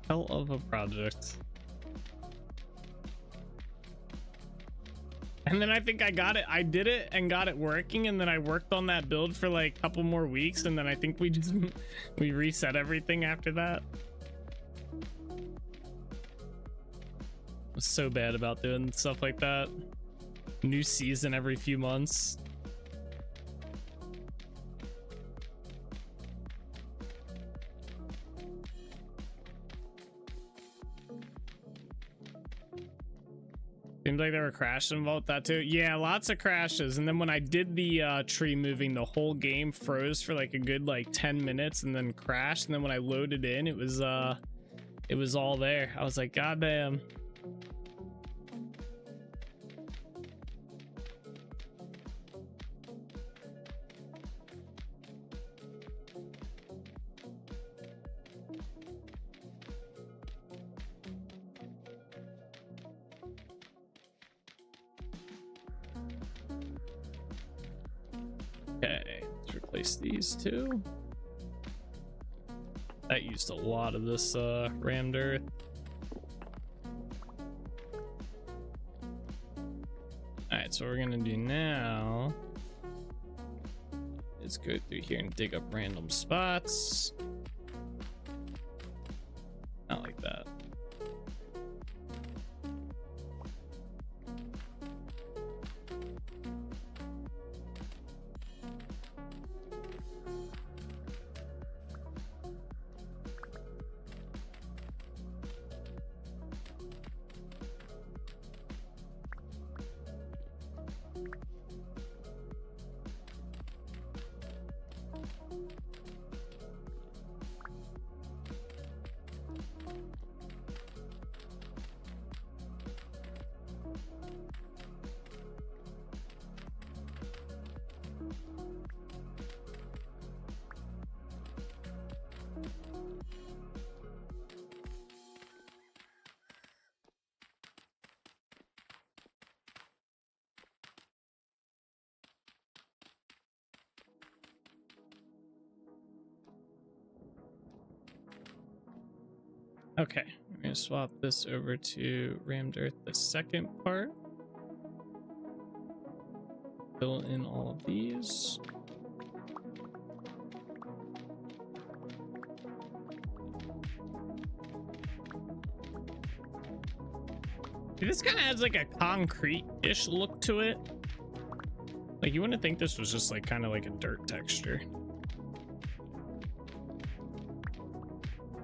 S2: Hell of a project. And then I think I got it. I did it and got it working, and then I worked on that build for like a couple more weeks, and then I think we just we reset everything after that. I was so bad about doing stuff like that. New season every few months. Seems like there were crashes involved with that too. Yeah, lots of crashes. And then when I did the tree moving, the whole game froze for like a good like 10 minutes and then crashed. And then when I loaded in, it was all there. I was like, God damn. replace these two. That used a lot of this rammed earth. Alright, so what we're gonna do now is go through here and dig up random spots. Not like that. Okay, I'm gonna swap this over to rammed earth, the second part. Fill in all of these. This kind of has like a concrete-ish look to it. Like you wouldn't think this was just like kind of like a dirt texture.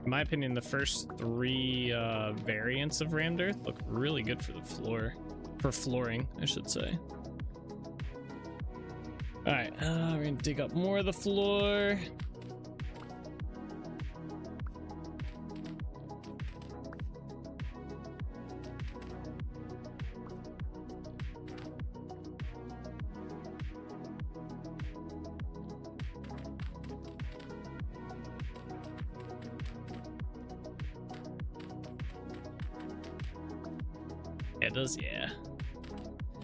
S2: In my opinion, the first three variants of rammed earth look really good for the floor, for flooring, I should say. All right, we're gonna dig up more of the floor. It does, yeah.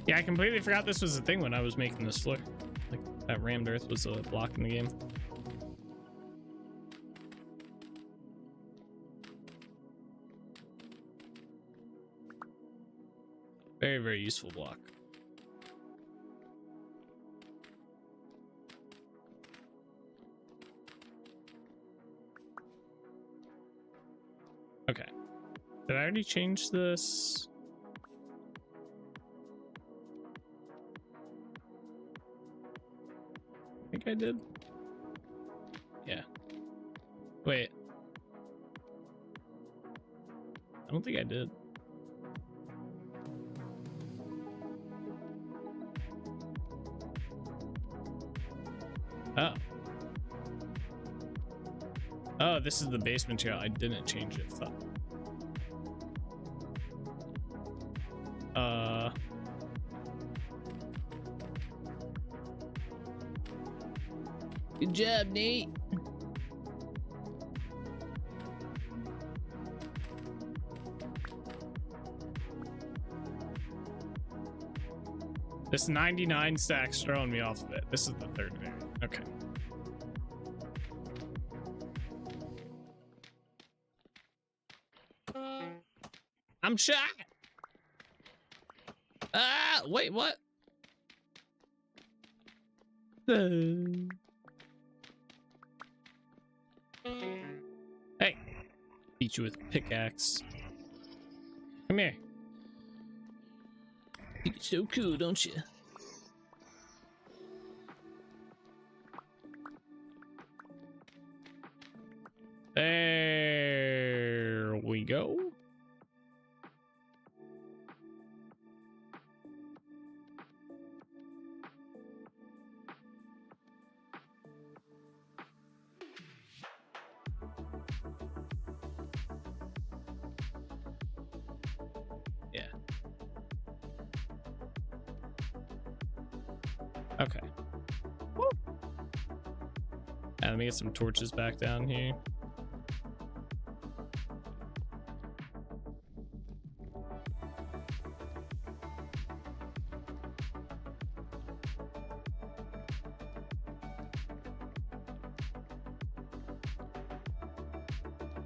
S2: Yeah, I completely forgot this was a thing when I was making this floor. Like, that rammed earth was a block in the game. Very, very useful block. Okay. Did I already change this? I think I did. Yeah. Wait. I don't think I did. Oh. Oh, this is the base material. I didn't change it. Fuck. Good job, Nate. This 99 stack's throwing me off of it. This is the third variant. Okay. I'm shot. Ah, wait, what? Hey, beat you with a pickaxe. Come here. You're so cool, don't you? There we go. Yeah. Okay. Woo. Let me get some torches back down here.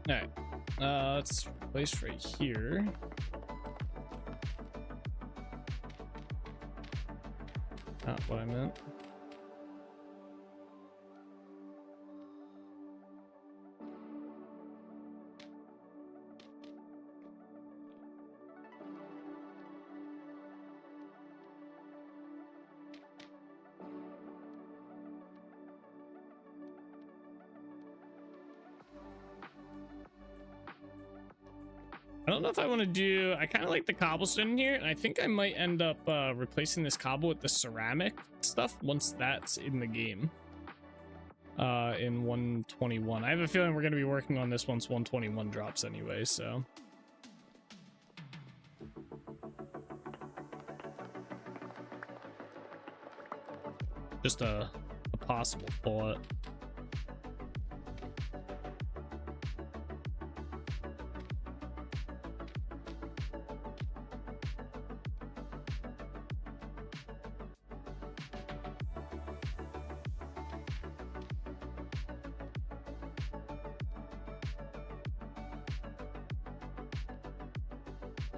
S2: All right, let's place right here. Not what I meant. I don't know if I want to do, I kind of like the cobblestone in here, and I think I might end up replacing this cobble with the ceramic stuff once that's in the game. In 121. I have a feeling we're going to be working on this once 121 drops anyway, so. Just a possible thought.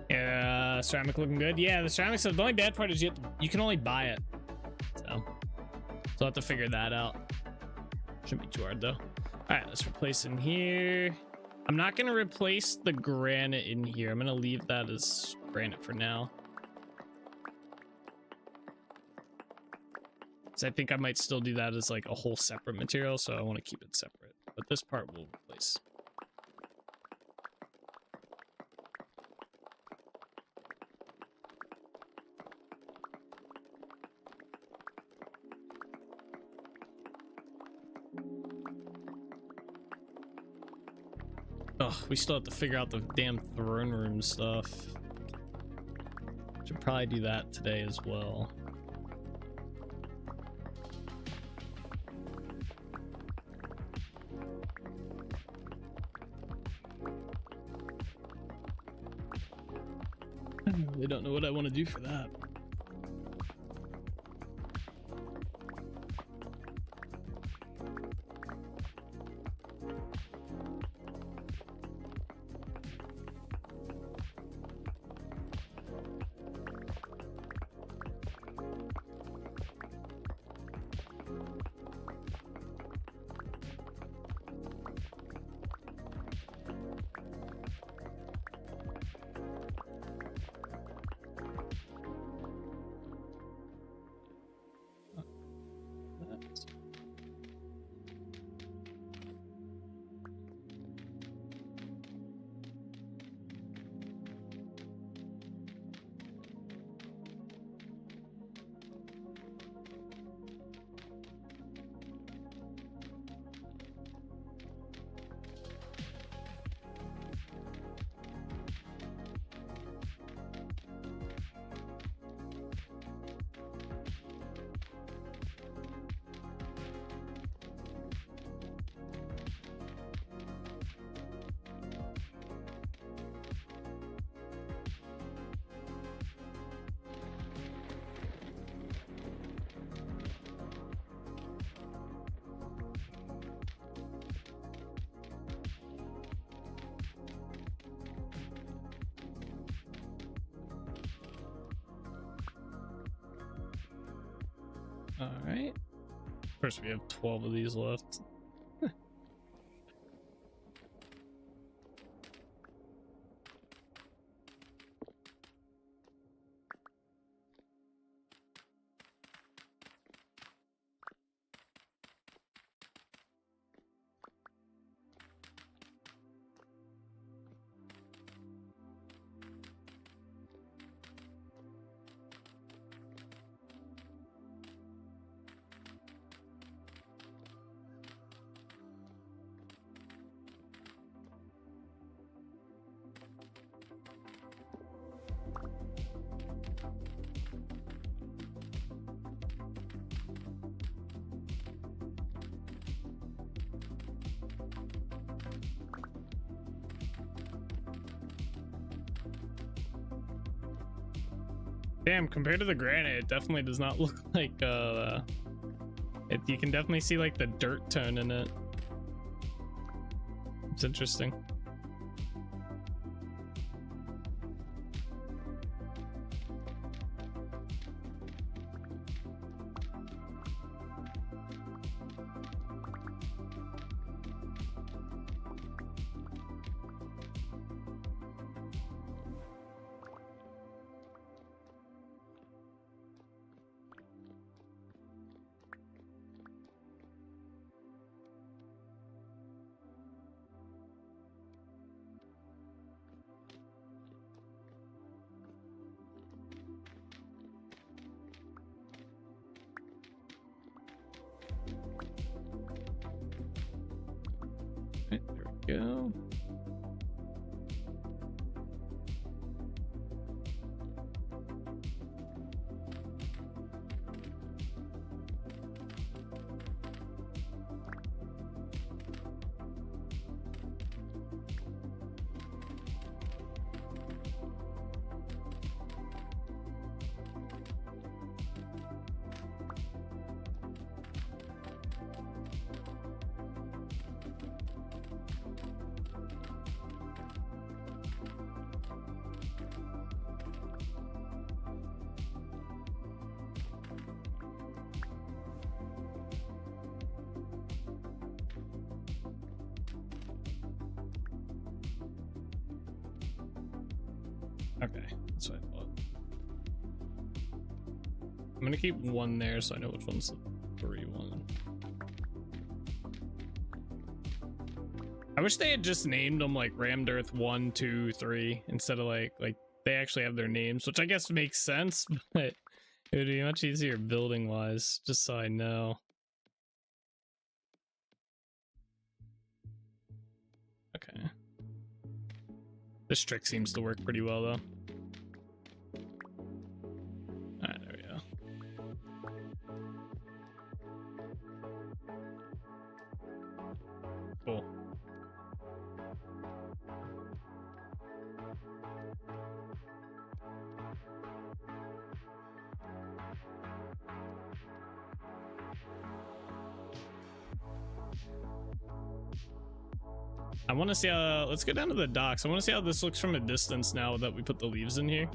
S2: Yeah, ceramic looking good. Yeah, the ceramic stuff. The only bad part is you can only buy it. So I'll have to figure that out. Shouldn't be too hard though. All right, let's replace in here. I'm not gonna replace the granite in here. I'm gonna leave that as granite for now. So I think I might still do that as like a whole separate material, so I want to keep it separate. But this part we'll replace. Ugh, we still have to figure out the damn throne room stuff. Should probably do that today as well. I really don't know what I want to do for that. All right. Of course, we have 12 of these left. Damn, compared to the granite, it definitely does not look like you can definitely see like the dirt tone in it. It's interesting. go. Okay, that's what I thought. I'm gonna keep one there so I know which one's the 3-1. I wish they had just named them like Rammed Earth 1, 2, 3 instead of like they actually have their names, which I guess makes sense, but it would be much easier building wise, just so I know. Okay. This trick seems to work pretty well though. Alright, there we go. Cool. I want to see how, let's go down to the docks. I want to see how this looks from a distance now that we put the leaves in here.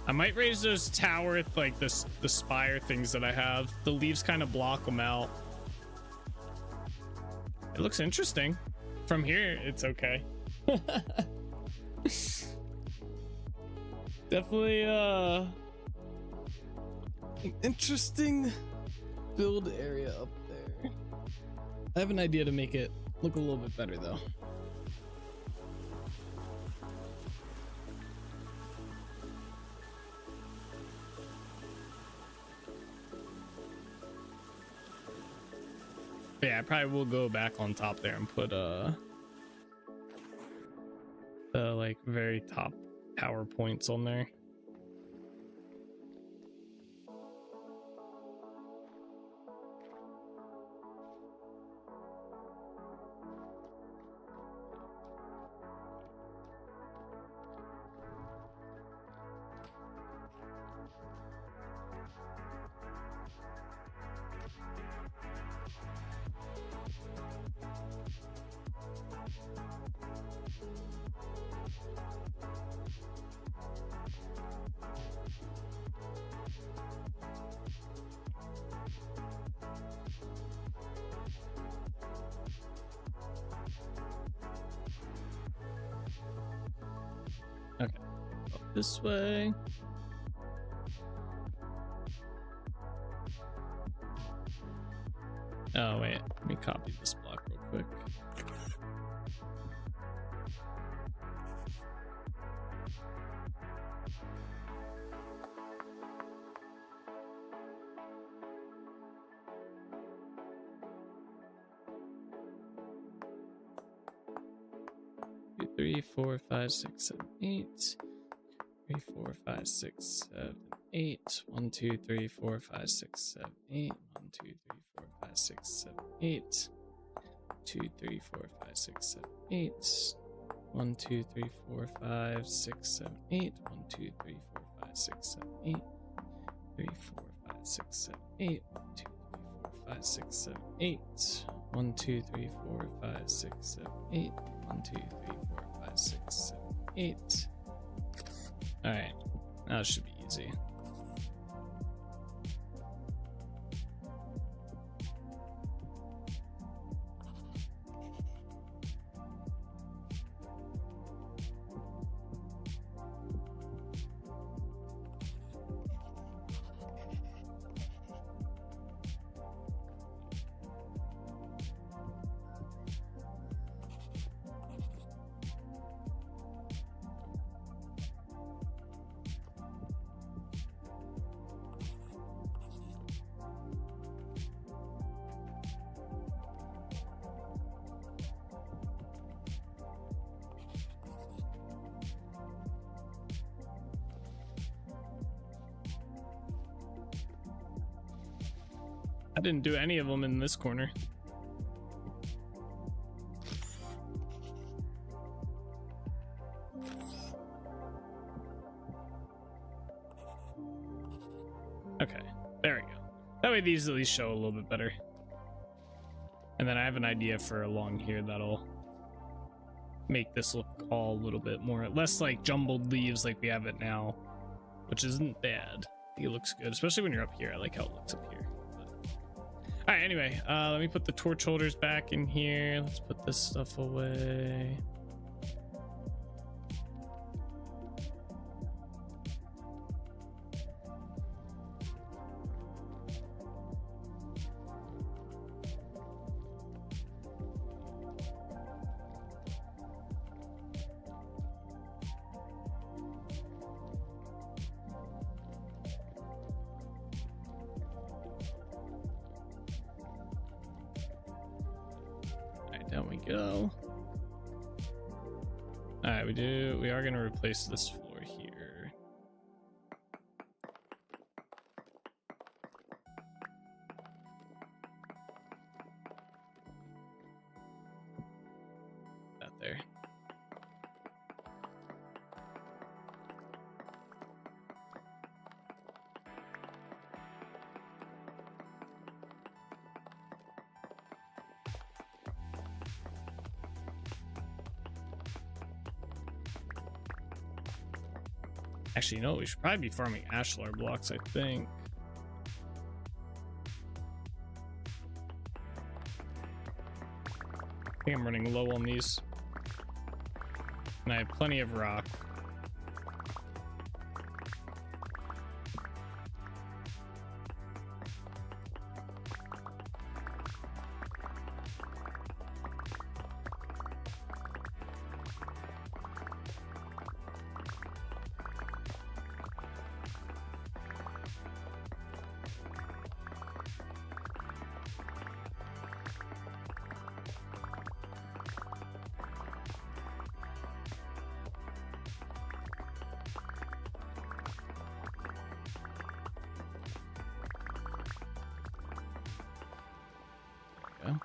S2: I might raise those tower, like the spire things that I have. The leaves kind of block them out. It looks interesting. From here, it's okay. Definitely an interesting build area up there. I have an idea to make it look a little bit better though. Yeah, I probably will go back on top there and put the like very top tower points on there. Okay, up this way. Oh wait, let me copy this block real quick. Two, 3, 4, 5, 6, 7, 8. 3, 4, 5, 6, 7, 8. 1, 2, 3, 4, 5, 6, 7, 8. 1, 2, 3, 4, 5, 6, 7, 8. 2, 3, 4, 5, 6, 7, 8. 1, 2, 3, 4, 5, 6, 7, 8. 1, 2, 3, 4, 5, 6, 7, 8. 3, 4, 5, 6, 7, 8. 1, 2, 3, 4, 5, 6, 7, 8. 1, 2, 3, 4, 5, 6, 7, 8. 1, 2, 3, 4, 5, 6, 7, 8. All right, now it should be easy. I didn't do any of them in this corner. Okay, there we go. That way these at least show a little bit better. And then I have an idea for along here that'll make this look all a little bit more, less like jumbled leaves like we have it now, which isn't bad. I think it looks good, especially when you're up here. I like how it looks up here. All right, anyway, let me put the torch holders back in here. Let's put this stuff away. Down we go. All right, we are going to replace this floor here. That there. Actually, you know what? We should probably be farming ashlar blocks, I think. I think I'm running low on these. And I have plenty of rock. Go.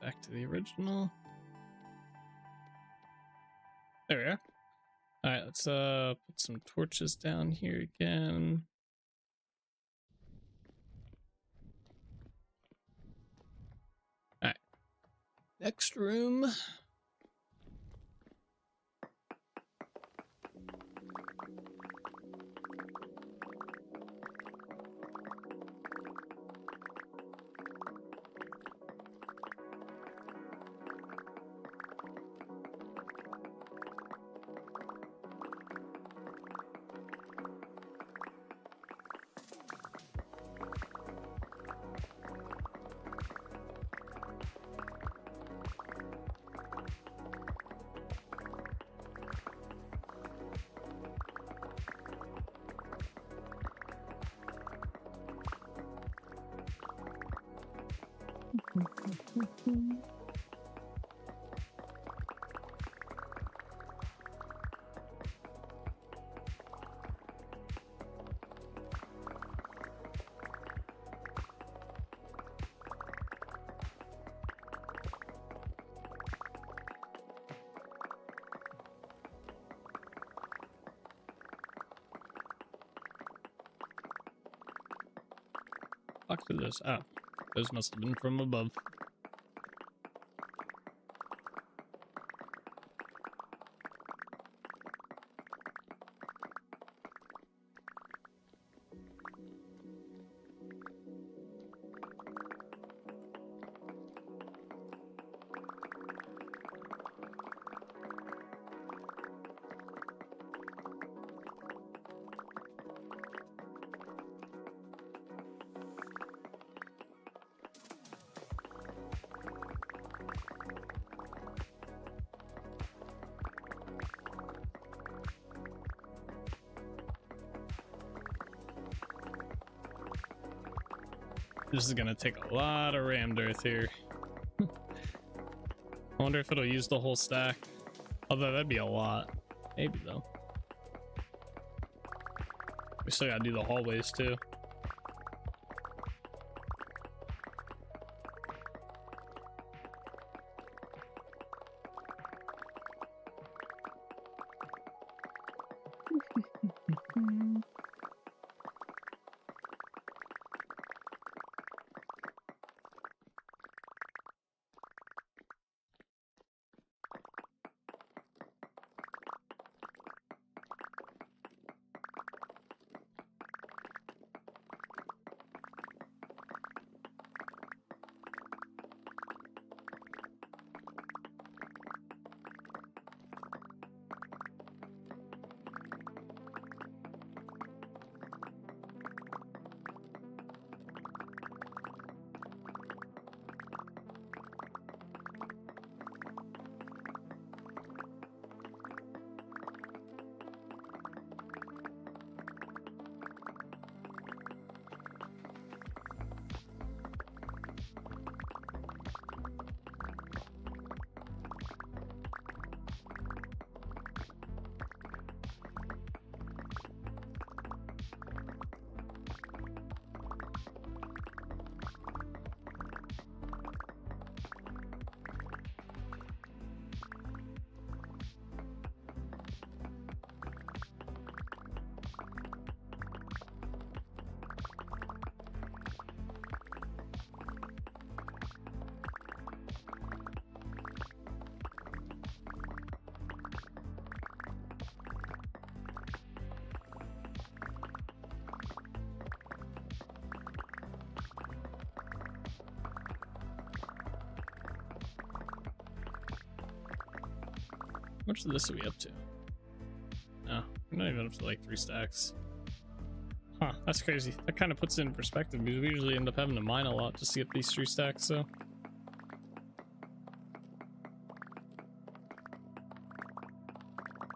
S2: Back to the original. There we are. All right, let's put some torches down here again. All right. Next room. Fuck through this. Oh, those must have been from above. This is gonna take a lot of rammed earth here. I wonder if it'll use the whole stack. Although that'd be a lot. Maybe though. We still gotta do the hallways too. How much of this are we up to? No, we're not even up to like 3 stacks. Huh, that's crazy. That kind of puts it in perspective because we usually end up having to mine a lot just to get these 3 stacks, so.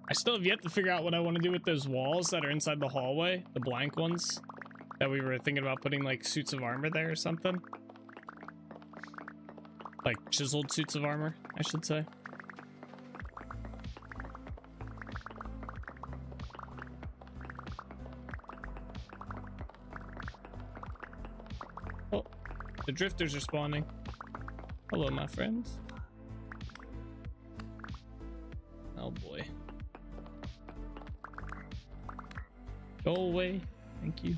S2: I still have yet to figure out what I want to do with those walls that are inside the hallway, the blank ones that we were thinking about putting like suits of armor there or something. Like chiseled suits of armor, I should say. Oh, the drifters are spawning. Hello, my friends. Oh boy. Go away. Thank you.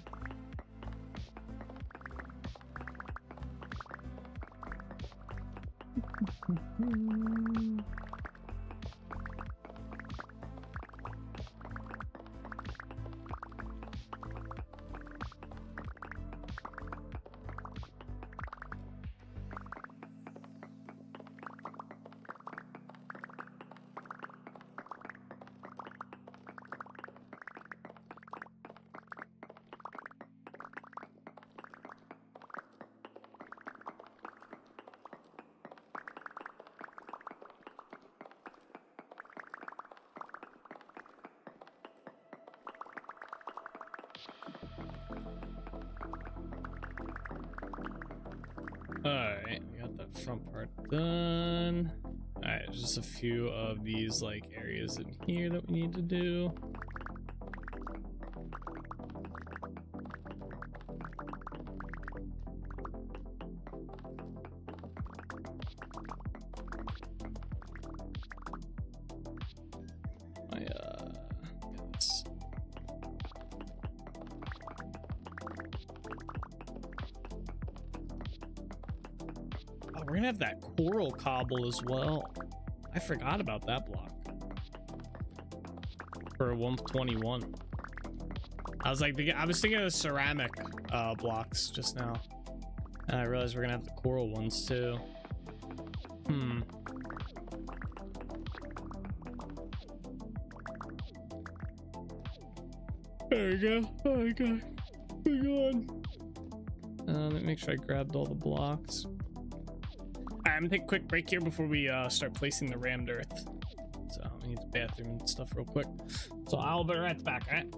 S2: Alright, we got the that front part done. All right, just a few of these like areas in here that we need to do. Yes. Oh, we're gonna have that coral cobble as well. I forgot about that block for 121. I was thinking of the ceramic blocks just now, and I realized we're gonna have the coral ones too. There we go. Oh my god. Hang on. Let me make sure I grabbed all the blocks. Alright, I'm gonna take a quick break here before we start placing the rammed earth. So I need the bathroom and stuff real quick. So I'll be right back, alright?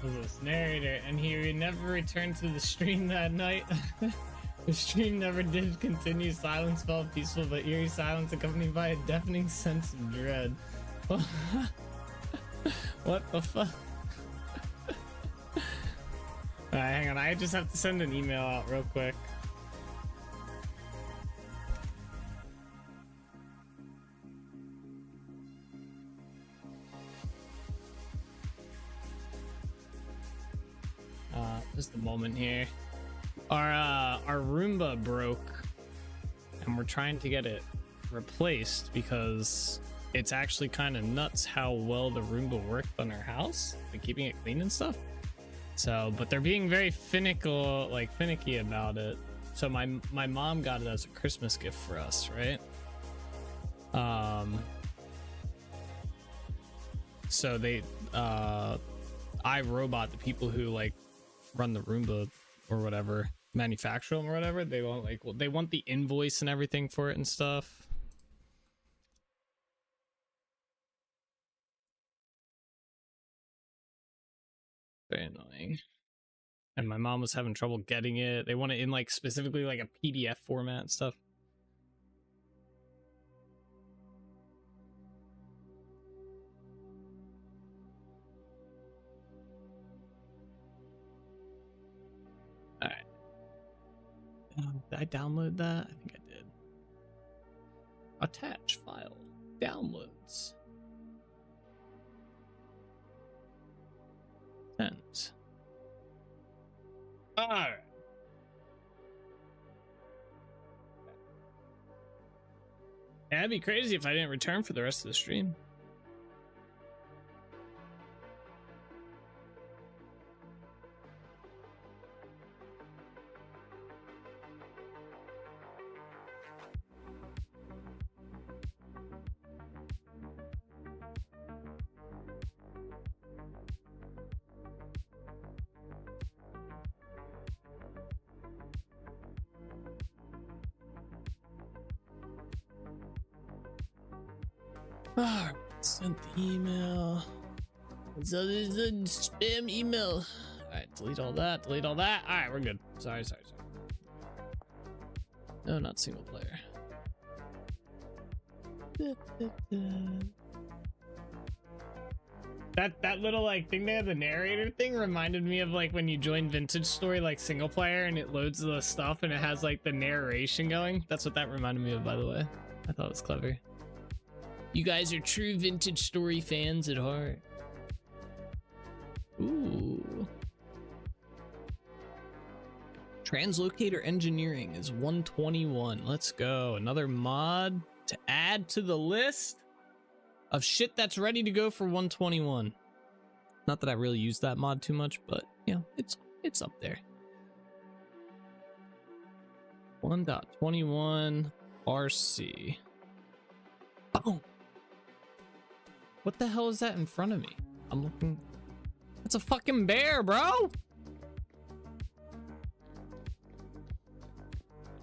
S2: was this narrator, and he never returned to the stream that night. The stream never did continue. Silence fell peaceful but eerie silence accompanied by a deafening sense of dread. What the fuck? Alright, hang on. I just have to send an email out real quick. Just a moment here. Our Roomba broke, and we're trying to get it replaced because it's actually kind of nuts how well the Roomba worked on our house, like keeping it clean and stuff. So, but they're being very finicky about it. So my mom got it as a Christmas gift for us, right? So they iRobot, the people who like run the Roomba or whatever, manufacture them or whatever, they want like, well, they want the invoice and everything for it and stuff. Very annoying. And my mom was having trouble getting it. They want it in like specifically like a PDF format and stuff. All right. Did I download that? I think I did. Attach file. Downloads. Sent. All right. Yeah, it'd be crazy if I didn't return for the rest of the stream. Sent the email. So there's a spam email. Alright, delete all that, delete all that. Alright, we're good. Sorry. No, not single player. That little like thing there, the narrator thing, reminded me of like when you join Vintage Story like single player and it loads the stuff and it has like the narration going. That's what that reminded me of, by the way. I thought it was clever. You guys are true Vintage Story fans at heart. Ooh. Translocator engineering is 121. Let's go. Another mod to add to the list of shit that's ready to go for 121. Not that I really use that mod too much, but yeah, it's up there. 1.21 RC. Boom. What the hell is that in front of me? I'm looking. That's a fucking bear, bro.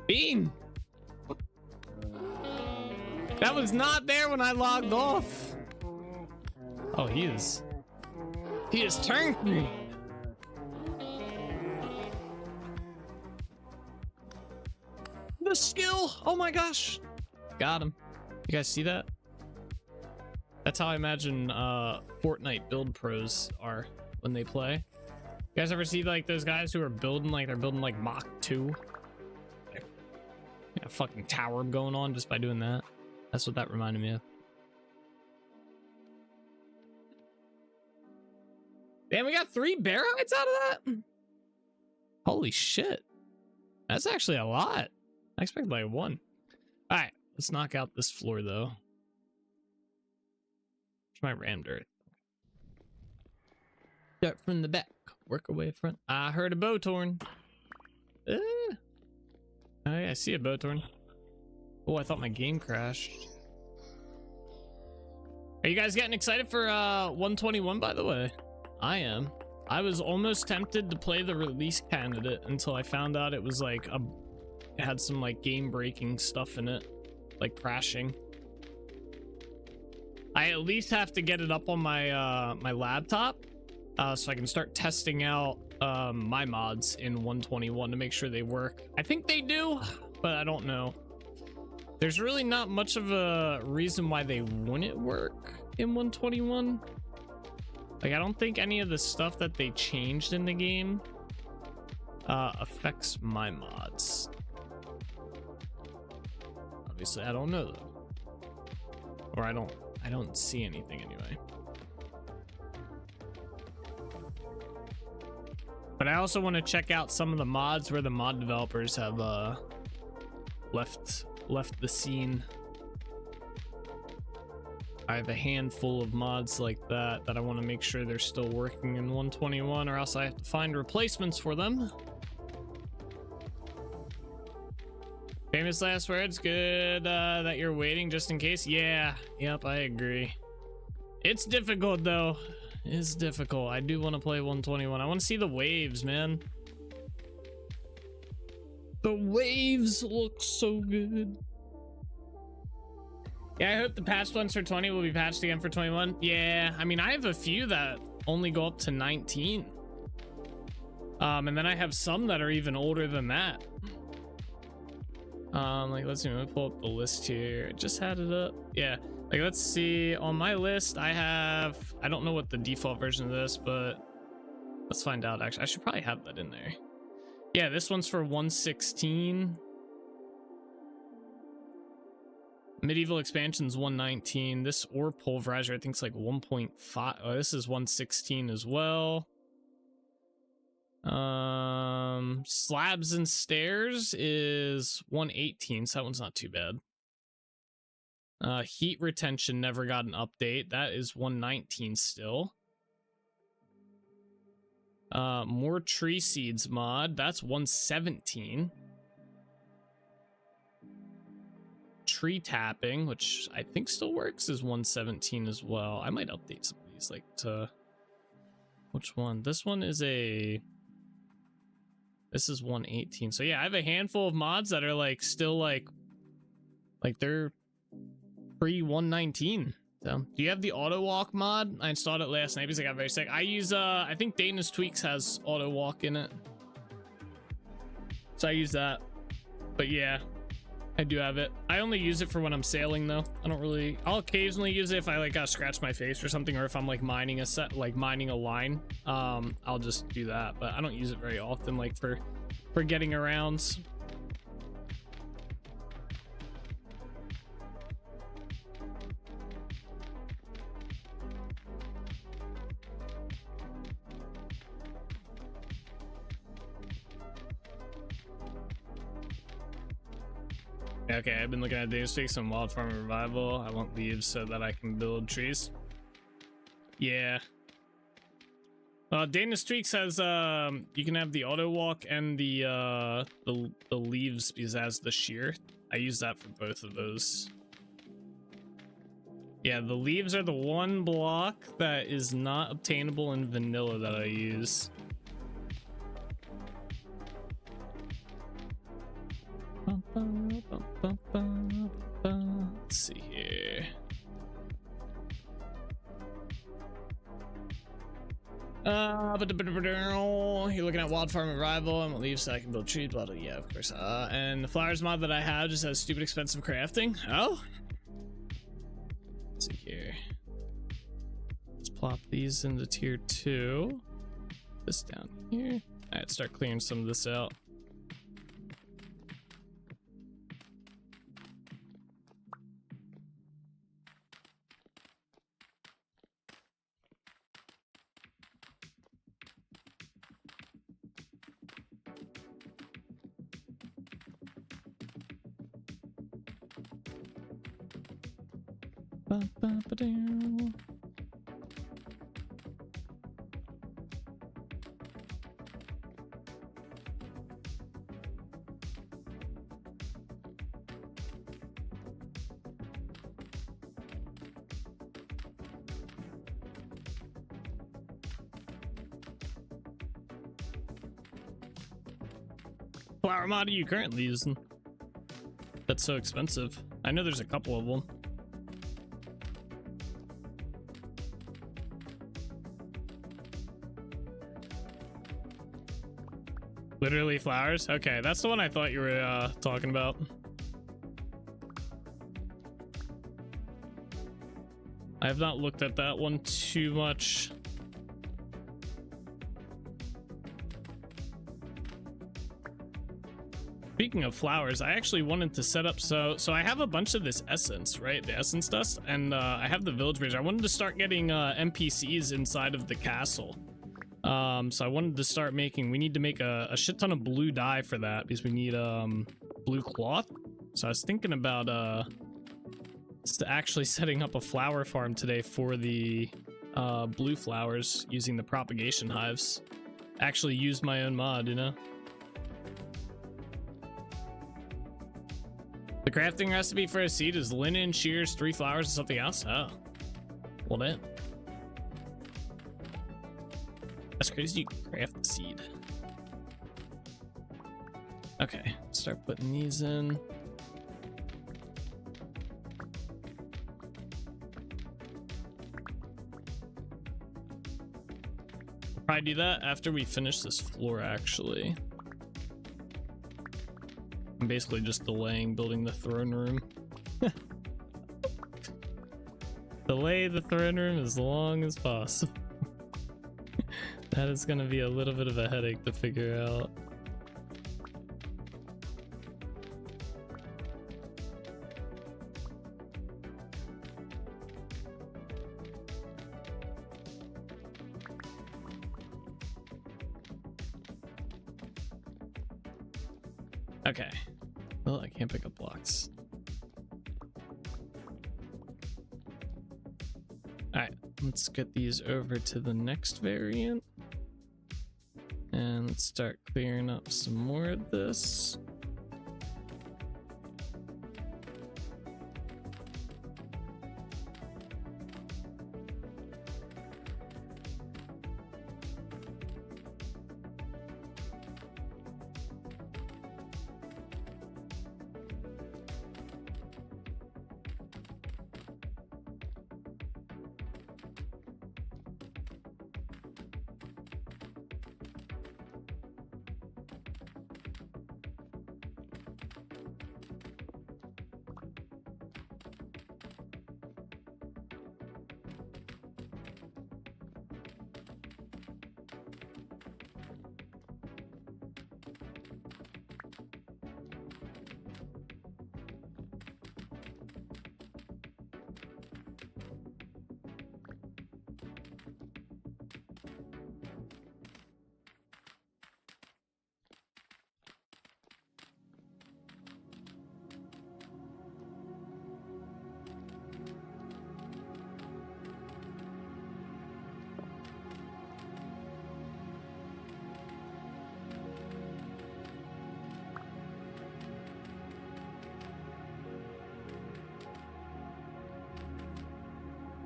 S2: Bean. That was not there when I logged off. Oh, he is turned me. The skill. Oh my gosh. Got him. You guys see that? That's how I imagine Fortnite build pros are when they play. You guys ever see like those guys who are building like they're building like Mach 2? Like, a fucking tower going on just by doing that. That's what that reminded me of. Damn, we got 3 bear hides out of that? Holy shit. That's actually a lot. I expected like 1. Alright, let's knock out this floor though. My ram dirt. Start from the back, work away front. I heard a bow torn. Oh yeah, I see a bow torn. Oh, I thought my game crashed. Are you guys getting excited for 121, by the way? I am. I was almost tempted to play the release candidate until I found out it was like it had some like game breaking stuff in it, like crashing. I at least have to get it up on my my laptop so I can start testing out my mods in 121 to make sure they work. I think they do, but I don't know. There's really not much of a reason why they wouldn't work in 121. Like, I don't think any of the stuff that they changed in the game affects my mods. Obviously, I don't know though. Or I don't see anything anyway. But I also want to check out some of the mods where the mod developers have left the scene. I have a handful of mods like that I want to make sure they're still working in 121, or else I have to find replacements for them. Famous last words. Good that you're waiting just in case. Yeah, yep, I agree. It's difficult though. It's difficult. I do want to play 121. I want to see the waves, man. The waves look so good. Yeah, I hope the patched ones for 20 will be patched again for 21. Yeah, I mean, I have a few that only go up to 19. And then I have some that are even older than that. Like, let's see, let me pull up the list here. I just had it up. Yeah, like, let's see. On my list, I don't know what the default version of this, but let's find out. Actually, I should probably have that in there. Yeah, this one's for 116. Medieval expansion's 119. This ore pulverizer, I think, is like 1.5. Oh, this is 116 as well. Slabs and stairs is 118, so that one's not too bad. Heat retention never got an update. That is 119 still. More tree seeds mod, that's 117. Tree tapping, which I think still works, is 117 as well. I might update some of these, like, to which one? This one is this is 118. So yeah, I have a handful of mods that are like still like they're pre 119. So do you have the auto walk mod? I installed it last night because I got very sick. I use I think Dana's Tweaks has auto walk in it, so I use that. But yeah, I do have it. I only use it for when I'm sailing though. I'll occasionally use it if I like gotta scratch my face or something, or if I'm like mining a line. I'll just do that, but I don't use it very often, like for getting around. Okay, I've been looking at Dana's Tweaks and Wild Farm Revival. I want leaves so that I can build trees. Yeah. Dana's Tweaks has you can have the auto walk and the leaves because it has the shear. I use that for both of those. Yeah, the leaves are the one block that is not obtainable in vanilla that I use. Let's see here. You're looking at Wild Farm Revival. I'm gonna leave so I can build trees. Blah, blah, yeah, of course. And the flowers mod that I have just has stupid expensive crafting. Oh, let's see here. Let's plop these into tier 2. This down here. All right, start clearing some of this out. Flower mod are you currently using? That's so expensive. I know there's a couple of them. Literally flowers? Okay, that's the one I thought you were talking about. I have not looked at that one too much. Speaking of flowers, I actually wanted to set up so I have a bunch of this essence, right? The essence dust, and I have the village bridge. I wanted to start getting NPCs inside of the castle. So I wanted to start making, we need to make a shit ton of blue dye for that because we need blue cloth. So I was thinking about actually setting up a flower farm today for the blue flowers using the propagation hives. Actually use my own mod, you know? The crafting recipe for a seed is linen, shears, 3 flowers, and something else. Oh, well then. That's crazy. You can craft the seed. Okay, start putting these in. Probably do that after we finish this floor, actually. I'm basically just delaying building the throne room. Delay the throne room as long as possible. That is going to be a little bit of a headache to figure out. Okay. Well, I can't pick up blocks. Alright, let's get these over to the next variant. And start clearing up some more of this.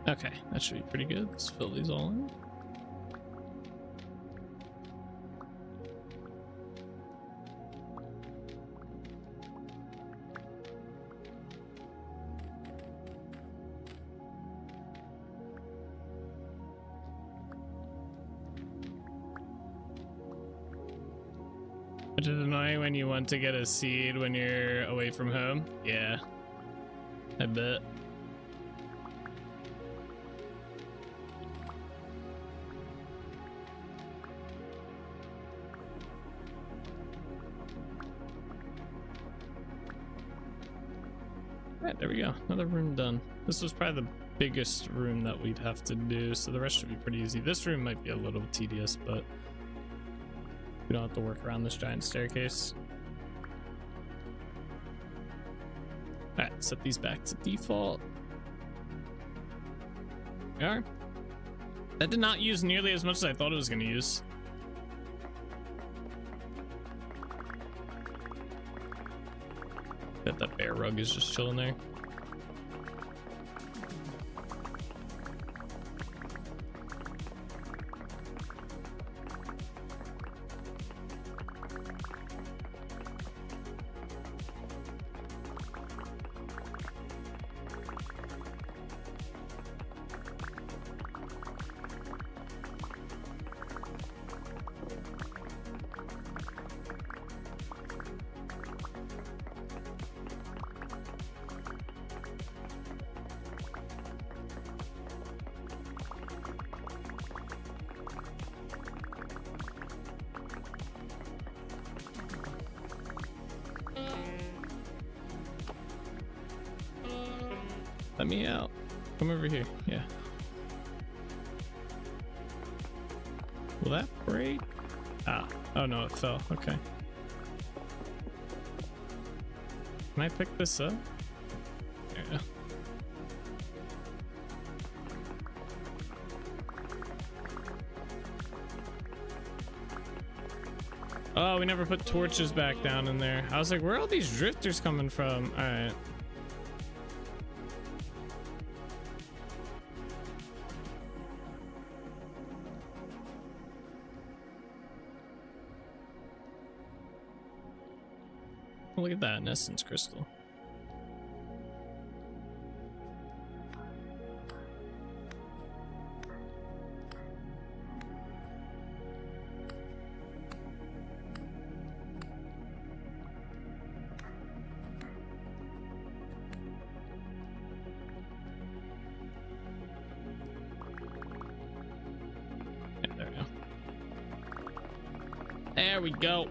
S2: Okay, that should be pretty good. Let's fill these all in. Which is annoying when you want to get a seed when you're away from home. Yeah, I bet. Right, there we go. Another room done. This was probably the biggest room that we'd have to do, so the rest should be pretty easy. This room might be a little tedious, but we don't have to work around this giant staircase. Alright, set these back to default. We are. That did not use nearly as much as I thought it was going to use. Bet that bear rug is just chilling there. Let me out. Come over here. Yeah. Will that break? Ah. Oh no, it fell. Okay. Can I pick this up? There we go. Oh, we never put torches back down in there. I was like, where are all these drifters coming from? All right. Look at that, an essence crystal. Yeah, there we go. There we go.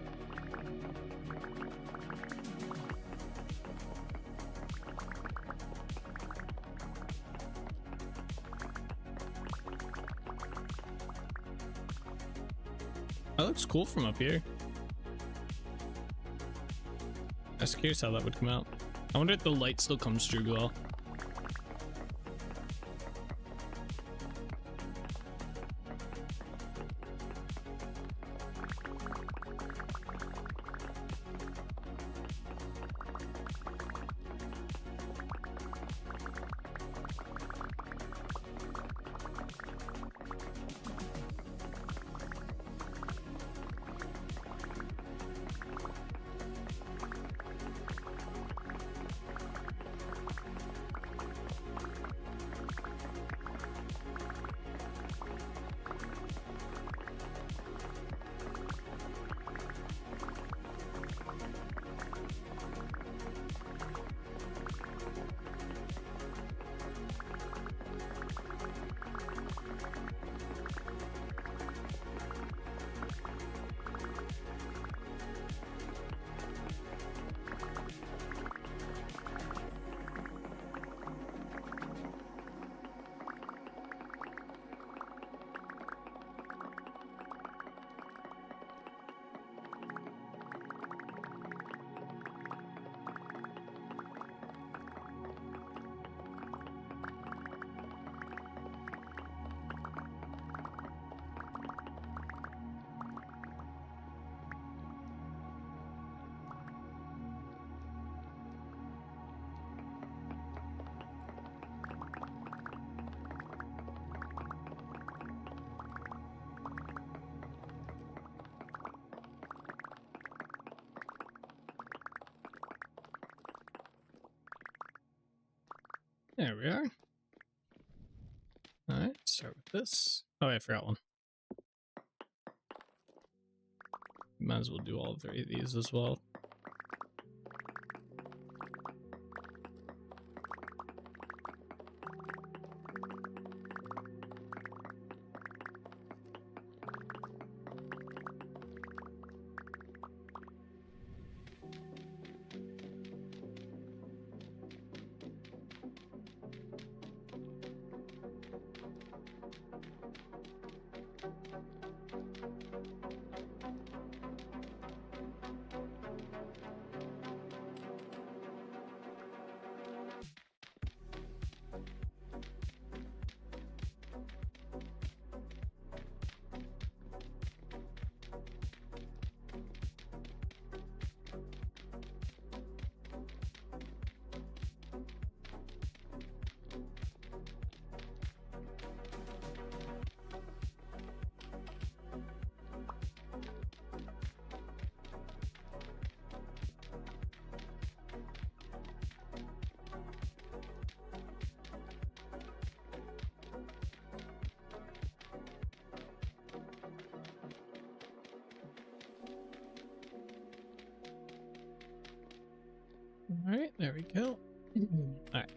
S2: That looks cool from up here. I was curious how that would come out. I wonder if the light still comes through well. There we are. All right, start with this. Oh, I forgot one. Might as well do all three of these as well. All right, there we go. All right.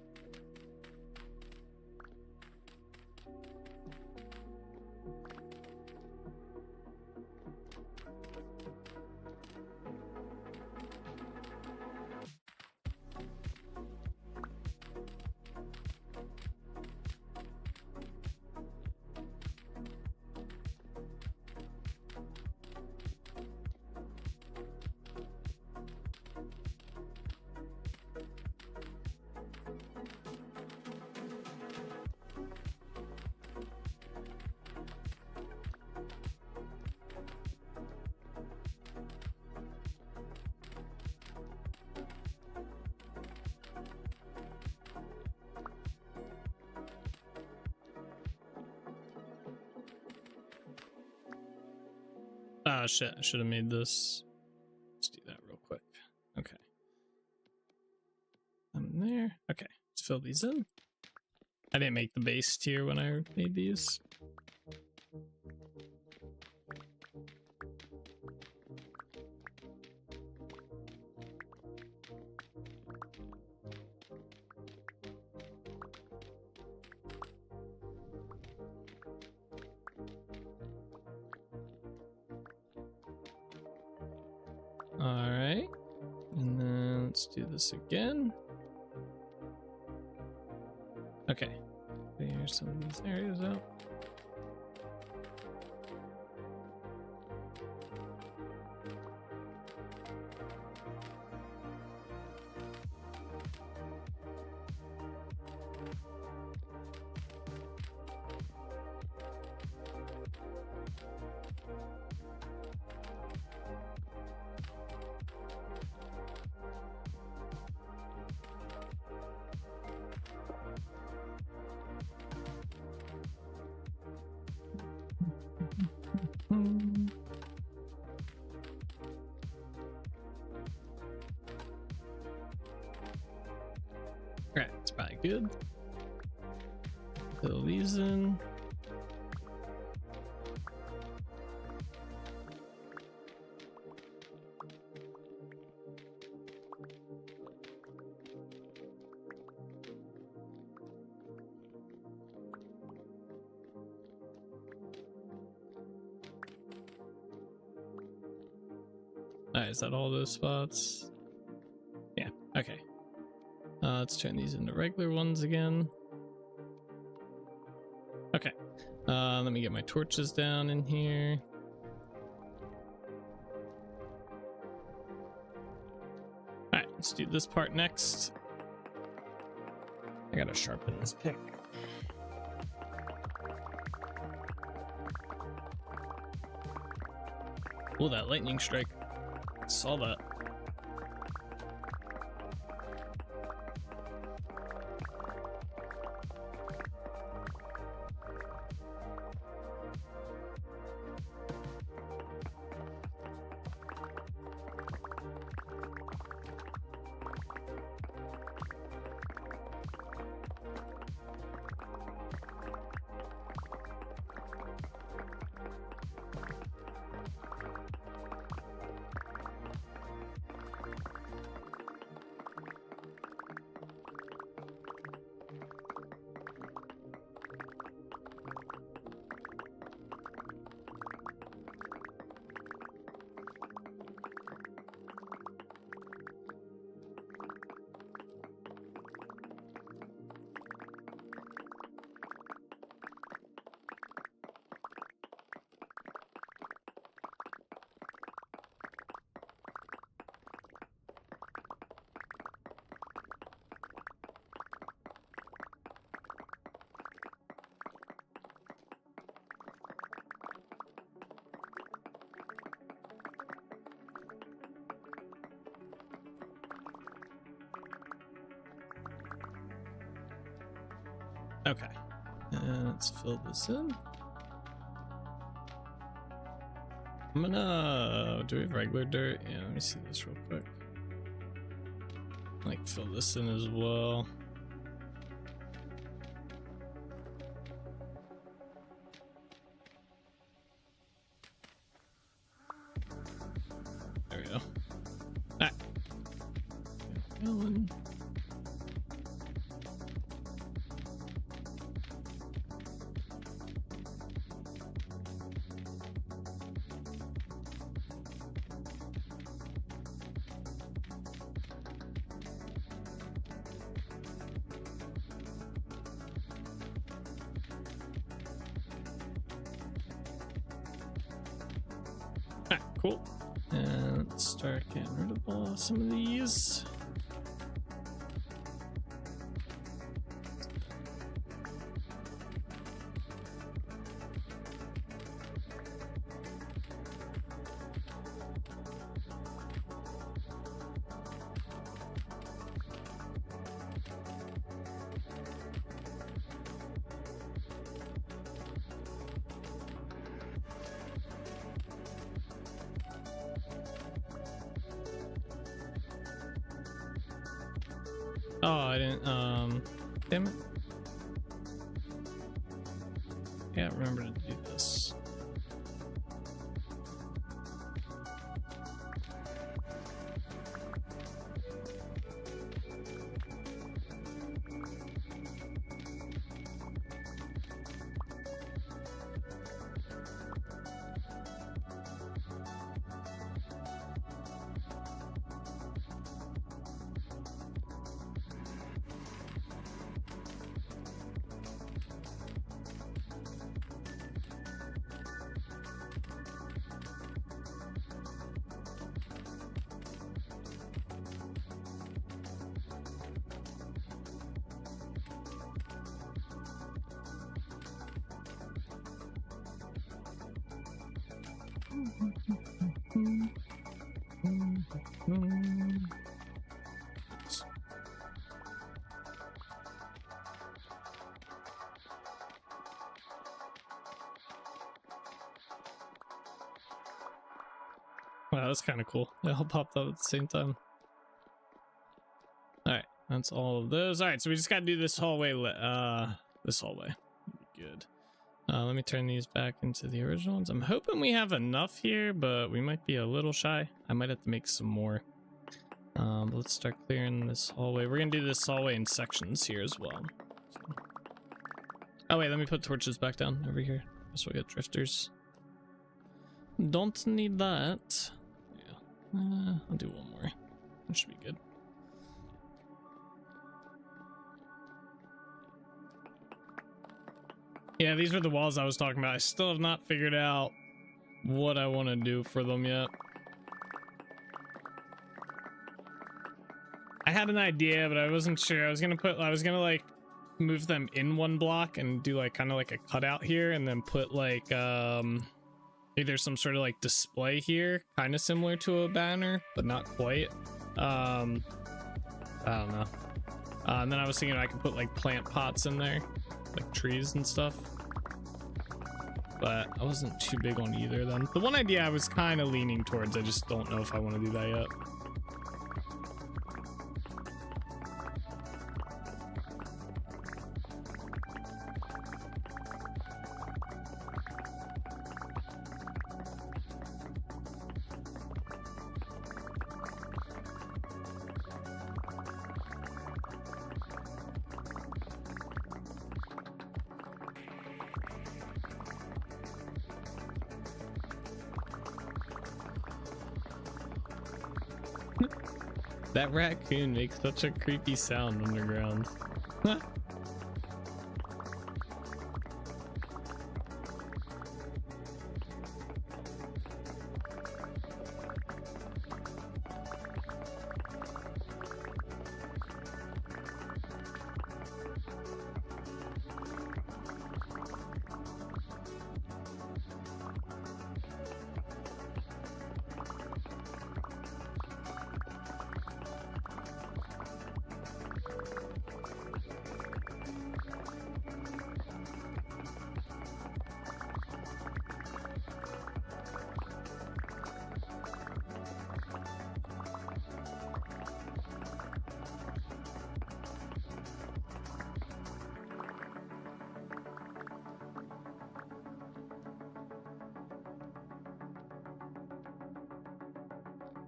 S2: Oh shit, I should have made this. Let's do that real quick. Okay. I'm there. Okay, let's fill these in. I didn't make the base tier when I made these. All right, and then let's do this again. Okay, clear some of these areas out. Alright, it's probably good. Fill these in. Alright, is that all those spots? Yeah, okay. Let's turn these into regular ones again. Okay. Let me get my torches down in here. Alright, let's do this part next. I gotta sharpen this pick. Oh, that lightning strike. Saw that. Okay, let's fill this in. I'm gonna do we have regular dirt? Yeah, let me see this real quick. Like fill this in as well. There we go. Alright. Going. Cool. And let's start getting rid of some of these. Oh, I didn't. Damn it. I can't remember to do this. Wow, that's kind of cool. They all popped up at the same time. All right, that's all of those. All right, so we just got to do this hallway. This hallway. Good. Let me turn these back into the original ones. I'm hoping we have enough here, but we might be a little shy. I might have to make some more. But let's start clearing this hallway. We're gonna do this hallway in sections here as well. So. Oh wait, let me put torches back down over here. So we got drifters. Don't need that. Yeah, I'll do one more. That should be good. Yeah, these were the walls I was talking about. I still have not figured out what I want to do for them yet. I had an idea, but I wasn't sure. I was gonna like move them in one block and do like kind of like a cutout here, and then put like either some sort of like display here, kind of similar to a banner, but not quite. I don't know. And then I was thinking I could put like plant pots in there, like trees and stuff. But I wasn't too big on either of them. The one idea I was kind of leaning towards, I just don't know if I want to do that yet. That raccoon makes such a creepy sound underground.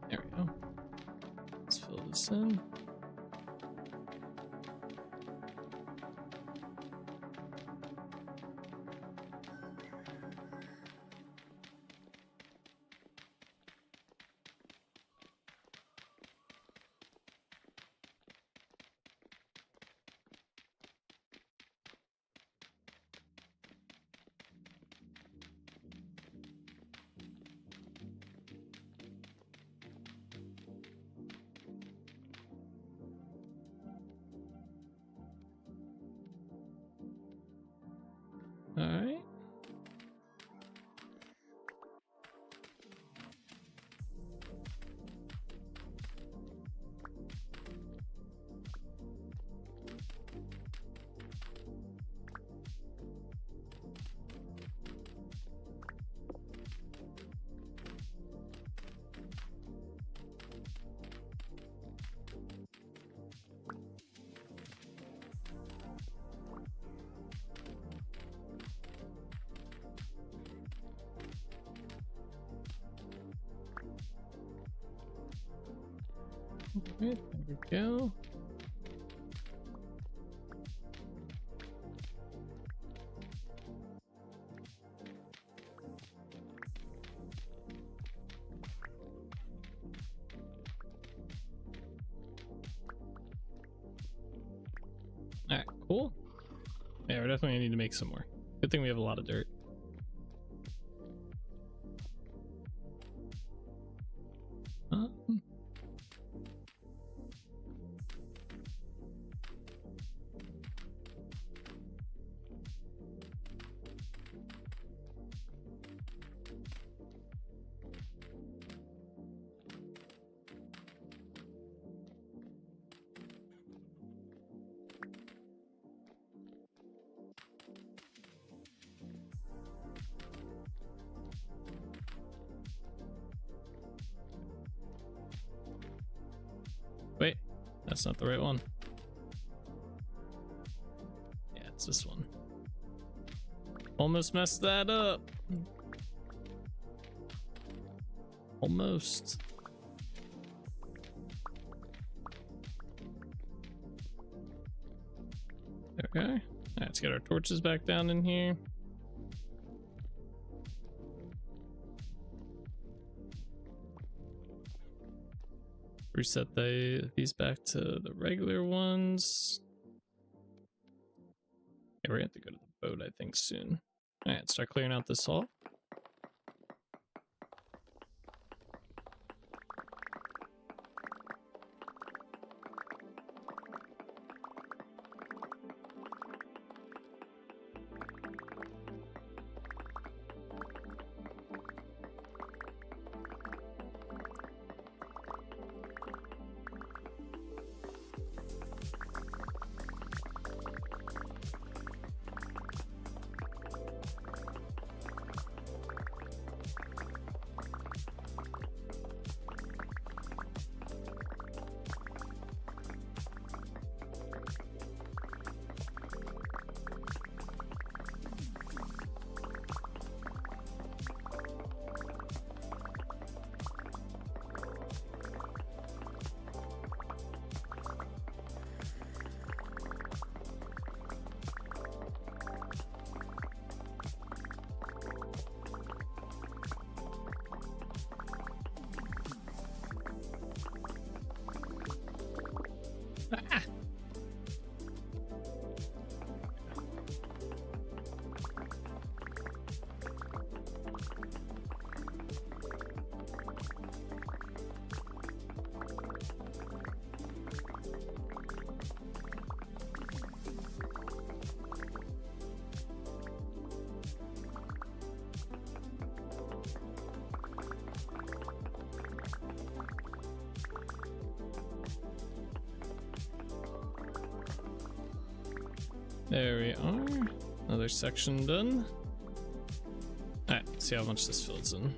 S2: There we go. Let's fill this in. There we go. All right, cool. Yeah, we're definitely gonna need to make some more. Good thing we have a lot of dirt. Wait, that's not the right one. Yeah, it's this one. Almost messed that up. Almost. There we go. Alright, let's get our torches back down in here. Reset these back to the regular ones. Yeah, we're gonna have to go to the boat, I think, soon. Alright, start clearing out this hall. There we are. Another section done. Alright, let's see how much this fills in.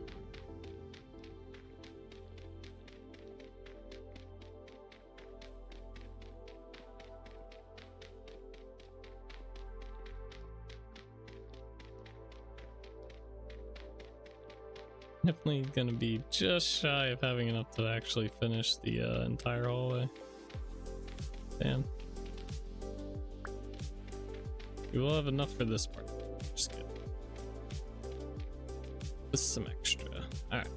S2: Definitely gonna be just shy of having enough to actually finish the entire hallway. Damn. We will have enough for this part. Just kidding. With some extra. Alright.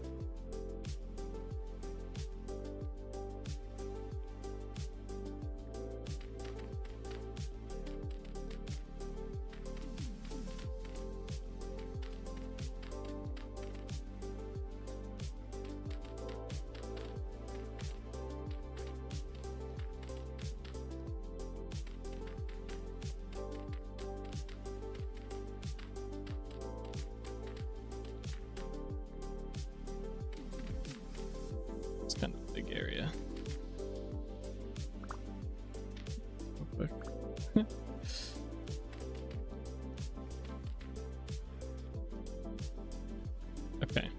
S2: Kind of a big area. Real quick. Okay.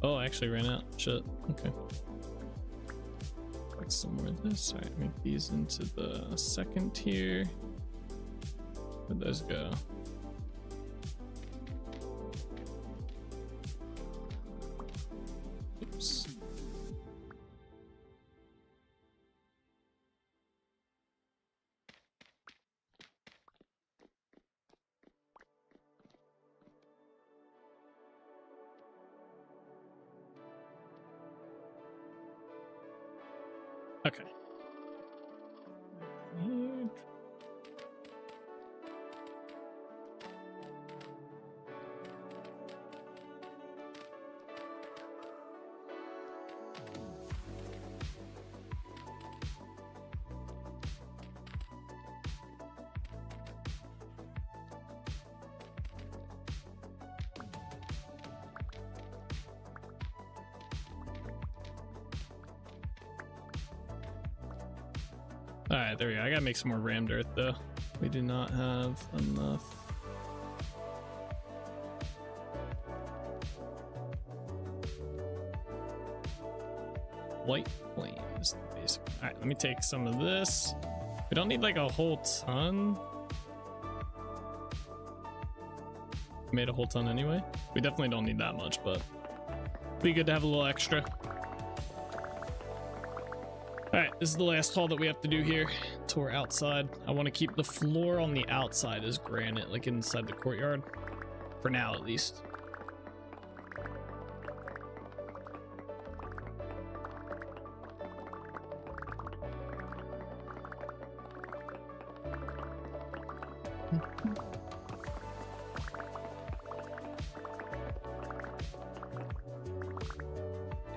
S2: Oh, I actually ran out. Shit. Okay. some more of this. All right, make these into the second tier. Where'd those go? Oops. Okay. Here. All right, there we go. I gotta make some more rammed earth though. We do not have enough. White flame is the basic. All right, let me take some of this. We don't need like a whole ton. Made a whole ton anyway. We definitely don't need that much, but be good to have a little extra. All right, this is the last haul that we have to do here till we're outside. I want to keep the floor on the outside as granite, like inside the courtyard, for now at least.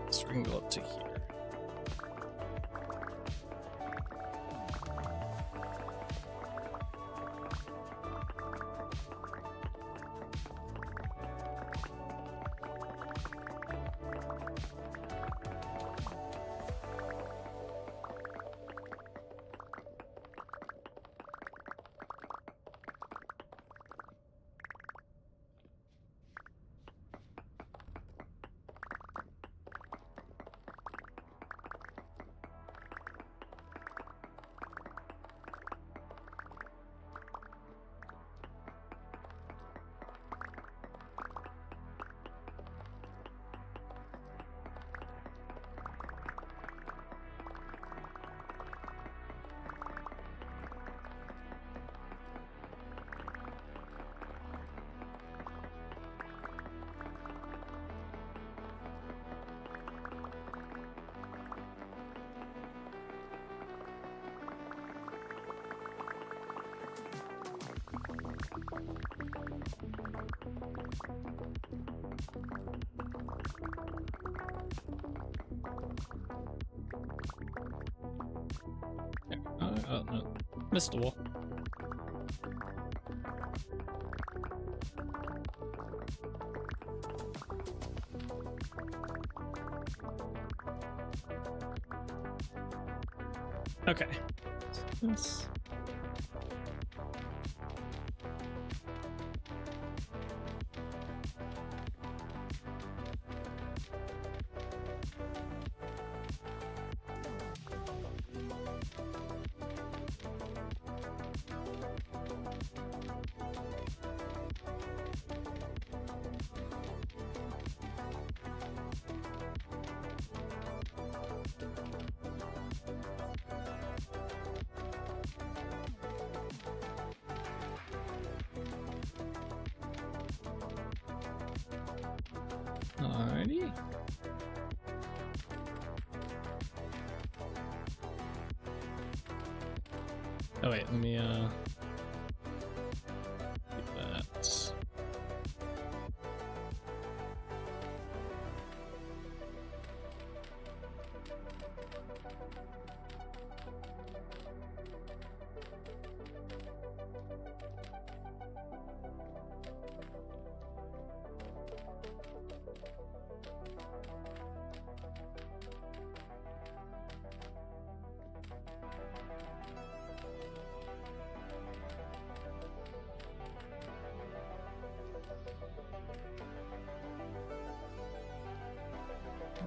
S2: So we can go up to here. Oh no, missed the wall. Okay. This. Alrighty. Oh wait, let me keep that.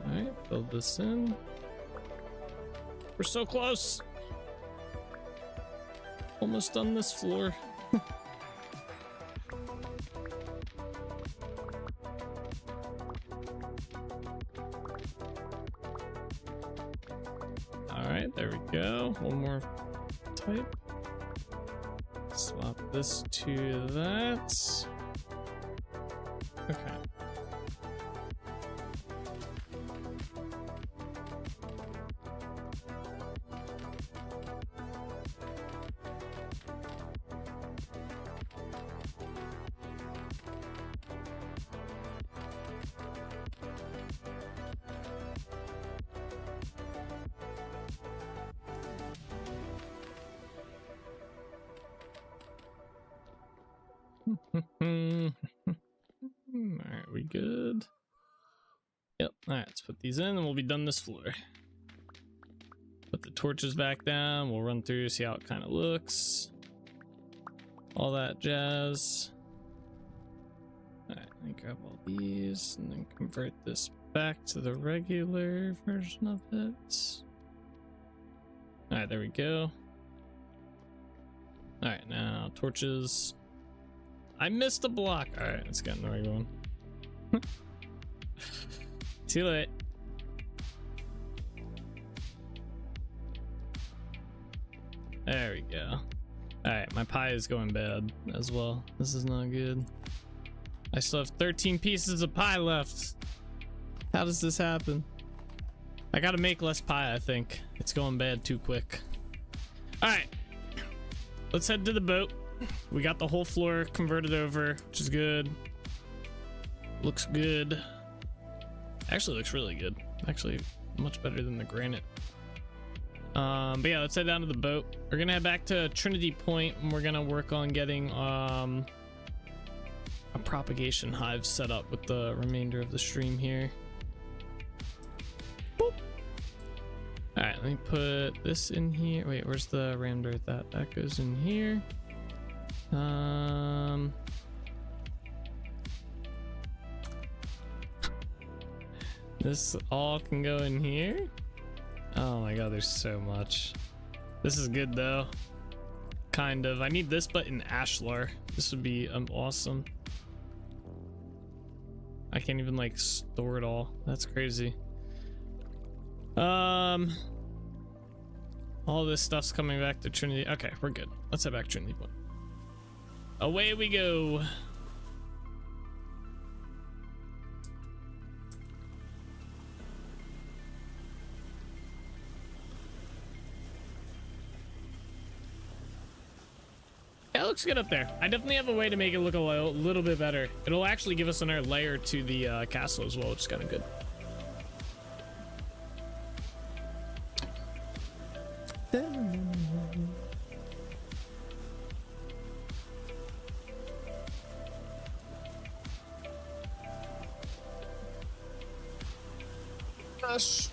S2: Alright, build this in. We're so close. Almost done this floor. All right, there we go. One more type. Swap this to that. Okay. Alright, we good? Yep. Alright, let's put these in and we'll be done this floor. Put the torches back down. We'll run through, see how it kind of looks. All that jazz. Alright, let me grab all these and then convert this back to the regular version of it. Alright, there we go. Alright, now torches. I missed a block. Alright, let's get in the regular one. Too late. There we go. Alright, my pie is going bad as well. This is not good. I still have 13 pieces of pie left. How does this happen? I gotta make less pie, I think. It's going bad too quick. Alright. Let's head to the boat. We got the whole floor converted over, which is good. Looks good. Actually looks really good. Actually much better than the granite. But yeah, let's head down to the boat. We're gonna head back to Trinity Point and we're gonna work on getting a propagation hive set up with the remainder of the stream here. Boop. All right, let me put this in here. Wait, where's the rammed earth at? That goes in here. This all can go in here. Oh my god, there's so much. This is good though. Kind of. I need this, but in ashlar. This would be awesome. I can't even like store it all. That's crazy. All this stuff's coming back to Trinity. Okay, we're good. Let's head back to Trinity Point. Away we go. Yeah, it looks good up there. I definitely have a way to make it look a little bit better. It'll actually give us another layer to the castle as well, which is kind of good. Gosh.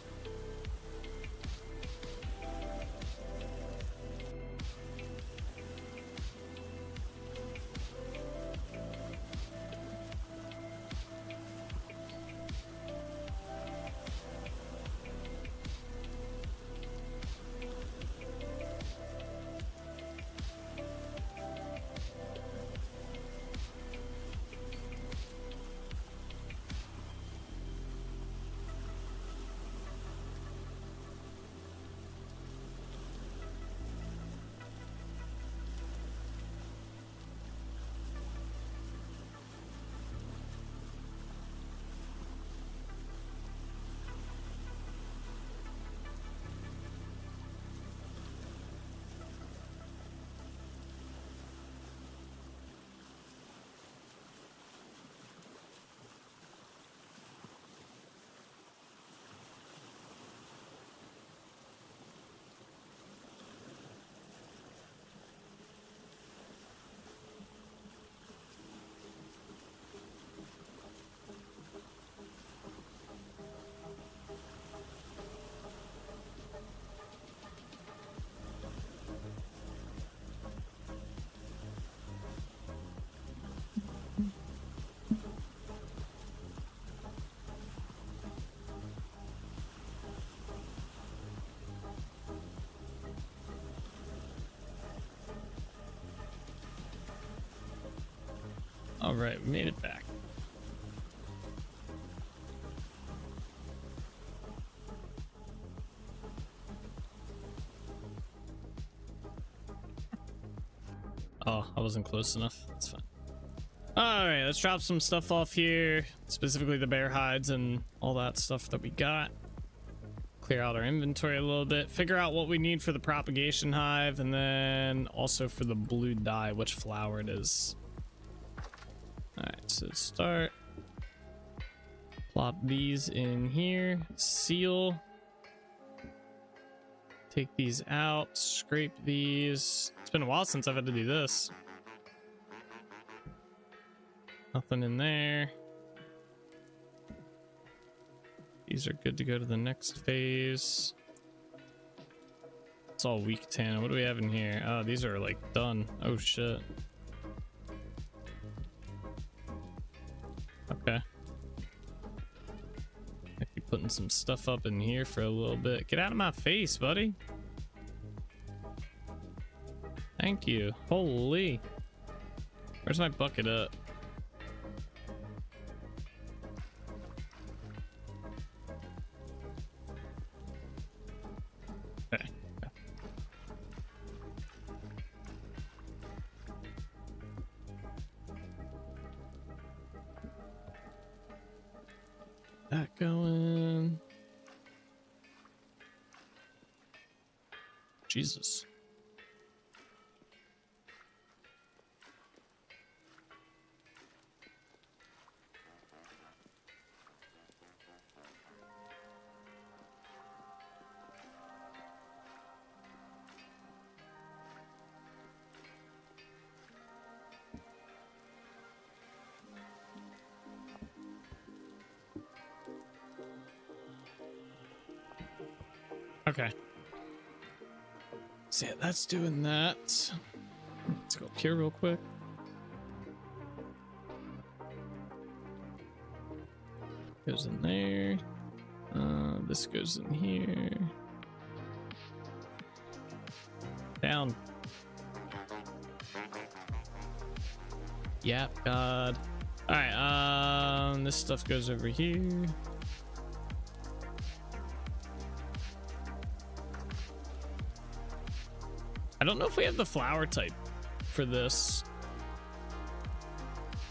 S2: All right, we made it back. Oh, I wasn't close enough. That's fine. All right, let's drop some stuff off here, specifically the bear hides and all that stuff that we got. Clear out our inventory a little bit, figure out what we need for the propagation hive, and then also for the blue dye, which flower it is. All right, so start. Plop these in here, seal. Take these out, scrape these. It's been a while since I've had to do this. Nothing in there. These are good to go to the next phase. It's all weak tan. What do we have in here? Oh, these are like done. Oh shit. Okay. Might be putting some stuff up in here for a little bit. Get out of my face, buddy. Thank you. Holy. Where's my bucket at? Okay. That going. Jesus. Okay. So yeah, that's doing that. Let's go up here real quick. Goes in there. This goes in here. Down. Yep, God. Alright, this stuff goes over here. I don't know if we have the flower type for this.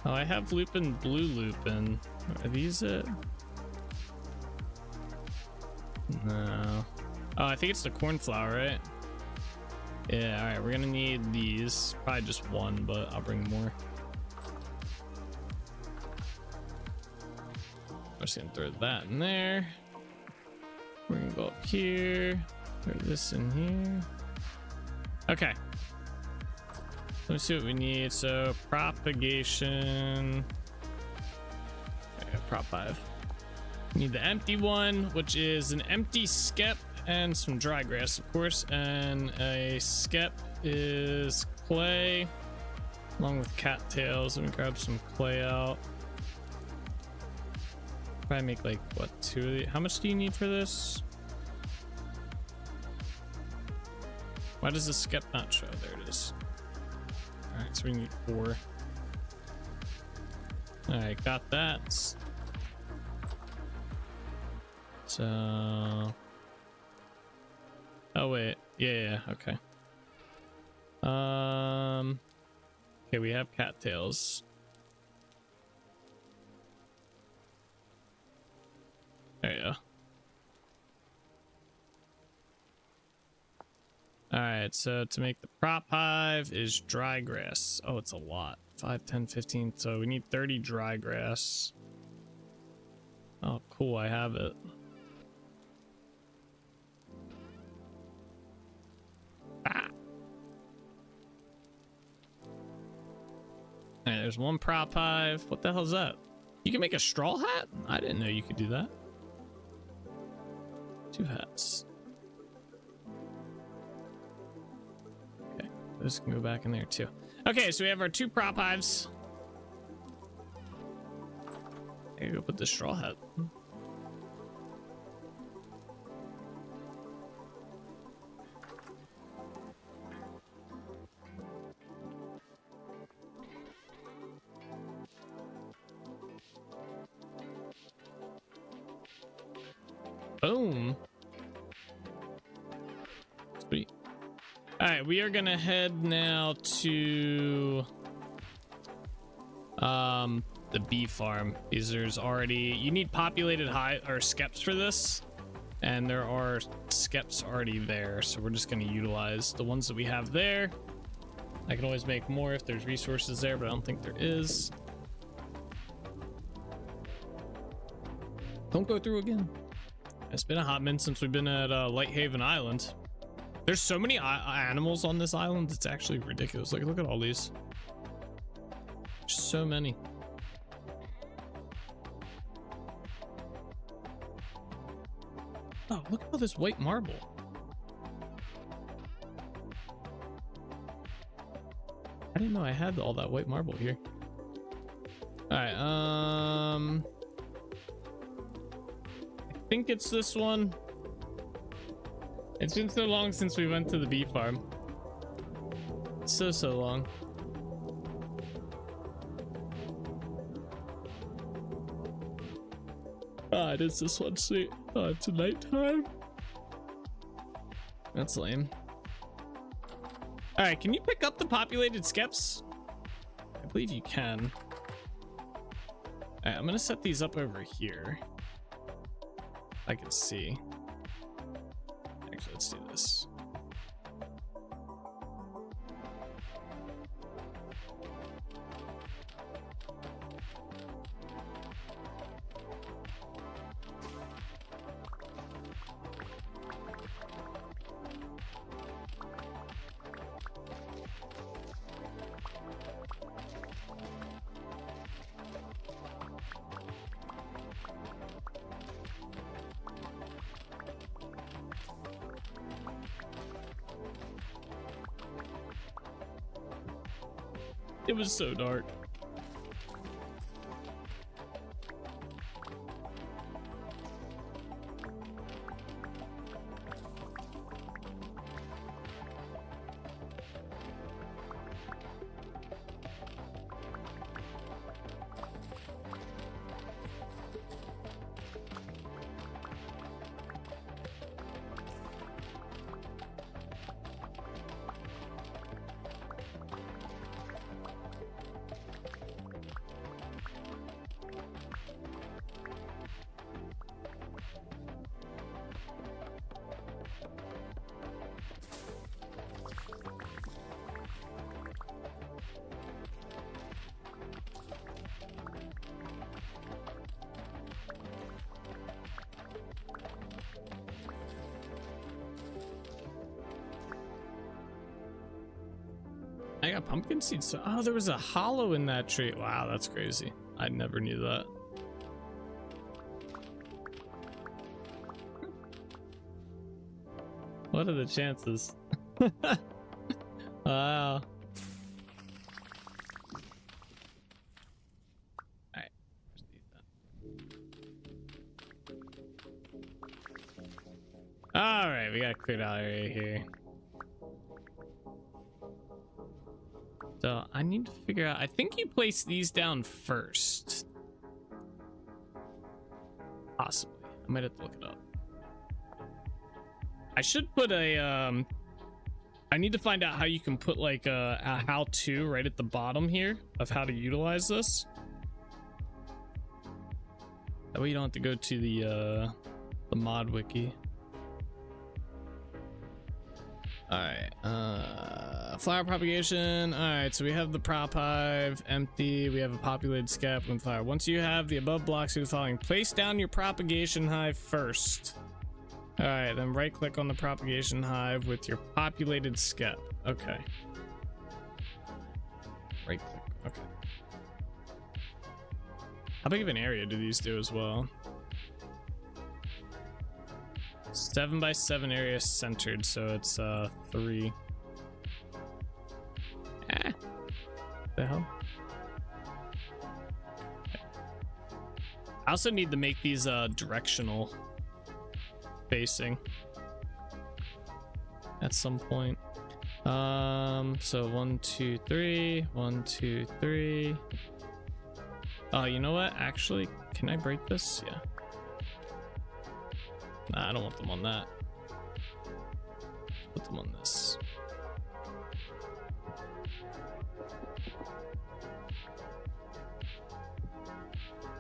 S2: Oh, I have lupin, blue lupin. Are these it? No. Oh, I think it's the cornflower, right? Yeah, alright, we're gonna need these. Probably just one, but I'll bring more. I'm just gonna throw that in there. We're gonna go up here. Throw this in here. Okay. Let me see what we need. So propagation. Okay, prop 5. Need the empty one, which is an empty skep and some dry grass, of course. And a skep is clay, along with cattails. Let me grab some clay out. Probably make like what, 2 of these? How much do you need for this? Why does the skep not show? There it is. All right, so we need 4. All right, got that. So, oh wait, yeah, okay. Okay, we have cattails. There you go. All right, so to make the prop hive is dry grass. Oh, it's a lot. 5, 10, 15. So we need 30 dry grass. Oh, cool. I have it. Ah. All right, there's one prop hive. What the hell is that? You can make a straw hat? I didn't know you could do that. 2 hats. This can go back in there too. Okay, so we have our 2 prop hives. There you go, put the straw hat. Boom. Sweet. All right, we are gonna head now to the bee farm. These there's already, you need populated high or skeps for this, and there are skeps already there, so we're just gonna utilize the ones that we have there. I can always make more if there's resources there, but I don't think there is. Don't go through again. It's been a hot minute since we've been at Lighthaven Island. There's so many animals on this island, it's actually ridiculous. Like, look at all these. So many. Oh, look at all this white marble. I didn't know I had all that white marble here. All right, I think it's this one. It's been so long since we went to the bee farm. So long. Ah, it is this one. Sweet. Oh, it's nighttime. That's lame. All right, can you pick up the populated skeps? I believe you can. All right, I'm gonna set these up over here. I can see. Actually, let's do this. It was so dark. I got pumpkin seeds. So, oh, there was a hollow in that tree. Wow, that's crazy. I never knew that. What are the chances? Wow. Alright. Alright, we got a cleared out area here. So I need to figure out, I think you place these down first. Possibly. I might have to look it up. I should put a, I need to find out how you can put like a how-to right at the bottom here of how to utilize this. That way you don't have to go to the mod wiki. All right, flower propagation. All right, so we have the prop hive empty. We have a populated scap and flower. Once you have the above blocks, do the following: place down your propagation hive first. All right, then right click on the propagation hive with your populated scap. Okay. Right click. Okay. How big of an area do these do as well? 7x7 area centered, so it's 3. The hell? Okay. I also need to make these directional facing at some point. So 1 2 3 1 2 3. Oh, you know what, actually, can I break this? Yeah. Nah, I don't want them on that. Put them on this.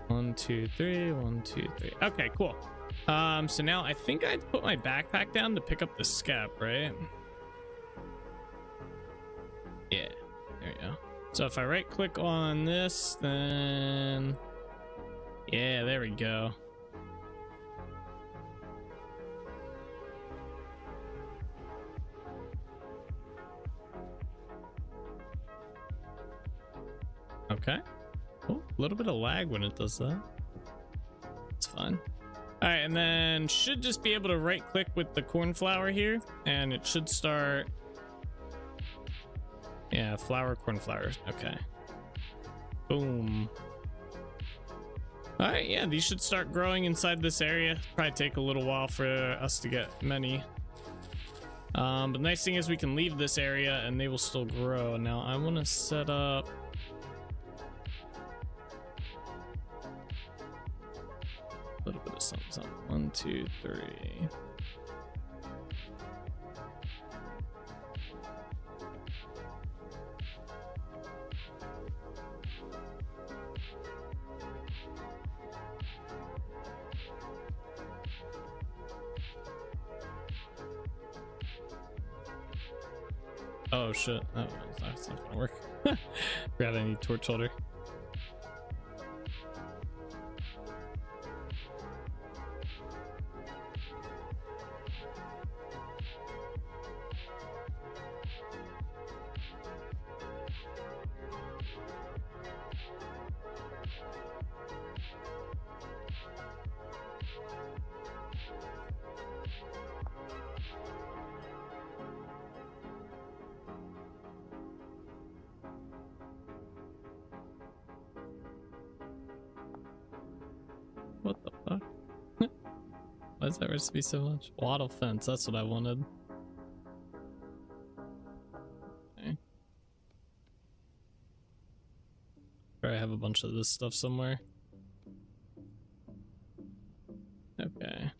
S2: One, two, three. 1, 2, 3. Okay, cool. So now I think I'd put my backpack down to pick up the scap, right? Yeah, there you go. So if I right click on this, then yeah, there we go. Okay. Oh, a little bit of lag when it does that. It's fine. All right, and then should just be able to right click with the cornflower here, and it should start. Yeah, cornflower. Okay. Boom. All right, yeah, these should start growing inside this area. Probably take a little while for us to get many. But the nice thing is we can leave this area and they will still grow. Now I want to set up. A little bit of something. 1, 2, 3. Oh shit! Oh, that's not gonna work. Forgot I need torch holder. What the fuck? Why is that recipe so much? Wattle fence, that's what I wanted. Okay. Probably have a bunch of this stuff somewhere. Okay.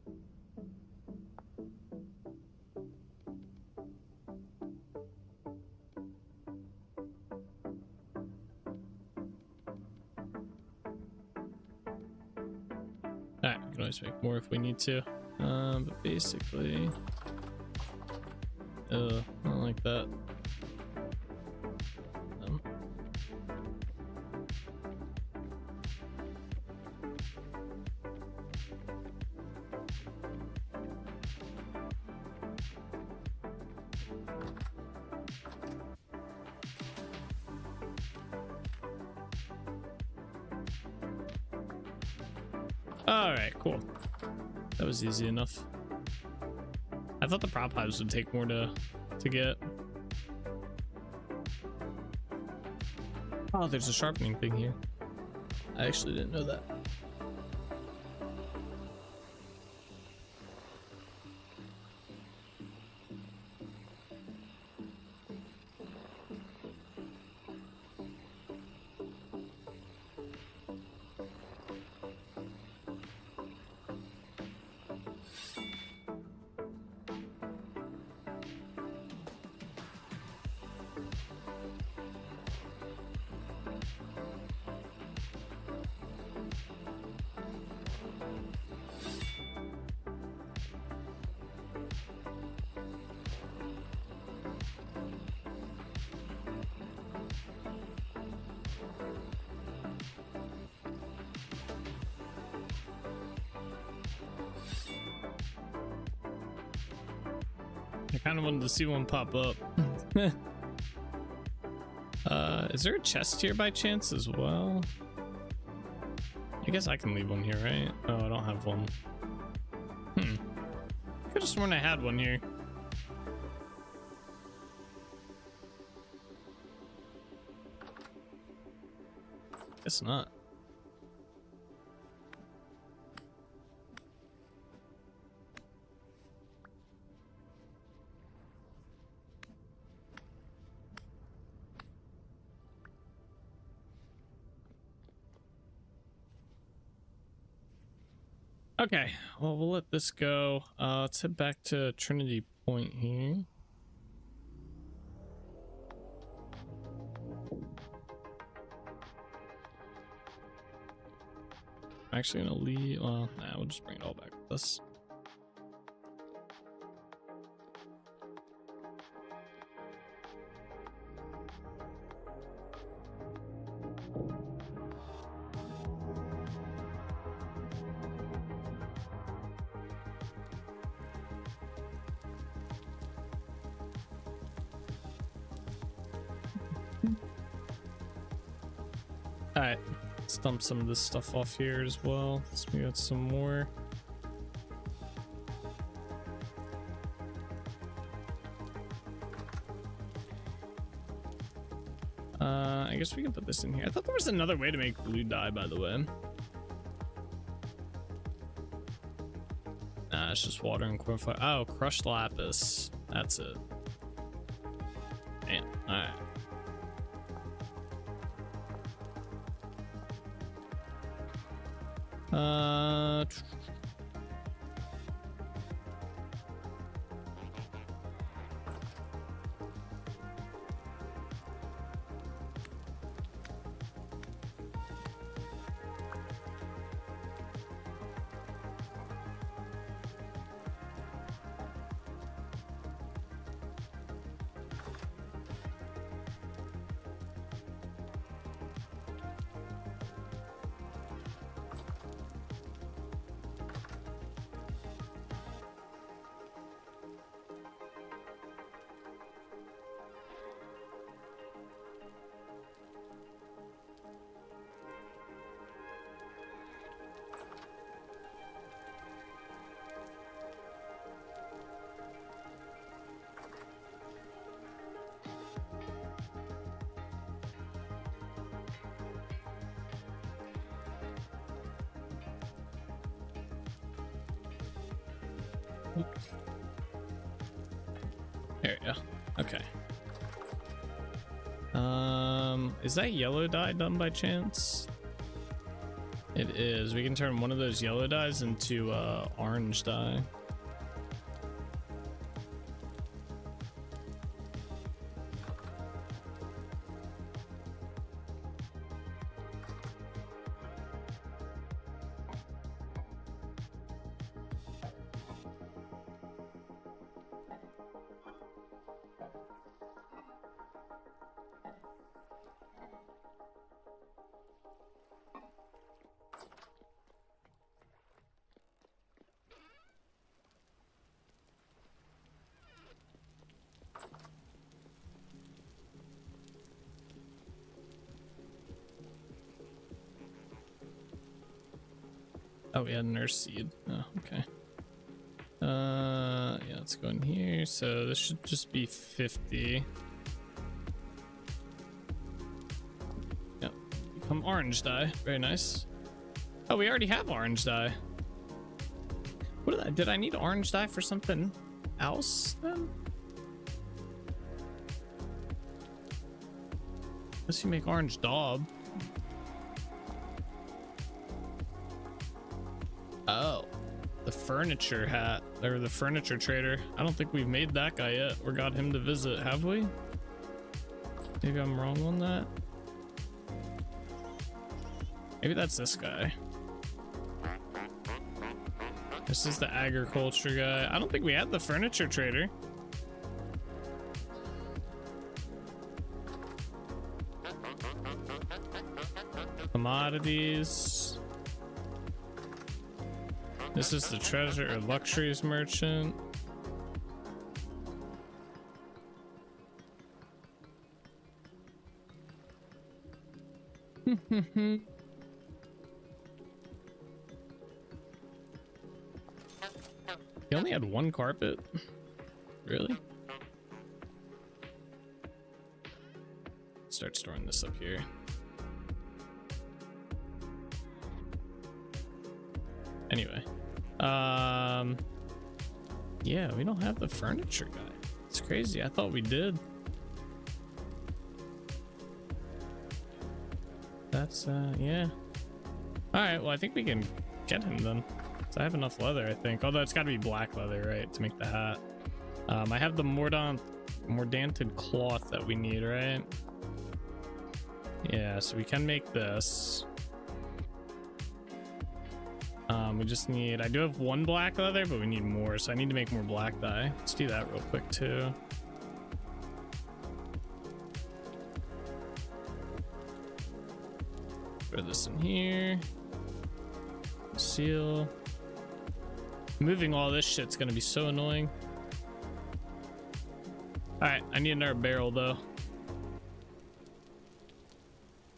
S2: Alright, we can always make more if we need to. But basically... I don't like that. Alright, cool. That was easy enough. I thought the prop hives would take more to get. Oh, there's a sharpening thing here. I actually didn't know that. I kind of wanted to see one pop up. Is there a chest here by chance as well? I guess I can leave one here, right? Oh, I don't have one. I could have sworn I had one here. Guess not. Okay, well, we'll let this go. Let's head back to Trinity Point here. I'm actually gonna leave. Well, nah, we'll just bring it all back with us. All right, let's dump some of this stuff off here as well. Let's get some more. I guess we can put this in here. I thought there was another way to make blue dye, by the way. Nah, it's just water and cornflour. Oh, crushed lapis. That's it. Man, all right. There we go. Okay. Is that yellow dye done by chance? It is. We can turn one of those yellow dyes into orange dye. Oh, we had a nurse seed. Oh, okay. Yeah, let's go in here. So this should just be 50. Yep. Become orange dye. Very nice. Oh, we already have orange dye. What did I need orange dye for something else then? Unless you make orange daub. Oh, the furniture hat, or the furniture trader. I don't think we've made that guy yet or got him to visit, have we? Maybe I'm wrong on that. Maybe that's this guy. This is the agriculture guy. I don't think we had the furniture trader. Commodities. This is the treasure or luxuries merchant. He only had one carpet? Really? Start storing this up here. Anyway. Yeah, we don't have the furniture guy. It's crazy. I thought we did. That's, yeah. All right, well, I think we can get him then. So I have enough leather, I think. Although it's got to be black leather, right, to make the hat. I have the mordanted cloth that we need, right? Yeah, so we can make this. We just need, I do have one black leather, but we need more, so I need to make more black dye. Let's do that real quick too. Throw this in here. Seal. Moving all this shit's gonna be so annoying. All right, I need another barrel though.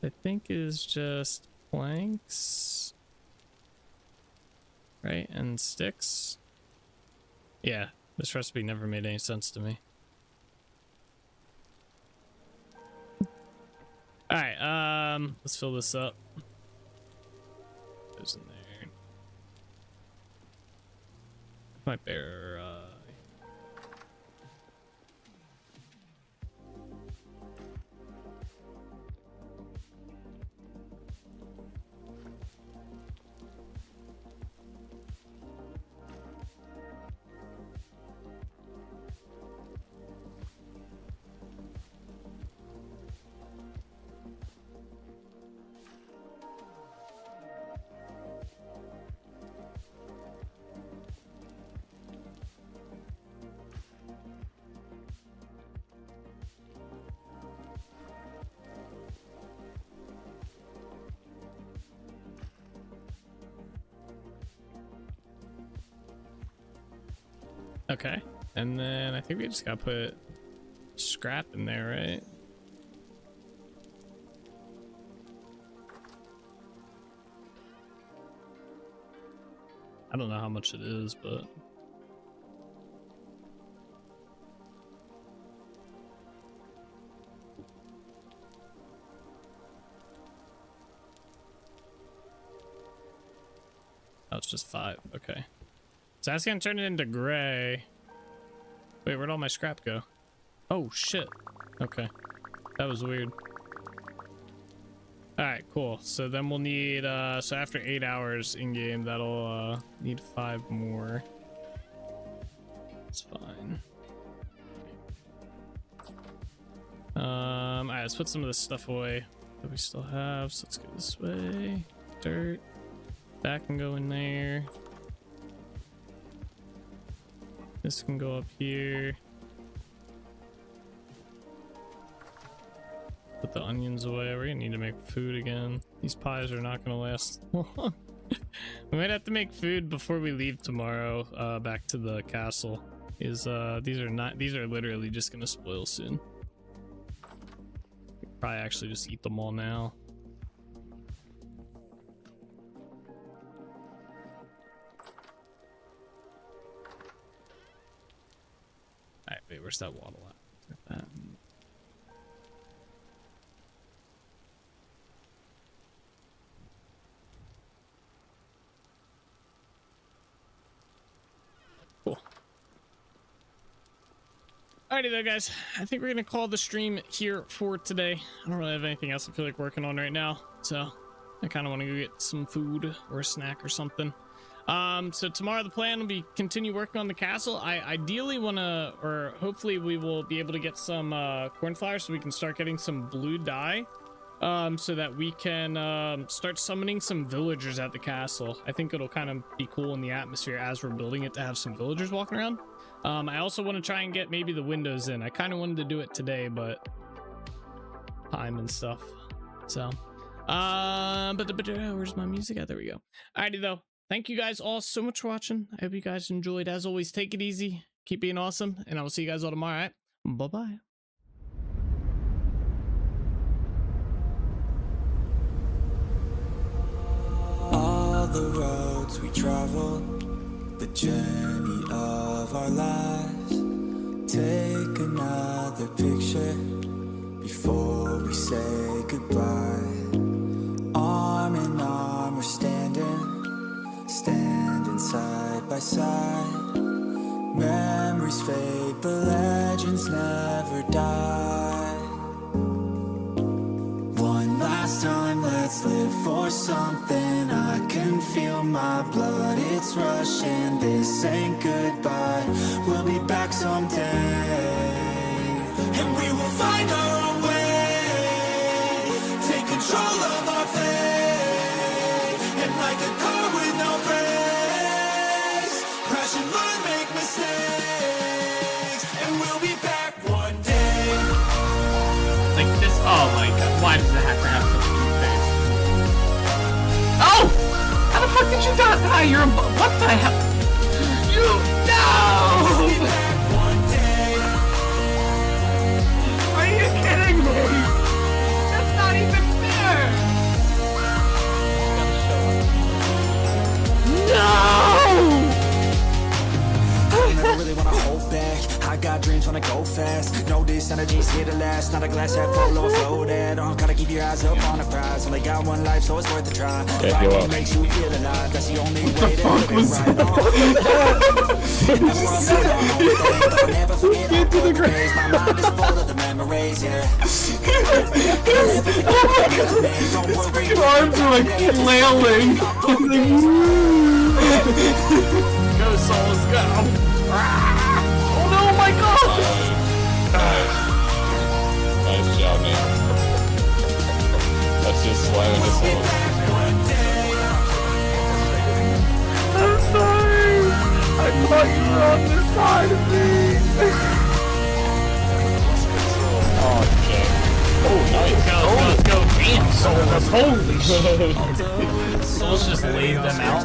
S2: I think is just planks, right? And sticks. Yeah, this recipe never made any sense to me. All right, let's fill this up. Goes in there. My bear. Okay, and then I think we just gotta put scrap in there, right? I don't know how much it is, but oh, it's just 5. Okay. So that's gonna turn it into gray. Wait, where'd all my scrap go? Oh shit. Okay, that was weird. All right, cool. So then we'll need so after 8 hours in game, that'll need 5 more. It's fine. All right, let's put some of this stuff away that we still have. So let's go this way. Dirt, that can go in there. This can go up here. Put the onions away. We're gonna need to make food again. These pies are not gonna last long. We might have to make food before we leave tomorrow, back to the castle. These are literally just gonna spoil soon. Probably actually just eat them all now. Alright, wait, where's that waddle at? Like that. Cool. Alrighty though, guys. I think we're gonna call the stream here for today. I don't really have anything else I feel like working on right now, so I kind of want to go get some food or a snack or something. So tomorrow the plan will be continue working on the castle. I ideally want to, or hopefully we will be able to get some cornflower so we can start getting some blue dye, so that we can start summoning some villagers at the castle. I think it'll kind of be cool in the atmosphere as we're building it to have some villagers walking around. I also want to try and get maybe the windows in. I kind of wanted to do it today, but time and stuff. So where's my music at? There we go. Alrighty though. Thank you guys all so much for watching. I hope you guys enjoyed. As always, take it easy, keep being awesome, and I will see you guys all tomorrow. All right? Bye-bye.
S1: All the roads we travel, the journey of our lives. Take another picture before we say goodbye. Arm in arm we're standing side by side. Memories fade, but legends never die. One last time, let's live for something. I can feel my blood, it's rushing. This ain't goodbye, we'll be back someday. And we will find our own way, take control of our fate. And like a car with no brakes, crash and learn, make mistakes. And we'll be back one day.
S2: Like this. Oh my god. Why does it have to have such a cute face? Oh! How the fuck did you die? You're a. What the hell? You. No!
S1: We'll be back one day.
S2: Are you kidding me? That's not even fair! No!
S1: I never really wanna hold back. I got dreams, wanna go fast. Know this energy's here to last. Not a glass half full or floated. Gotta keep your eyes up on the prize. Only got one life, so it's worth a try. Fighting makes you feel alive. That's the only way to live it right. Get to the grave. My mind is full of the memories, yeah.
S2: Your arms are like flailing. Go, souls, go! Oh no, my god!
S4: Nice job, man. That's just slamming this one.
S2: I'm sorry! I thought you were on this side of me!
S4: Oh, okay. Oh, nice.
S2: Let's go! Damn, souls! Holy shit! Souls just laid them out.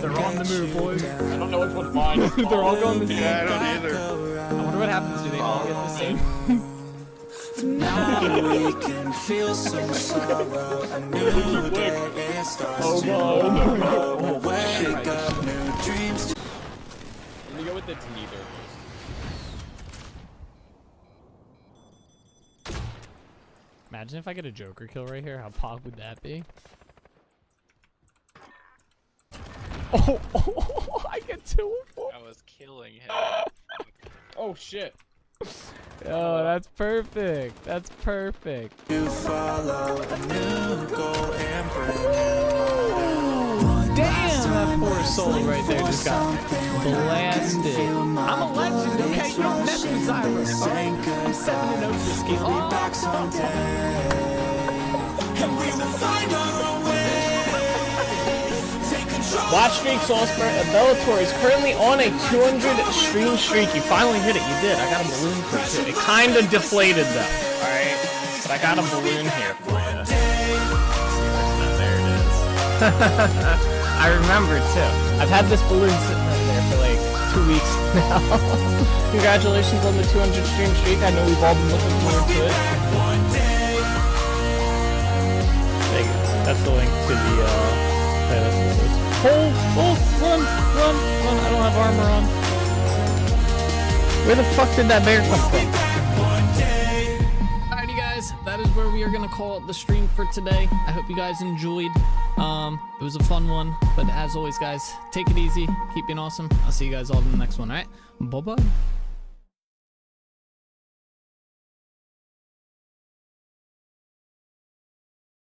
S2: They're on the move, boys.
S4: I don't know which one's mine.
S2: They're all going the same.
S4: Yeah, I don't either.
S2: I wonder what happens. Do they all get the same?
S1: Now we can feel some sorrow. A new day it starts.
S2: Oh god.
S1: We'll wake up, new dreams.
S4: Let me go with it's neither.
S2: Imagine if I get a Joker kill right here. How pog would that be? Oh, I get 2 of them.
S4: I was killing him.
S2: Oh shit. Oh, that's perfect. That's perfect.
S1: You follow a new goal and bring
S2: Damn, that poor soul right there just got blasted. I'm a legend, okay? You don't mess with Zyra, alright? I'm 7-0 this game.
S1: back someday. And we will find our own way. Take control.
S2: Watch streak Salzburg. Bellator is currently on a 200 stream streak. You finally hit it. You did. I got a balloon for it. It kind of deflated though. Alright? But I got a balloon here for you. There it is. I remember too. I've had this balloon sitting right there for like 2 weeks now. Congratulations on the 200 stream streak. I know we've all been looking forward to it. There you go. That's the link to the playlist. Hold, run. I don't have armor on. Where the fuck did that bear come from? Alrighty guys, that is where we are gonna call it the stream for today. I hope you guys enjoyed. It was a fun one, but as always guys, take it easy, keep being awesome. I'll see you guys all in the next one, alright? Bye bye.